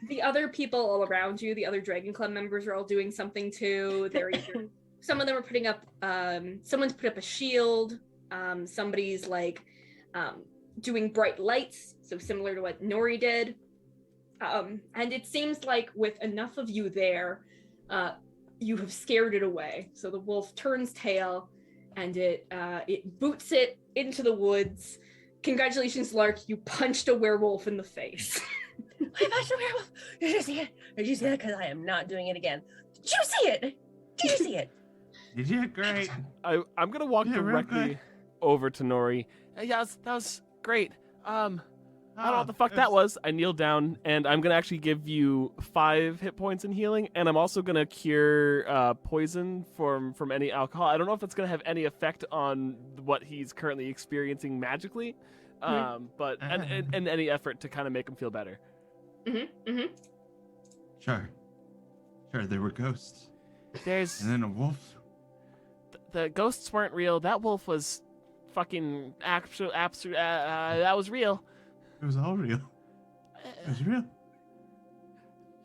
The other people all around you, the other Dragon Club members are all doing something too. They're either, some of them are putting up, someone's put up a shield. Somebody's like doing bright lights, so similar to what Nori did. And it seems like with enough of you there, you have scared it away. So the wolf turns tail and it boots it into the woods Congratulations, Lark. You punched a werewolf in the face. I punched a werewolf. Did you see it? Did you see that? Because I am not doing it again. Did you see it? Did you see it? Did you? Great. I'm gonna walk Yeah, real directly good. over to Nori. Yeah, that was great. I don't know what the fuck it that was. I kneel down, and I'm gonna actually give you 5 hit points in healing, and I'm also gonna cure poison from any alcohol. I don't know if it's gonna have any effect on what he's currently experiencing magically, but and any effort to kind of make him feel better. Charr, there were ghosts. There's And then a wolf. the ghosts weren't real. That wolf was fucking absolute. That was real. It was all real. It was real.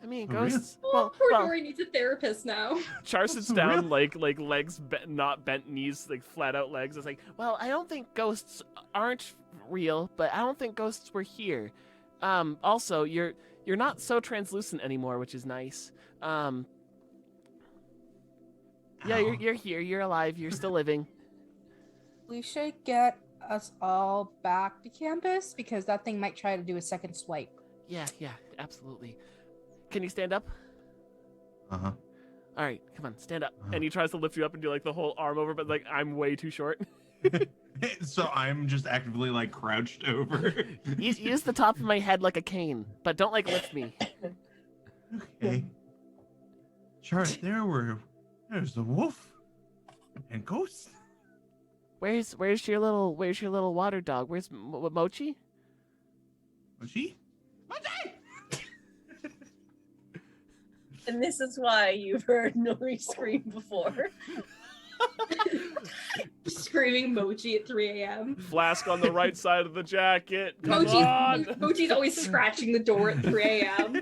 I mean, For real? ghosts. Poor Nori needs a therapist now. Char sits For down, real? like legs not bent knees, like flat out legs. It's like, well, I don't think ghosts aren't real, but I don't think ghosts were here. Also, you're not so translucent anymore, which is nice. Yeah, Ow. you're here. You're alive. You're still living. We should get us all back to campus because that thing might try to do a second swipe. Yeah, absolutely. Can you stand up? Uh-huh. All right, come on, stand up. Uh-huh. And he tries to lift you up and do like the whole arm over, but like I'm way too short. So I'm just actively like crouched over. Use the top of my head like a cane, but don't like lift me. Okay. Charr, there's a wolf and ghosts. Where's your little water dog? Where's Mochi? Mochi? And this is why you've heard Nori scream before. Screaming Mochi at 3 a.m. Flask on the right side of the jacket. Come on. Mochi's always scratching the door at 3 a.m.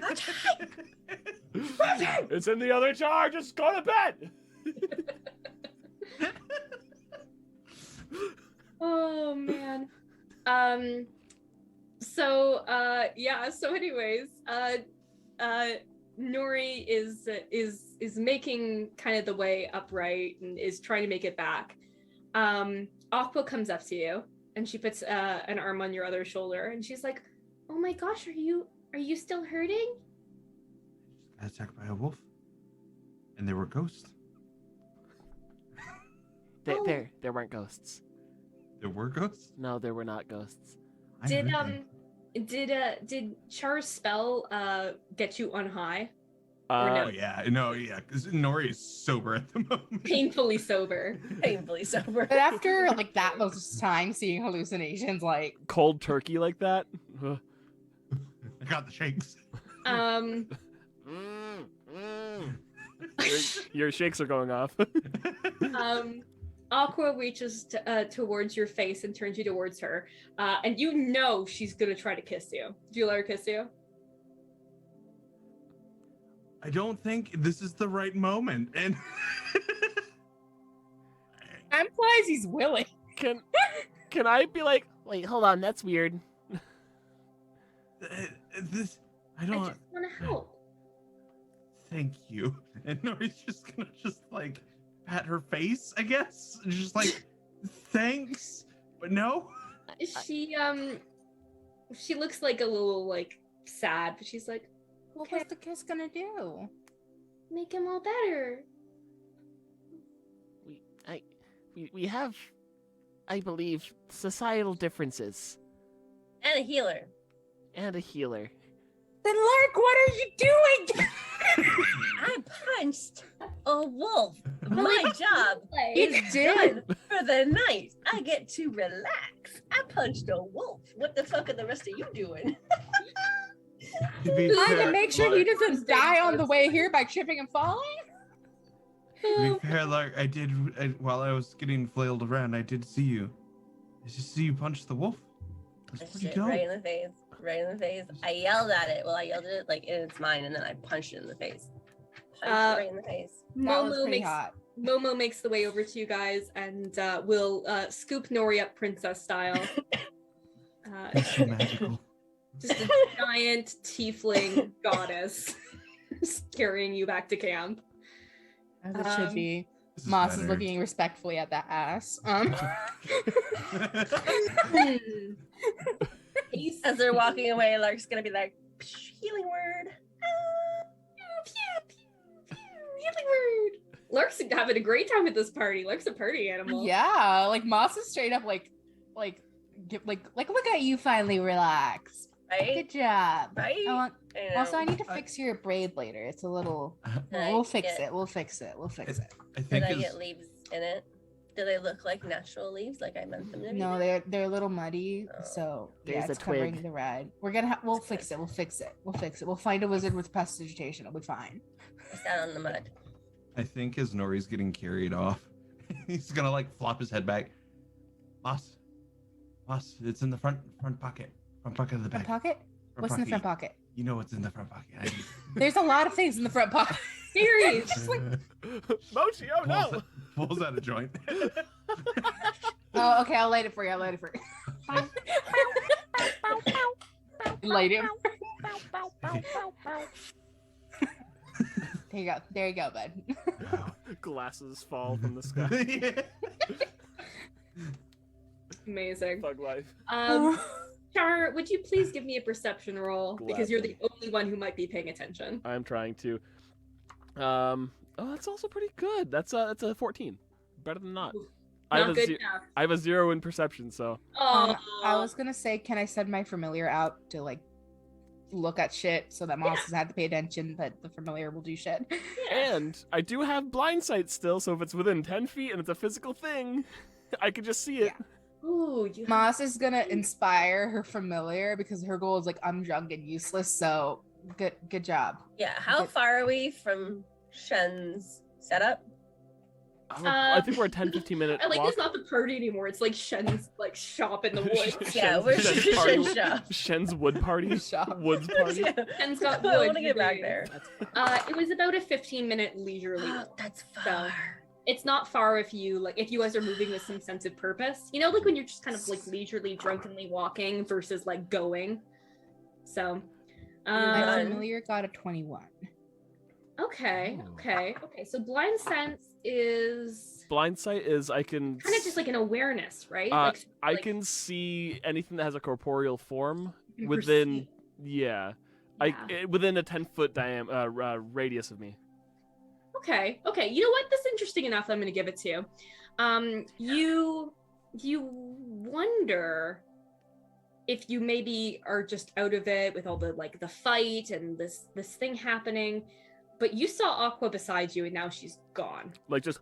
It's in the other jar. Just go to bed. Oh man. So anyways, Nori is making kind of the way upright and is trying to make it back. Aqua comes up to you and she puts an arm on your other shoulder and she's like, "Oh my gosh, are you still hurting?" Got attacked by a wolf. And there were ghosts. There weren't ghosts. There were ghosts? No, there were not ghosts. I heard them. Did Char's spell get you on high? Oh yeah, because Nori is sober at the moment. Painfully sober. Painfully sober. But after like that most time seeing hallucinations, like Cold turkey like that. Ugh. I got the shakes. Your shakes are going off. Aqua reaches towards your face and turns you towards her, and you know she's gonna try to kiss you. Do you let her kiss you? I don't think this is the right moment. And I'm surprised he's willing. Can I be like, wait, hold on, that's weird. I I don't. just want to help. Thank you. And Nori's just gonna like pat her face, I guess. Just like thanks, but no. She looks like a little like sad, but she's like, What okay, was the kiss gonna do? make him all better. We have, I believe, societal differences And a healer. and a healer. Then Lark, what are you doing? I punched a wolf. My job You is did. done for the night. I get to relax. I punched a wolf. What the fuck are the rest of you doing? To be Trying to fair, make sure he doesn't die on the way here by tripping and falling? To be fair, Lark, while I was getting flailed around, I did see you. I just see you punch the wolf. That's pretty Shit, dope. right in the face. Right in the face. I yelled at it. Well, I yelled at it like in its mind, and then I punched it in the face. Punched it right in the face. That was Momo pretty makes hot. Momo makes the way over to you guys and will scoop Nori up princess style. That's so magical. Just a giant tiefling goddess carrying you back to camp. As it should be. This Moss is better. looking respectfully at that ass. As they're walking away, Lark's gonna be like, healing word. Healing word. Lark's having a great time at this party. Lark's a party animal. Yeah, like Moss is straight up like look at you finally relax. Right? Good job. Right? I know. also, I need to fix your braid later. It's a little. We'll fix it. We'll fix it. We'll fix it. I Did think I as, get leaves in it? Do they look like natural leaves, like I meant them to be? No, they're a little muddy, Oh. so yeah, There's it's a covering twig. the ride. We'll fix it. We'll fix it. We'll fix it. We'll find a wizard with prestidigitation. It'll be fine. I sat on the mud. I think as Nori's getting carried off, he's gonna like flop his head back. Moss, it's in the front pocket. Front pocket of the Front bag. pocket? What's in the front pocket? You know what's in the front pocket. There's a lot of things in the front pocket. Serious. Mochi, oh no! Pulls out a joint. Oh, okay. I'll light it for you. Light it. There you go, bud. Glasses fall from the sky. Amazing. Bug life. Charr, would you please give me a perception roll? Because you're the Gladly. only one who might be paying attention. I'm trying to. Oh, that's also pretty good. That's a 14. Better than not. Not good enough. I have a 0 in perception, so Oh, I was gonna say, can I send my familiar out to like look at shit so that Moss doesn't have to pay attention, but the familiar will do shit. and I do have blind sight still, so if it's within 10 feet and it's a physical thing, I could just see it. Ooh, you Moss is gonna inspire her familiar because her goal is like I'm drunk and useless. So good job. Yeah, how far are we from Shen's setup? I think we're a 10-15 minute I like walk. it's not the party anymore. It's like Shen's like shop in the woods. Yeah, where's Shen's party. Shen's shop? Shen's wood party. Shop. Woods party. Shen's got I wood. want to get back there. It was about a 15-minute leisurely Oh, walk. that's So, far. it's not far if you guys are moving with some sense of purpose. You know, like when you're just kind of like leisurely, drunkenly walking versus like going. So, My Um, familiar got a 21. okay. So blind sense is Blind sight is I can. kind of just like an awareness, right? I can see anything that has a corporeal form you can within. perceive. Yeah. Yeah. Within a 10-foot radius of me. Okay. You know what? That's interesting enough. I'm going to give it to you. You wonder if you maybe are just out of it with all the like the fight and this thing happening, but you saw Aqua beside you and now she's gone. Like just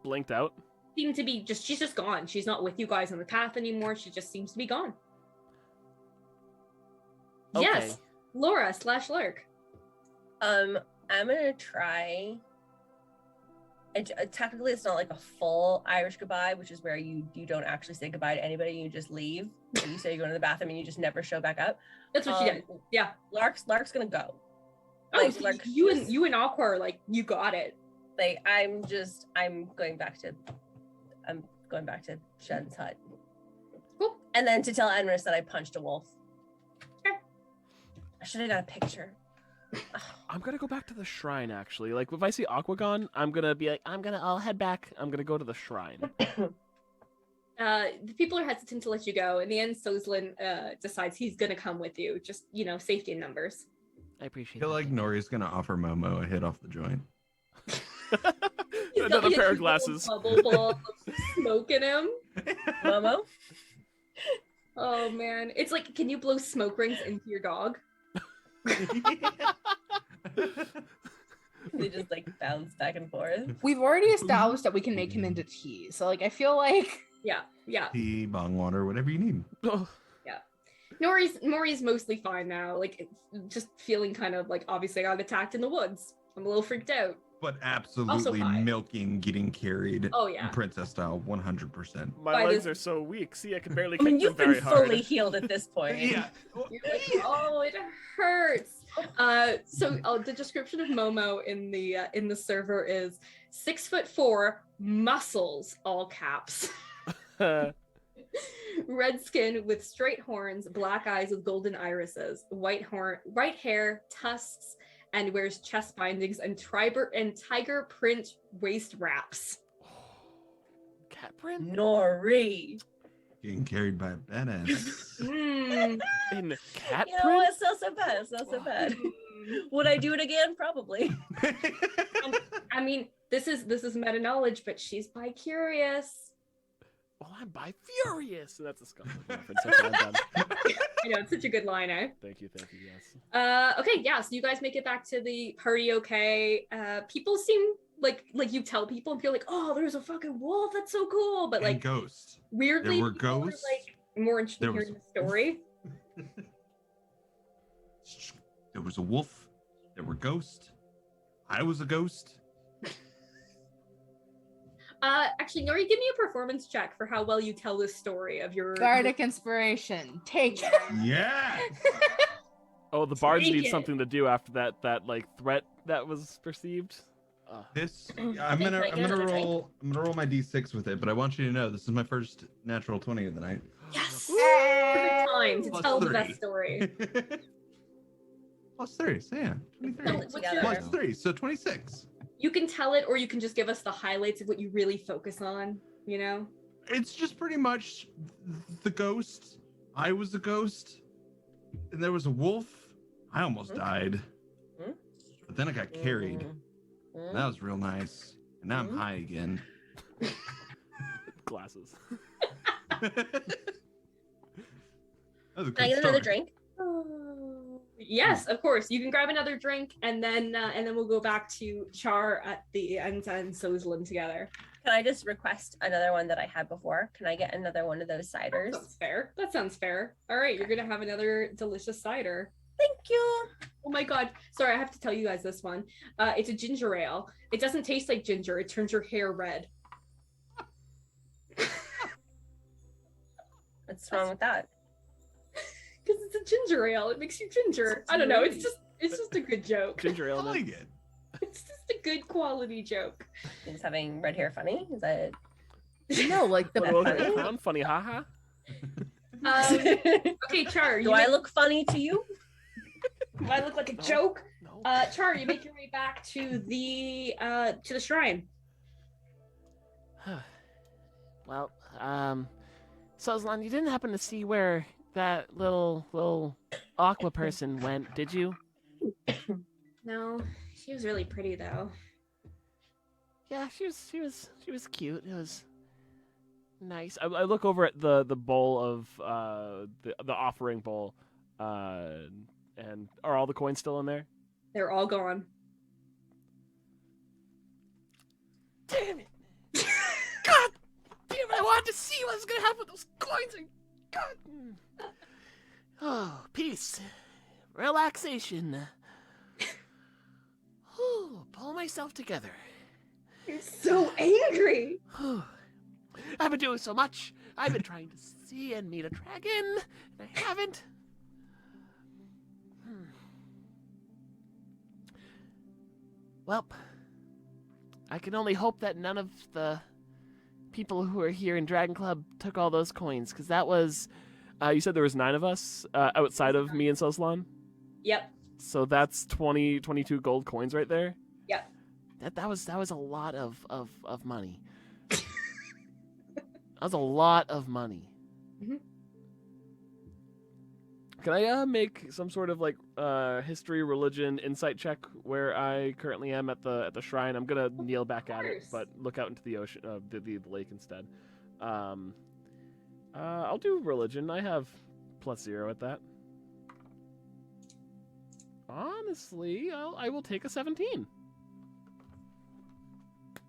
blinked out. Seemed to be she's just gone. She's not with you guys on the path anymore. She just seems to be gone. Okay. Yes, Laura / Lurk. I'm gonna try. Technically, it's not like a full Irish goodbye, which is where you don't actually say goodbye to anybody. You just leave. And you say you're going to the bathroom and you just never show back up. That's what she did. Yeah. Lark's gonna go. Oh, Like, so Lark you just- and you and Aqua are like you got it. Like I'm going back to Shen's hut. Cool. And then to tell Enris that I punched a wolf. Sure. I should have got a picture. I'm gonna go back to the shrine actually. Like if I see Aquagon, I'm gonna be like, I'll head back. I'm gonna go to the shrine. The people are hesitant to let you go. In the end, Sozlin decides he's gonna come with you. Just safety in numbers. I I appreciate feel it. like Nori's gonna offer Momo a hit off the joint. He's got, Another like, pair a of glasses. little bubble ball of smoke in him. Momo? Oh man, it's like, can you blow smoke rings into your dog? They just like bounce back and forth. We've already established that we can make him into tea. So like I feel like Yeah. Tea, bong water, whatever you need. Oh, Nori's mostly fine now. Like just feeling kind of like obviously I got attacked in the woods. I'm a little freaked out. But absolutely fine. milking, getting carried. Oh yeah. Princess style, 100%. my By legs this- are so weak. See, I can barely I mean, kick you've them been very hard. fully healed at this point. Yeah. You're like, oh, it hurts. So the description of Momo in the server is 6'4", muscles, all caps. Red skin with straight horns, black eyes with golden irises, white hair, tusks, and wears chest bindings and tiger print waist wraps. cat print? Nori. Getting carried by a badass. In cat You know, print? it's not so bad. It's not so bad. Mm. Would I do it again? Probably. I mean, this is meta knowledge, but she's bi-curious. Well, I'm bi-furious. That's a Scotland reference. Okay, I'm done. I know, it's such a good line, eh? Thank you, yes. Okay, yeah, so you guys make it back to the party okay. People seem like you tell people and feel like, oh, there's a fucking wolf, that's so cool. But And like ghosts. weirdly, There were people are, ghosts. like more interested There in was hearing the story. There was a wolf. There were ghosts. I was a ghost. Actually, Nori, give me a performance check for how well you tell this story of your Bardic inspiration. Take it. Yeah. Oh, the bards Take need it. something to do after that like threat that was perceived. This I I'm think gonna I get another drink. I'm gonna roll my d6 with it, but I want you to know this is my first natural 20 of the night. yes, Hey. perfect time to Plus tell the 3. best story. Plus 3, so yeah, 23. Tell it What's together. your- Plus 3, so 26. You can tell it, or you can just give us the highlights of what you really focus on. You know. It's just pretty much the ghost. I was a ghost, and there was a wolf. I almost died, Hmm? but then I got carried. Mm. That was real nice. And now I'm high again. Glasses. That was a Can I good get another start. drink? Yes, of course. You can grab another drink, and then we'll go back to Charr at the end and Sozlin together. Can I just request another one that I had before? Can I get another one of those That ciders? sounds fair. That sounds fair. All right, you're gonna have another delicious cider. Thank you. Oh my god! Sorry, I have to tell you guys this one. It's a ginger ale. It doesn't taste like ginger. It turns your hair red. What's wrong with that? Because it's a ginger ale. It makes you ginger. I don't know. It's just a good joke. Ginger I ale. like it. It's just a good quality joke. Is having red hair funny? Is that No, like the Well, funny? clown funny, haha. Okay, Charr. Do I look funny to you? Do I look like a No. joke? No. Charr, you make your way back to the shrine. Well, Sozlan, you didn't happen to see where that little aqua person went, did you? No, she was really pretty though. Yeah, she was cute. It was nice. I look over at the bowl of the offering bowl, and are all the coins still in there? They're all gone. Damn it! God damn it! I wanted to see what was gonna happen with those coins. God. Oh, peace, relaxation. Pull myself together. You're so angry. I've been doing so much. I've been trying to see and meet a dragon, and I haven't. Well, I can only hope that none of the people who are here in Dragon Club took all those coins, because that was. You said there was 9 of us outside of me and Soslan? Yep. So that's 22 gold coins right there? Yep. That was a lot of money. That was a lot of money. Mhm. Can I make some sort of like history, religion, insight check where I currently am at the shrine? I'm gonna kneel back at it, course. but look out into the ocean, the lake instead. I'll do religion. I have +0 at that. Honestly, I will take a 17.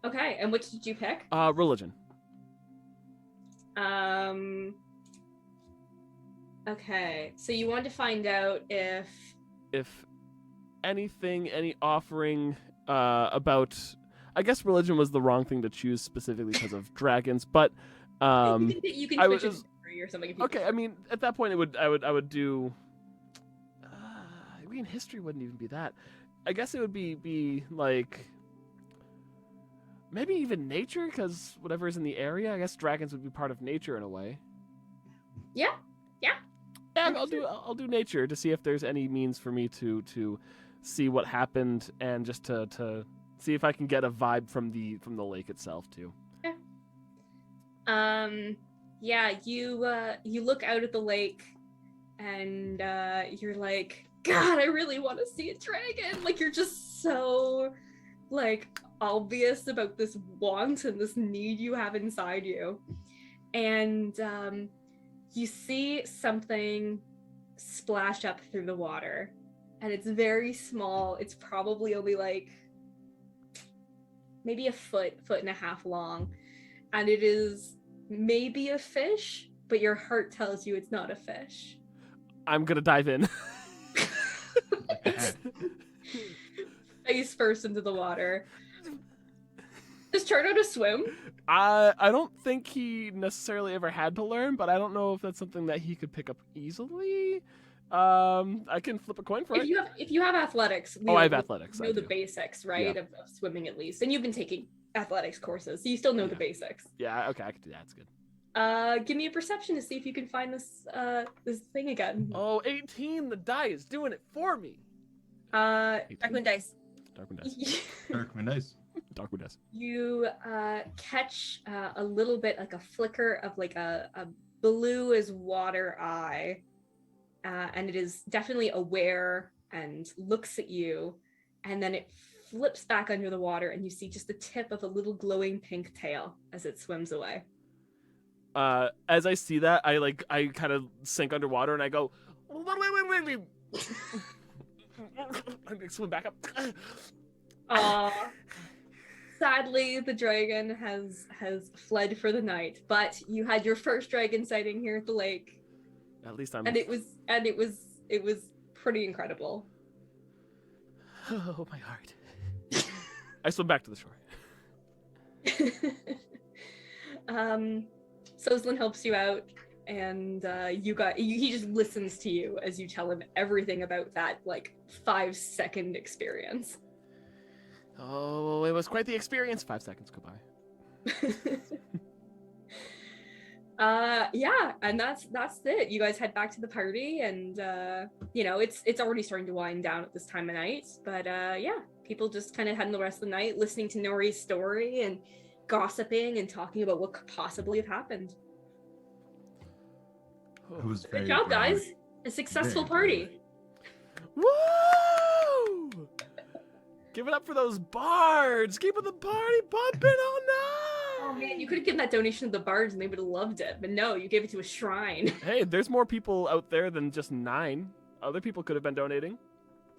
Okay, and which did you pick? Religion. Okay, so you want to find out if If anything, any offering about, I guess religion was the wrong thing to choose specifically because of dragons, but you can I switch was- it to history or something. If you okay. prefer. I mean, at that point, I would do. I mean, history wouldn't even be that. I guess it would be like maybe even nature, because whatever is in the area. I guess dragons would be part of nature in a way. Yeah. Yeah, I'll do nature to see if there's any means for me to see what happened and just to see if I can get a vibe from the lake itself too. Yeah, you look out at the lake and you're like, God, I really want to see a dragon. Like, you're just so like obvious about this want and this need you have inside you. And you see something splash up through the water, and it's very small. It's probably only like maybe a foot and a half long, and it is maybe a fish, but your heart tells you it's not a fish. I'm gonna dive in. Face first into the water. Does Charr know to swim? I don't think he necessarily ever had to learn, but I don't know if that's something that he could pick up easily. I can flip a coin for it. If you have athletics, I have athletics. know the basics, right, Yeah. of swimming at least, and you've been taking athletics courses, so you still know the basics. Yeah, okay, I can do that. That's good. Give me a perception to see if you can find this thing again. Oh, 18. The die is doing it for me. 18. Darkmoon dice. Darkmoon dice. Darkmoon dice. Darkmoon dice. You catch a little bit, like a flicker of like a blue as water eye, and it is definitely aware and looks at you, and then it flips back under the water, and you see just the tip of a little glowing pink tail as it swims away. As I see that, I kind of sink underwater and I go, wait. I swim back up. Sadly, the dragon has fled for the night, but you had your first dragon sighting here at the lake. At least I'm. And it was pretty incredible. Oh, my heart. I swim back to the shore. Soslin helps you out, and he just listens to you as you tell him everything about that like 5-second experience. Oh, it was quite the experience. 5 seconds go by. Yeah, and that's it. You guys head back to the party, and it's already starting to wind down at this time of night. But yeah, people just kind of heading the rest of the night, listening to Nori's story and gossiping and talking about what could possibly have happened. It was Good very job, proud. guys! A successful Very party. Woo! Give it up for those bards! Keeping the party bumping all night! Oh man, you could have given that donation to the bards and they would have loved it, but no, you gave it to a shrine. Hey, there's more people out there than just 9. Other people could have been donating.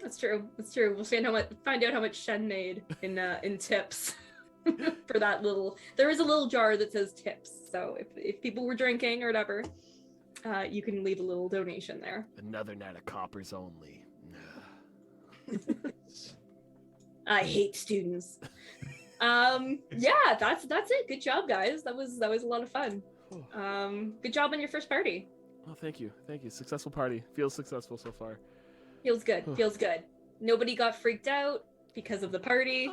That's true. We'll find out how much Shen made in tips for that little. There is a little jar that says tips, so if people were drinking or whatever, you can leave a little donation there. Another night of coppers only. I hate students. Yeah, that's it. Good job, guys. That was a lot of fun. Good job on your first party. Oh, thank you. Successful party. Feels successful so far. Feels good. Nobody got freaked out because of the party.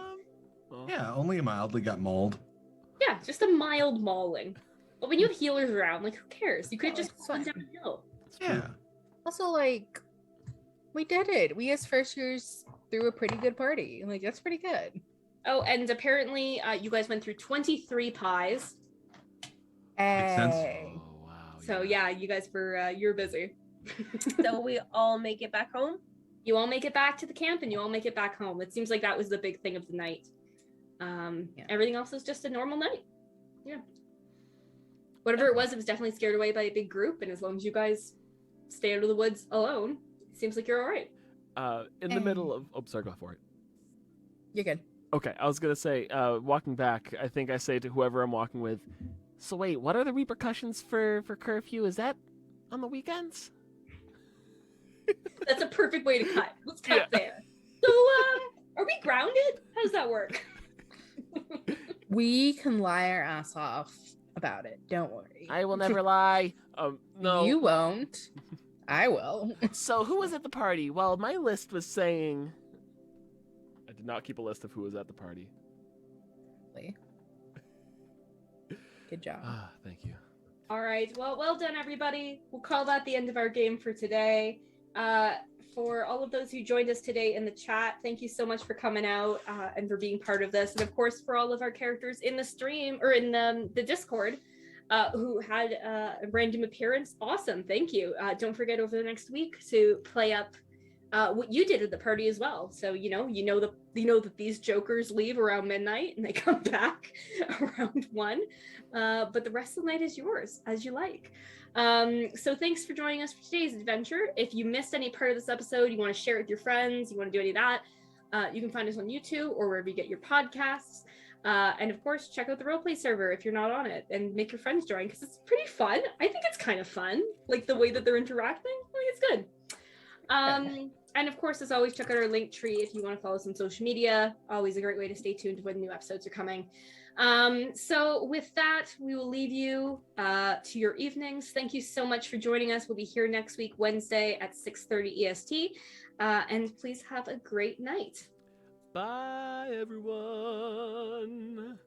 Well, Yeah, only mildly got mauled. Yeah, just a mild mauling. But when you have healers around, like, who cares? You could Oh, just it's run fine. down the hill. it's true. Yeah. Also, like, we did it. We as first years threw a pretty good party. Like, that's pretty good. Oh, and apparently you guys went through 23 pies. Makes sense. Hey. Oh, wow. So yeah, you guys were you're busy. So we all make it back home. You all make it back to the camp and you all make it back home. It seems like that was the big thing of the night. Everything else was just a normal night. Yeah. Whatever it was definitely scared away by a big group, and as long as you guys stay out of the woods alone, it seems like you're all right. In the middle of... Oh, sorry, go for it. You're good. Okay, I was going to say, walking back, I think I say to whoever I'm walking with, so wait, what are the repercussions for curfew? Is that on the weekends? That's a perfect way to cut. Let's cut Yeah. there. So, are we grounded? How does that work? We can lie our ass off about it. Don't worry. I will never lie. No. You won't. I will. So who was at the party? Well, my list was saying... I did not keep a list of who was at the party. Good job. Thank you. All right. Well done, everybody. We'll call that the end of our game for today. For all of those who joined us today in the chat, thank you so much for coming out and for being part of this. And of course, for all of our characters in the stream or in the Discord, who had a random appearance. Awesome, thank you. Don't forget over the next week to play up what you did at the party as well. So you know that these jokers leave around midnight and they come back around 1. But the rest of the night is yours, as you like. So thanks for joining us for today's adventure. If you missed any part of this episode, you want to share it with your friends, you want to do any of that, you can find us on YouTube or wherever you get your podcasts. And of course, check out the roleplay server if you're not on it, and make your friends join, because it's pretty fun. I think it's kind of fun, like the way that they're interacting. I think it's good. And of course, as always, check out our link tree if you want to follow us on social media. Always a great way to stay tuned when new episodes are coming. So with that, we will leave you to your evenings. Thank you so much for joining us. We'll be here next week, Wednesday at 6:30 EST. And please have a great night. Bye, everyone.